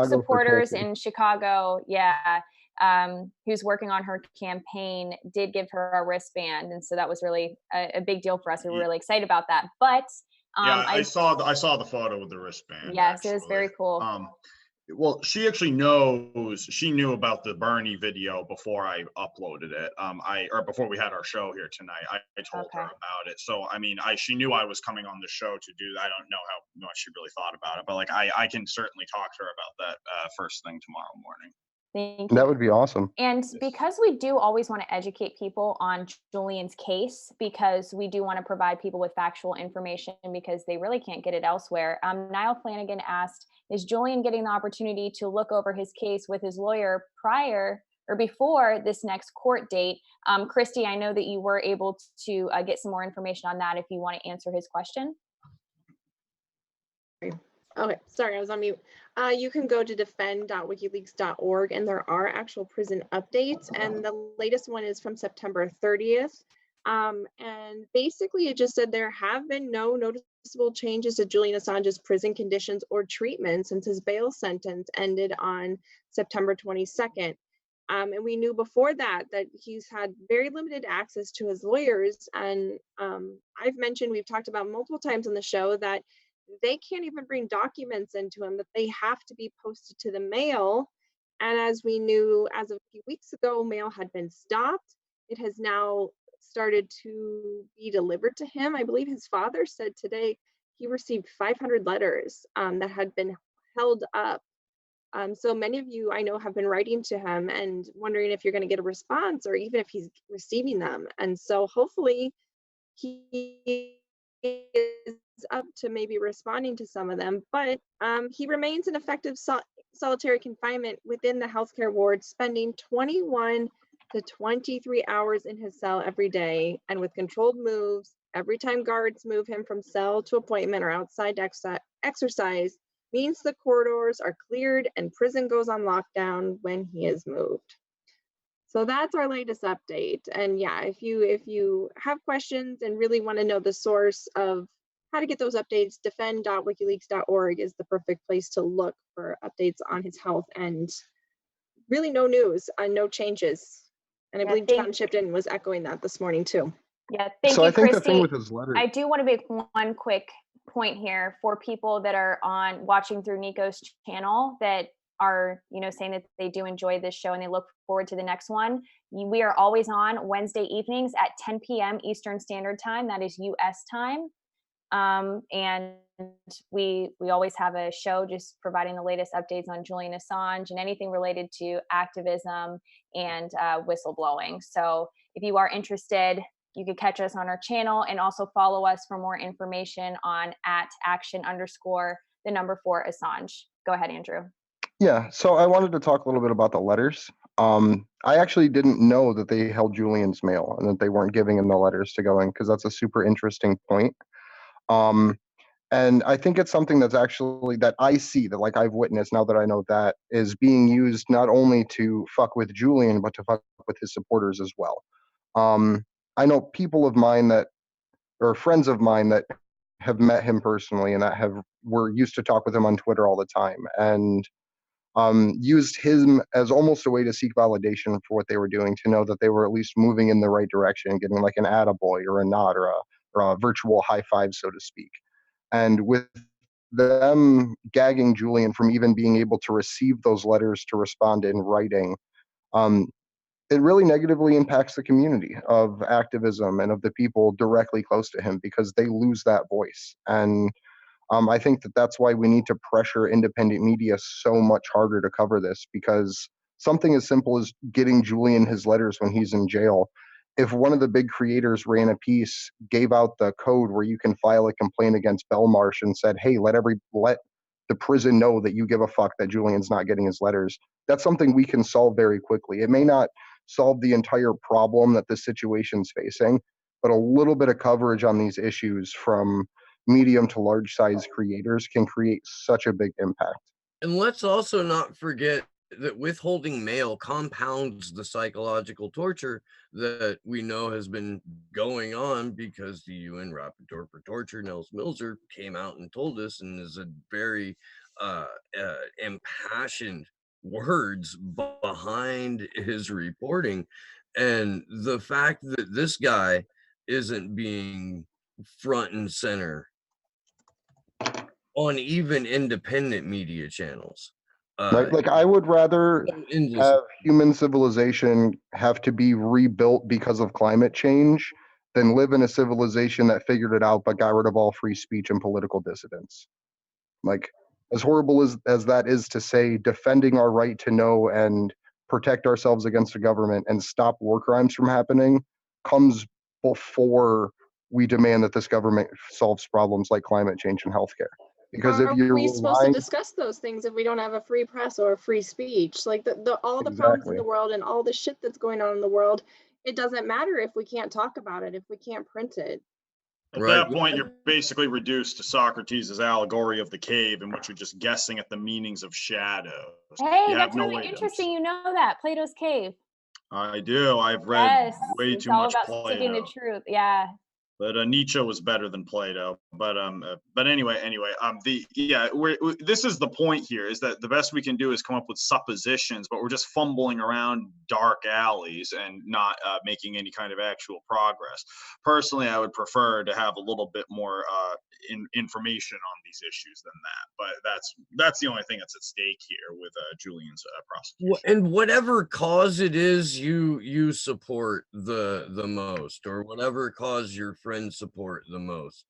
supporters in Chicago, who's working on her campaign, did give her a wristband, and so that was really a big deal for us. We were really excited about that. But I saw the photo with the wristband. Yes, actually. It was very cool. Well, she actually she knew about the Bernie video before I uploaded it. Or before we had our show here tonight. I told her about it. So, I mean, she knew I was coming on the show to do that. I don't know how much she really thought about it, but like, I can certainly talk to her about that first thing tomorrow morning. Thank you. That would be awesome. And because we do always want to educate people on Julian's case, because we do want to provide people with factual information because they really can't get it elsewhere. Niall Flanagan asked, is Julian getting the opportunity to look over his case with his lawyer prior or before this next court date? Christy, I know that you were able to get some more information on that if you want to answer his question. Okay, sorry, I was on mute. You can go to defend.wikileaks.org and there are actual prison updates. And the latest one is from September 30th. And basically it just said there have been no noticeable changes to Julian Assange's prison conditions or treatment since his bail sentence ended on September 22nd. And we knew before that he's had very limited access to his lawyers. And we've talked about multiple times on the show that they can't even bring documents into him, that they have to be posted to the mail. And as we knew, as of a few weeks ago, mail had been stopped. It has now started to be delivered to him. I believe his father said today he received 500 letters that had been held up. So many of you I know have been writing to him and wondering if you're going to get a response or even if he's receiving them. And so hopefully he is up to maybe responding to some of them, but he remains in effective solitary confinement within the healthcare ward, spending 21 to 23 hours in his cell every day and with controlled moves. Every time guards move him from cell to appointment or outside exercise, means the corridors are cleared and prison goes on lockdown when he is moved. So that's our latest update. And yeah, if you have questions and really want to know the source of how to get those updates, defend.wikileaks.org is the perfect place to look for updates on his health, and really no news and no changes. And I believe John Shipton was echoing that this morning too. Yeah, thank So you, I think Christy. the thing with his letter, I do want to make one quick point here for people that are watching through Niko's channel that are, saying that they do enjoy this show and they look forward to the next one. We are always on Wednesday evenings at 10 p.m. Eastern Standard Time. That is U.S. time. And we always have a show just providing the latest updates on Julian Assange and anything related to activism and whistleblowing. So if you are interested, you can catch us on our channel and also follow us for more information on @action_4Assange. Go ahead, Andrew. yeah. So I wanted to talk a little bit about the letters. I actually didn't know that they held Julian's mail and that they weren't giving him the letters to go in, because that's a super interesting point. And I think it's something that's actually that I see that, like, I've witnessed now that I know that is being used not only to fuck with Julian, but to fuck with his supporters as well. I know people of mine that, or friends of mine that have met him personally and that were used to talk with him on Twitter all the time, and used him as almost a way to seek validation for what they were doing, to know that they were at least moving in the right direction and getting like an attaboy or a nod or a virtual high five, so to speak. And with them gagging Julian from even being able to receive those letters to respond in writing, it really negatively impacts the community of activism and of the people directly close to him, because they lose that voice. And I think that that's why we need to pressure independent media so much harder to cover this, because something as simple as getting Julian his letters when he's in jail, if one of the big creators ran a piece, gave out the code where you can file a complaint against Belmarsh and said, hey, let the prison know that you give a fuck that Julian's not getting his letters, that's something we can solve very quickly. It may not solve the entire problem that this situation's facing, but a little bit of coverage on these issues from medium to large size creators can create such a big impact. And let's also not forget that withholding mail compounds the psychological torture that we know has been going on, because the UN Rapporteur for Torture, Nels Milzer, came out and told us, and is a very impassioned words behind his reporting. And the fact that this guy isn't being front and center on even independent media channels. Right? Like, I would rather have human civilization have to be rebuilt because of climate change than live in a civilization that figured it out but got rid of all free speech and political dissidents. Like, as horrible as that is to say, defending our right to know and protect ourselves against the government and stop war crimes from happening comes before we demand that this government solves problems like climate change and healthcare. Because How if you're are we supposed to discuss those things if we don't have a free press or a free speech? Like all the problems in the world and all the shit that's going on in the world, it doesn't matter if we can't talk about it, if we can't print it. At that point, you're basically reduced to Socrates' allegory of the cave, in which you're just guessing at the meanings of shadows. Hey, that's really interesting. You know that Plato's Cave. I do. I've read way too much Plato. Seeking the truth. Yeah. But Nietzsche was better than Plato. But anyway, this is the point here, is that the best we can do is come up with suppositions, but we're just fumbling around dark alleys and not making any kind of actual progress. Personally, I would prefer to have a little bit more information on these issues than that. But that's the only thing that's at stake here with Julian's prosecution. And whatever cause it is you support the most, or whatever cause your friends support the most,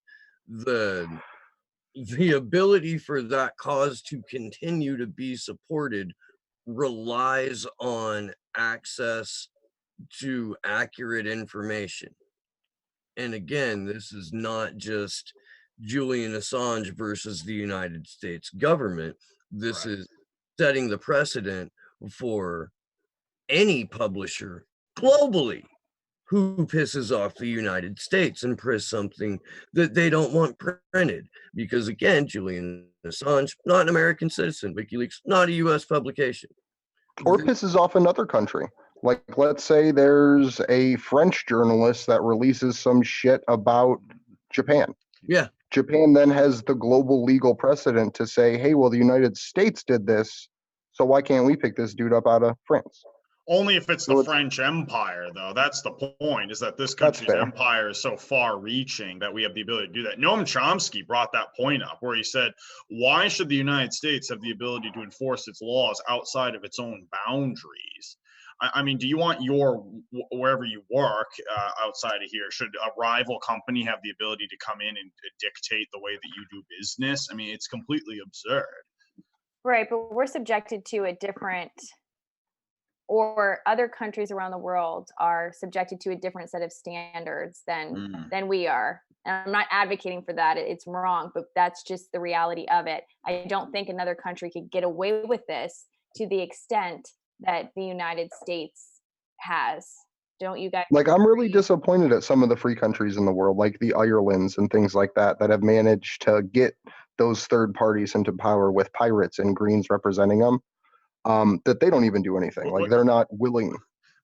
the ability for that cause to continue to be supported relies on access to accurate information. And again, this is not just Julian Assange versus the United States government. This is setting the precedent for any publisher globally who pisses off the United States and prints something that they don't want printed. Because again, Julian Assange, not an American citizen. WikiLeaks, not a US publication. Or pisses off another country. Like, let's say there's a French journalist that releases some shit about Japan. Yeah. Japan then has the global legal precedent to say, hey, well, the United States did this, so why can't we pick this dude up out of France? Only if it's the So French Empire, though. That's the point, is that this country's fair. empire is so far-reaching that we have the ability to do that. Noam Chomsky brought that point up, where he said, why should the United States have the ability to enforce its laws outside of its own boundaries? I mean, do you want your, wherever you work outside of here, should a rival company have the ability to come in and dictate the way that you do business? I mean, it's completely absurd. Right, but we're subjected to a different, or other countries around the world are subjected to a different set of standards than we are. And I'm not advocating for that. It's wrong, but that's just the reality of it. I don't think another country could get away with this to the extent that the United States has. Don't you guys? Like, I'm really disappointed at some of the free countries in the world, like the Irelands and things like that, that have managed to get those third parties into power with pirates and Greens representing them, that they don't even do anything. Like, they're not willing.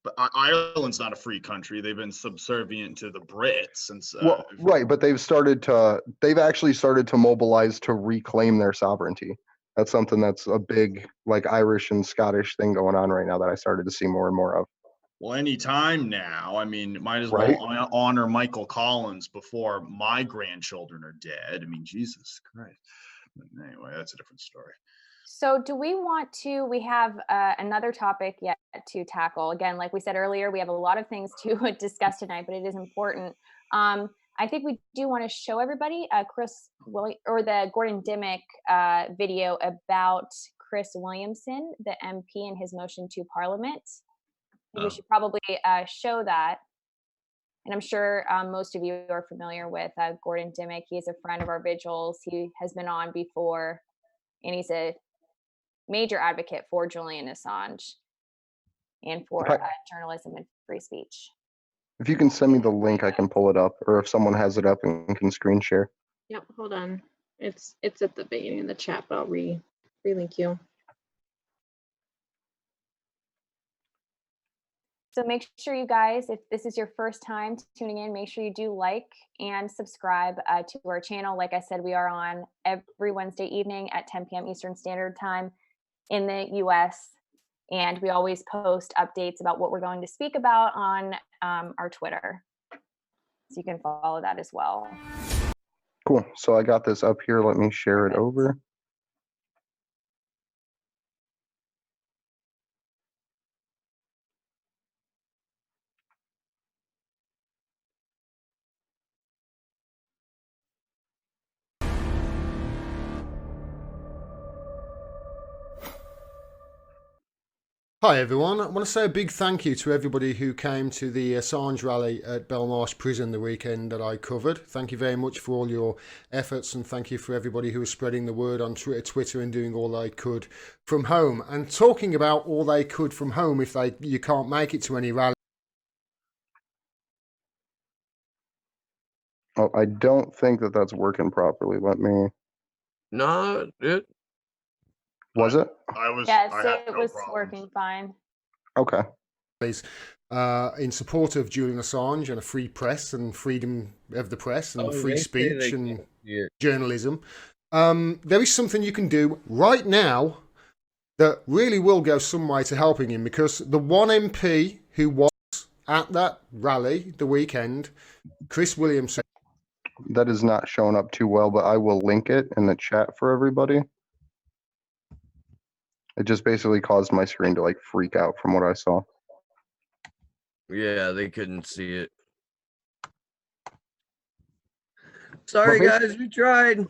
But Ireland's not a free country. They've been subservient to the Brits since. Well, right, but they've actually started to mobilize to reclaim their sovereignty. That's something that's a big, like, Irish and Scottish thing going on right now that I started to see more and more of. Well, any time now. I mean, might as well honor Michael Collins before my grandchildren are dead. I mean, Jesus Christ. But anyway, that's a different story. So do we want to, we have another topic yet to tackle. Again, like we said earlier, we have a lot of things to discuss tonight, but it is important. I think we do want to show everybody the Gordon Dimmick video about Chris Williamson, the MP, and his motion to Parliament. We should probably show that. And I'm sure most of you are familiar with Gordon Dimmick. He is a friend of our Vigils. He has been on before, and he's a major advocate for Julian Assange and for journalism and free speech. If you can send me the link, I can pull it up, or if someone has it up and can screen share. Yep, hold on. It's at the beginning of the chat, but I'll relink you. So make sure you guys, if this is your first time tuning in, make sure you do like and subscribe to our channel. Like I said, we are on every Wednesday evening at 10 p.m. Eastern Standard Time in the US. And we always post updates about what we're going to speak about on our Twitter. So you can follow that as well. Cool. So I got this up here. Let me share it over. Hi everyone, I want to say a big thank you to everybody who came to the Assange rally at Belmarsh prison the weekend that I covered. Thank you very much for all your efforts, and thank you for everybody who was spreading the word on Twitter and doing all they could from home. And talking about all they could from home, if you can't make it to any rally. Oh, I don't think that that's working properly. Let me. No, it Was it? Yes, it was working fine. Okay. In support of Julian Assange and a free press and freedom of the press and free speech and journalism. There is something you can do right now that really will go some way to helping him, because the one MP who was at that rally the weekend, Chris Williamson. That is not showing up too well, but I will link it in the chat for everybody. It just basically caused my screen to like freak out from what I saw. Yeah, they couldn't see it. Sorry guys, we tried.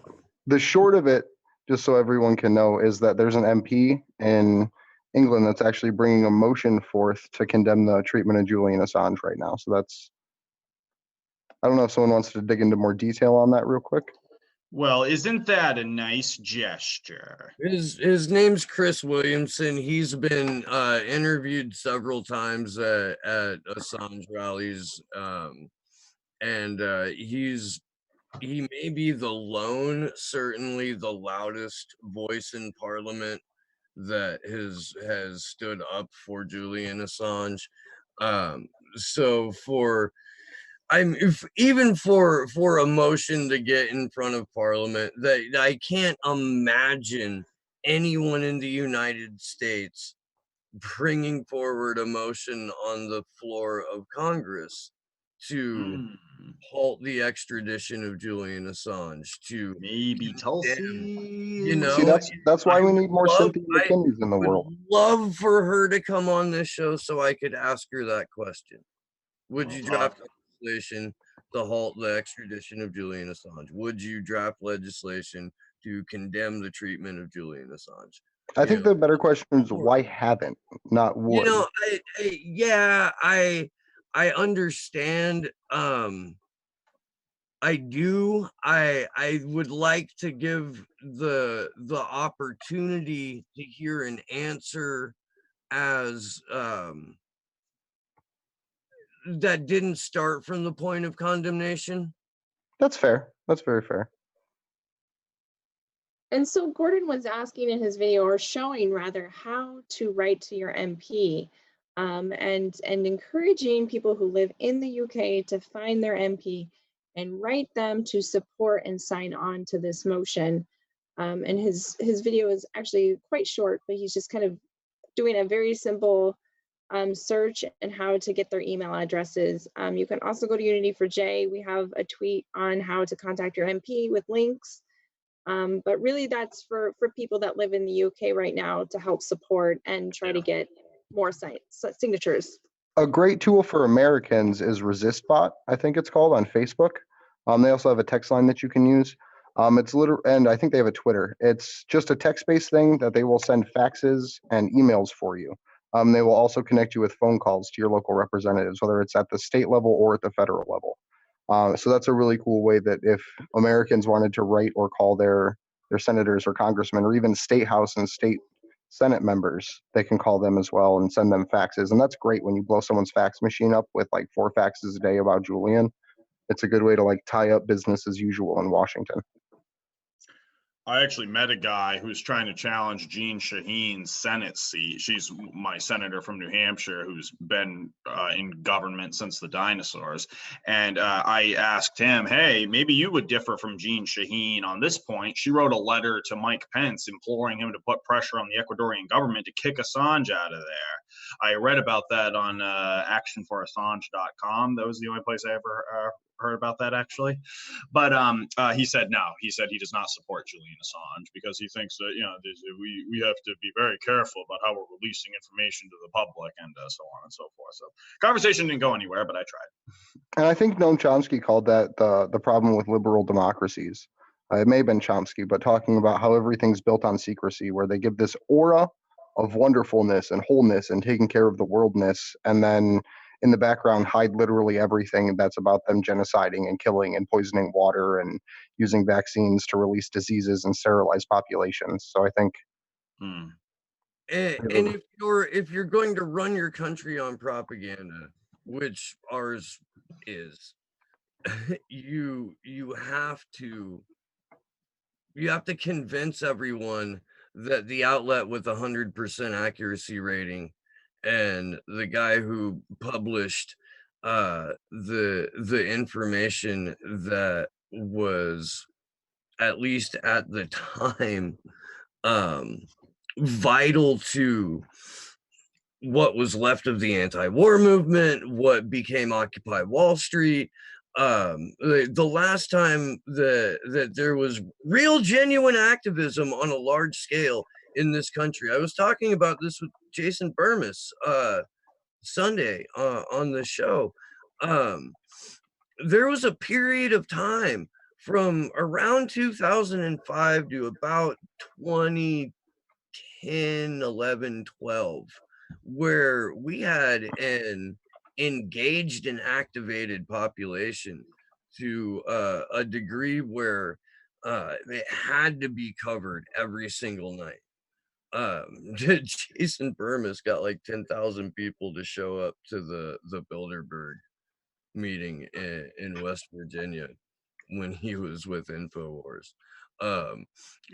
The short of it, just so everyone can know, is that there's an MP in England that's actually bringing a motion forth to condemn the treatment of Julian Assange right now. So that's, I don't know if someone wants to dig into more detail on that real quick. Well, isn't that a nice gesture? His name's Chris Williamson. He's been interviewed several times at Assange rallies, and he may be the lone, certainly the loudest voice in Parliament that has stood up for Julian Assange. So for even for a motion to get in front of Parliament, that I can't imagine anyone in the United States bringing forward a motion on the floor of Congress to halt the extradition of Julian Assange, to Maybe Tulsi. you See, know, that's why we need more Cynthia I McKinneys in the would world. love for her to come on this show so I could ask her that question. Would you draft legislation to halt the extradition of Julian Assange? Would you draft legislation to condemn the treatment of Julian Assange? I think the better question is why haven't, not would. You know, I understand. I do. I would like to give the opportunity to hear an answer as that didn't start from the point of condemnation. That's fair. That's very fair. And so Gordon was asking in his video, or showing rather, how to write to your MP, and encouraging people who live in the UK to find their MP and write them to support and sign on to this motion. And his video is actually quite short, but he's just kind of doing a very simple search and how to get their email addresses. You can also go to Unity for J. We have a tweet on how to contact your MP with links. But really that's for people that live in the UK right now to help support and try to get more signatures. A great tool for Americans is ResistBot, I think it's called, on Facebook. They also have a text line that you can use. It's and I think they have a Twitter. It's just a text-based thing that they will send faxes and emails for you. They will also connect you with phone calls to your local representatives, whether it's at the state level or at the federal level. So that's a really cool way that if Americans wanted to write or call their senators or congressmen, or even state house and state Senate members, they can call them as well and send them faxes. And that's great when you blow someone's fax machine up with like 4 faxes a day about Julian. It's a good way to like tie up business as usual in Washington. I actually met a guy who's trying to challenge Jean Shaheen's Senate seat. She's my senator from New Hampshire who's been in government since the dinosaurs. And I asked him, hey, maybe you would differ from Jean Shaheen on this point. She wrote a letter to Mike Pence imploring him to put pressure on the Ecuadorian government to kick Assange out of there. I read about that on actionforassange.com. That was the only place I ever heard about that, actually. But he said no. He said he does not support Julian Assange because he thinks that, you know, we have to be very careful about how we're releasing information to the public and so on and so forth. So conversation didn't go anywhere, but I tried. And I think Noam Chomsky called that the problem with liberal democracies. It may have been Chomsky, but talking about how everything's built on secrecy, where they give this aura of wonderfulness and wholeness and taking care of the worldness, and then in the background hide literally everything that's about them genociding and killing and poisoning water and using vaccines to release diseases and sterilize populations. So I think and if you're going to run your country on propaganda, which ours is, you have to convince everyone that the outlet with 100% accuracy rating and the guy who published the information that was, at least at the time, vital to what was left of the anti-war movement, what became Occupy Wall Street. The last time that there was real genuine activism on a large scale in this country, I was talking about this with Jason Burmis Sunday on the show. There was a period of time from around 2005 to about 2010, 11, 12, where we had an engaged and activated population to a degree where It had to be covered every single night. Jason Burmis got like 10,000 people to show up to the Bilderberg meeting in West Virginia when he was with InfoWars. And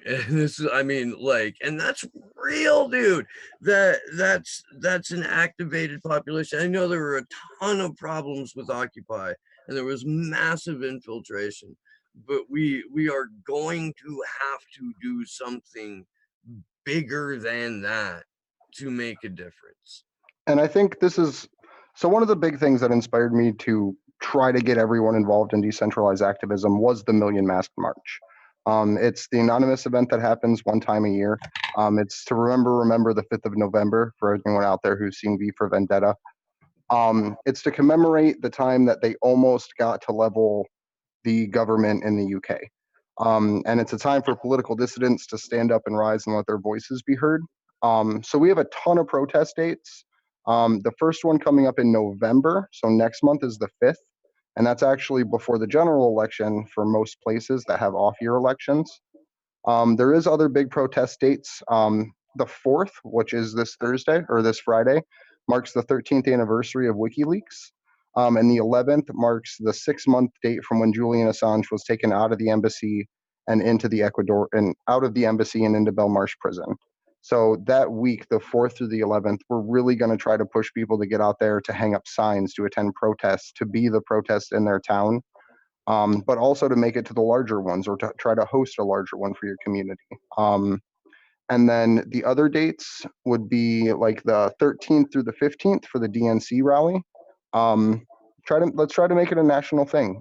this is, I mean, like, and that's real, dude. That's an activated population. I know there were a ton of problems with Occupy, and there was massive infiltration, but we are going to have to do something bigger than that to make a difference. And I think this is so one of the big things that inspired me to try to get everyone involved in decentralized activism was the Million Mask March. It's the anonymous event that happens one time a year. It's to remember the 5th of November for anyone out there who's seen V for Vendetta. It's to commemorate the time that they almost got to level the government in the UK. And it's a time for political dissidents to stand up and rise and let their voices be heard. So we have a ton of protest dates. The first one coming up in November, so next month is the 5th, and that's actually before the general election for most places that have off-year elections. There is other big protest dates. The 4th, which is this Thursday or this Friday, marks the 13th anniversary of WikiLeaks. And the 11th marks the 6-month date from when Julian Assange was taken out of the embassy and into the Ecuador and out of the embassy and into Belmarsh prison. So that week, the 4th through the 11th, we're really going to try to push people to get out there, to hang up signs, to attend protests, to be the protest in their town, but also to make it to the larger ones or to try to host a larger one for your community. And then the other dates would be like the 13th through the 15th for the DNC rally. Let's try to make it a national thing.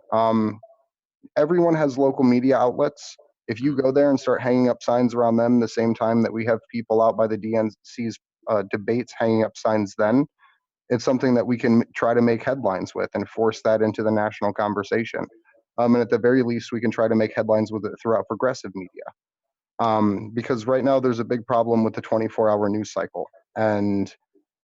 Everyone has local media outlets. If you go there and start hanging up signs around them the same time that we have people out by the DNC's debates hanging up signs, then it's something that we can try to make headlines with and force that into the national conversation. And at the very least, we can try to make headlines with it throughout progressive media. Because right now there's a big problem with the 24-hour news cycle, and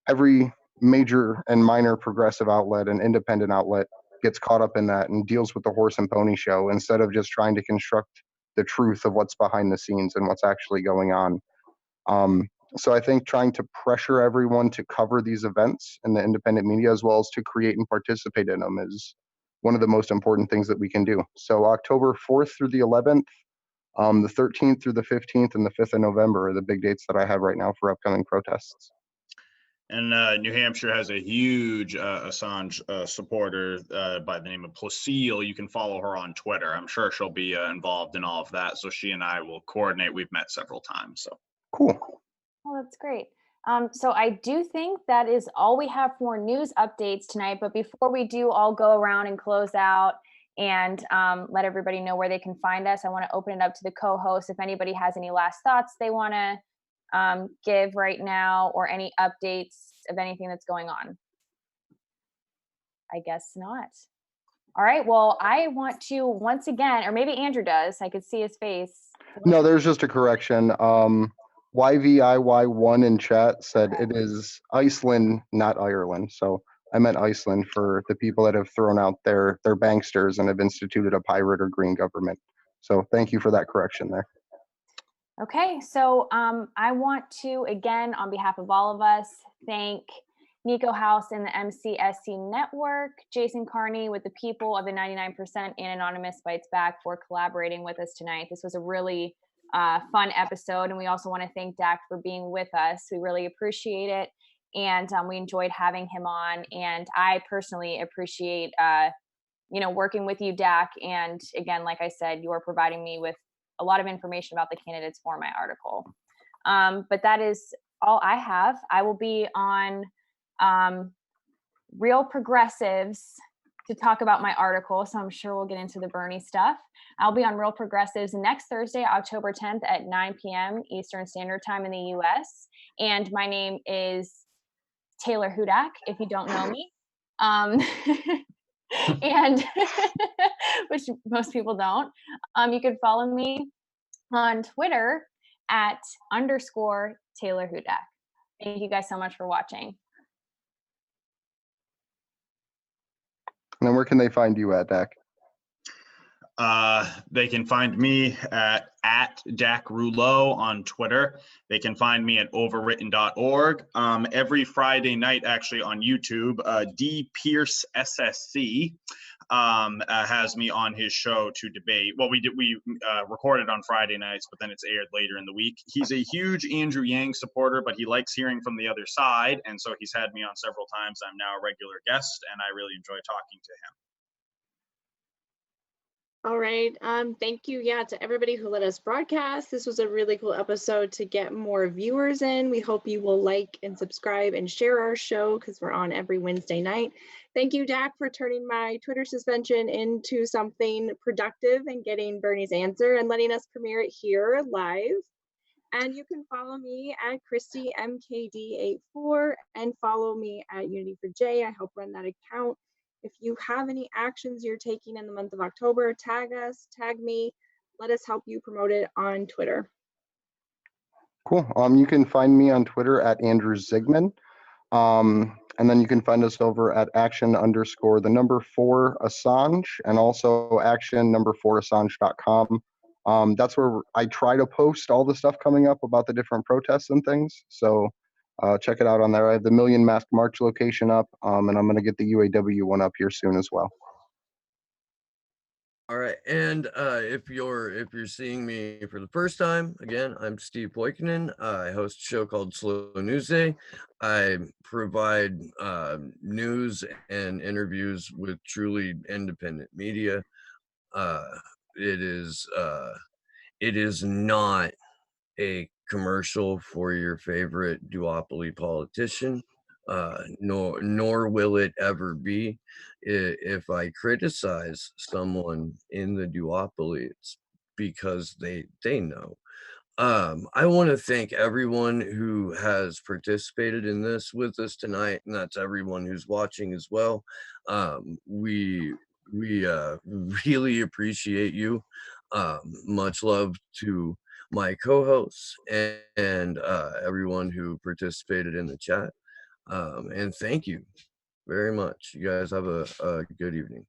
every major and minor progressive outlet and independent outlet gets caught up in that and deals with the horse and pony show instead of just trying to construct the truth of what's behind the scenes and what's actually going on. So I think trying to pressure everyone to cover these events in the independent media as well as to create and participate in them is one of the most important things that we can do. So October 4th through the 11th, the 13th through the 15th, and the 5th of November are the big dates that I have right now for upcoming protests. And New Hampshire has a huge Assange supporter by the name of Placille. You can follow her on Twitter. I'm sure she'll be involved in all of that. So she and I will coordinate. We've met several times. So cool. Oh, that's great. So I do think that is all we have for news updates tonight. But before we do all go around and close out and let everybody know where they can find us, I want to open it up to the co-hosts. If anybody has any last thoughts they want to give right now, or any updates of anything that's going on. I guess not. All right, well, I want to once again, or maybe Andrew does, I could see his face. No, there's just a correction. YVIY1 in chat said it is Iceland, not Ireland. So I meant Iceland for the people that have thrown out their banksters and have instituted a pirate or green government. So thank you for that correction there. Okay, so I want to, again, on behalf of all of us, thank Niko House and the MCSC Network, Jason Carney with the people of the 99% and Anonymous Fights Back for collaborating with us tonight. This was a really fun episode, and we also want to thank Dak for being with us. We really appreciate it, and we enjoyed having him on, and I personally appreciate working with you, Dak, and again, like I said, you are providing me with a lot of information about the candidates for my article. But that is all I have. I will be on Real Progressives to talk about my article, so I'm sure we'll get into the Bernie stuff. I'll be on Real Progressives next Thursday, October 10th at 9 p.m. Eastern Standard Time in the US. And my name is Taylor Hudak, if you don't know me. And which most people don't. You can follow me on Twitter at _Taylor Hudak. Thank you guys so much for watching. And then where can they find you at, Dak? They can find me at Dak Rouleau on Twitter. They can find me at overwritten.org. Every Friday night, actually, on YouTube, D. Pierce SSC has me on his show to debate. Well, we recorded on Friday nights, but then it's aired later in the week. He's a huge Andrew Yang supporter, but he likes hearing from the other side, and so he's had me on several times. I'm now a regular guest, and I really enjoy talking to him. All right. Thank you, to everybody who let us broadcast. This was a really cool episode to get more viewers in. We hope you will like and subscribe and share our show because we're on every Wednesday night. Thank you, Dak, for turning my Twitter suspension into something productive and getting Bernie's answer and letting us premiere it here live. And you can follow me at ChristyMKD84 and follow me at Unity4J. I help run that account. If you have any actions you're taking in the month of October, tag us, tag me. Let us help you promote it on Twitter. Cool. You can find me on Twitter at Andrew Zigman. And then you can find us over at action_4 Assange and also action4assange.com. That's where I try to post all the stuff coming up about the different protests and things. So check it out on there. I have the Million Mask March location up, and I'm going to get the UAW one up here soon as well. All right, and if you're seeing me for the first time, again, I'm Steve Poikinen. I host a show called Slow News Day. I provide news and interviews with truly independent media. It is not a commercial for your favorite duopoly politician, nor will it ever be. If I criticize someone in the duopoly, it's because they know. I want to thank everyone who has participated in this with us tonight, and that's everyone who's watching as well. We really appreciate you. Much love to my co-hosts and everyone who participated in the chat. And thank you very much. You guys have a good evening.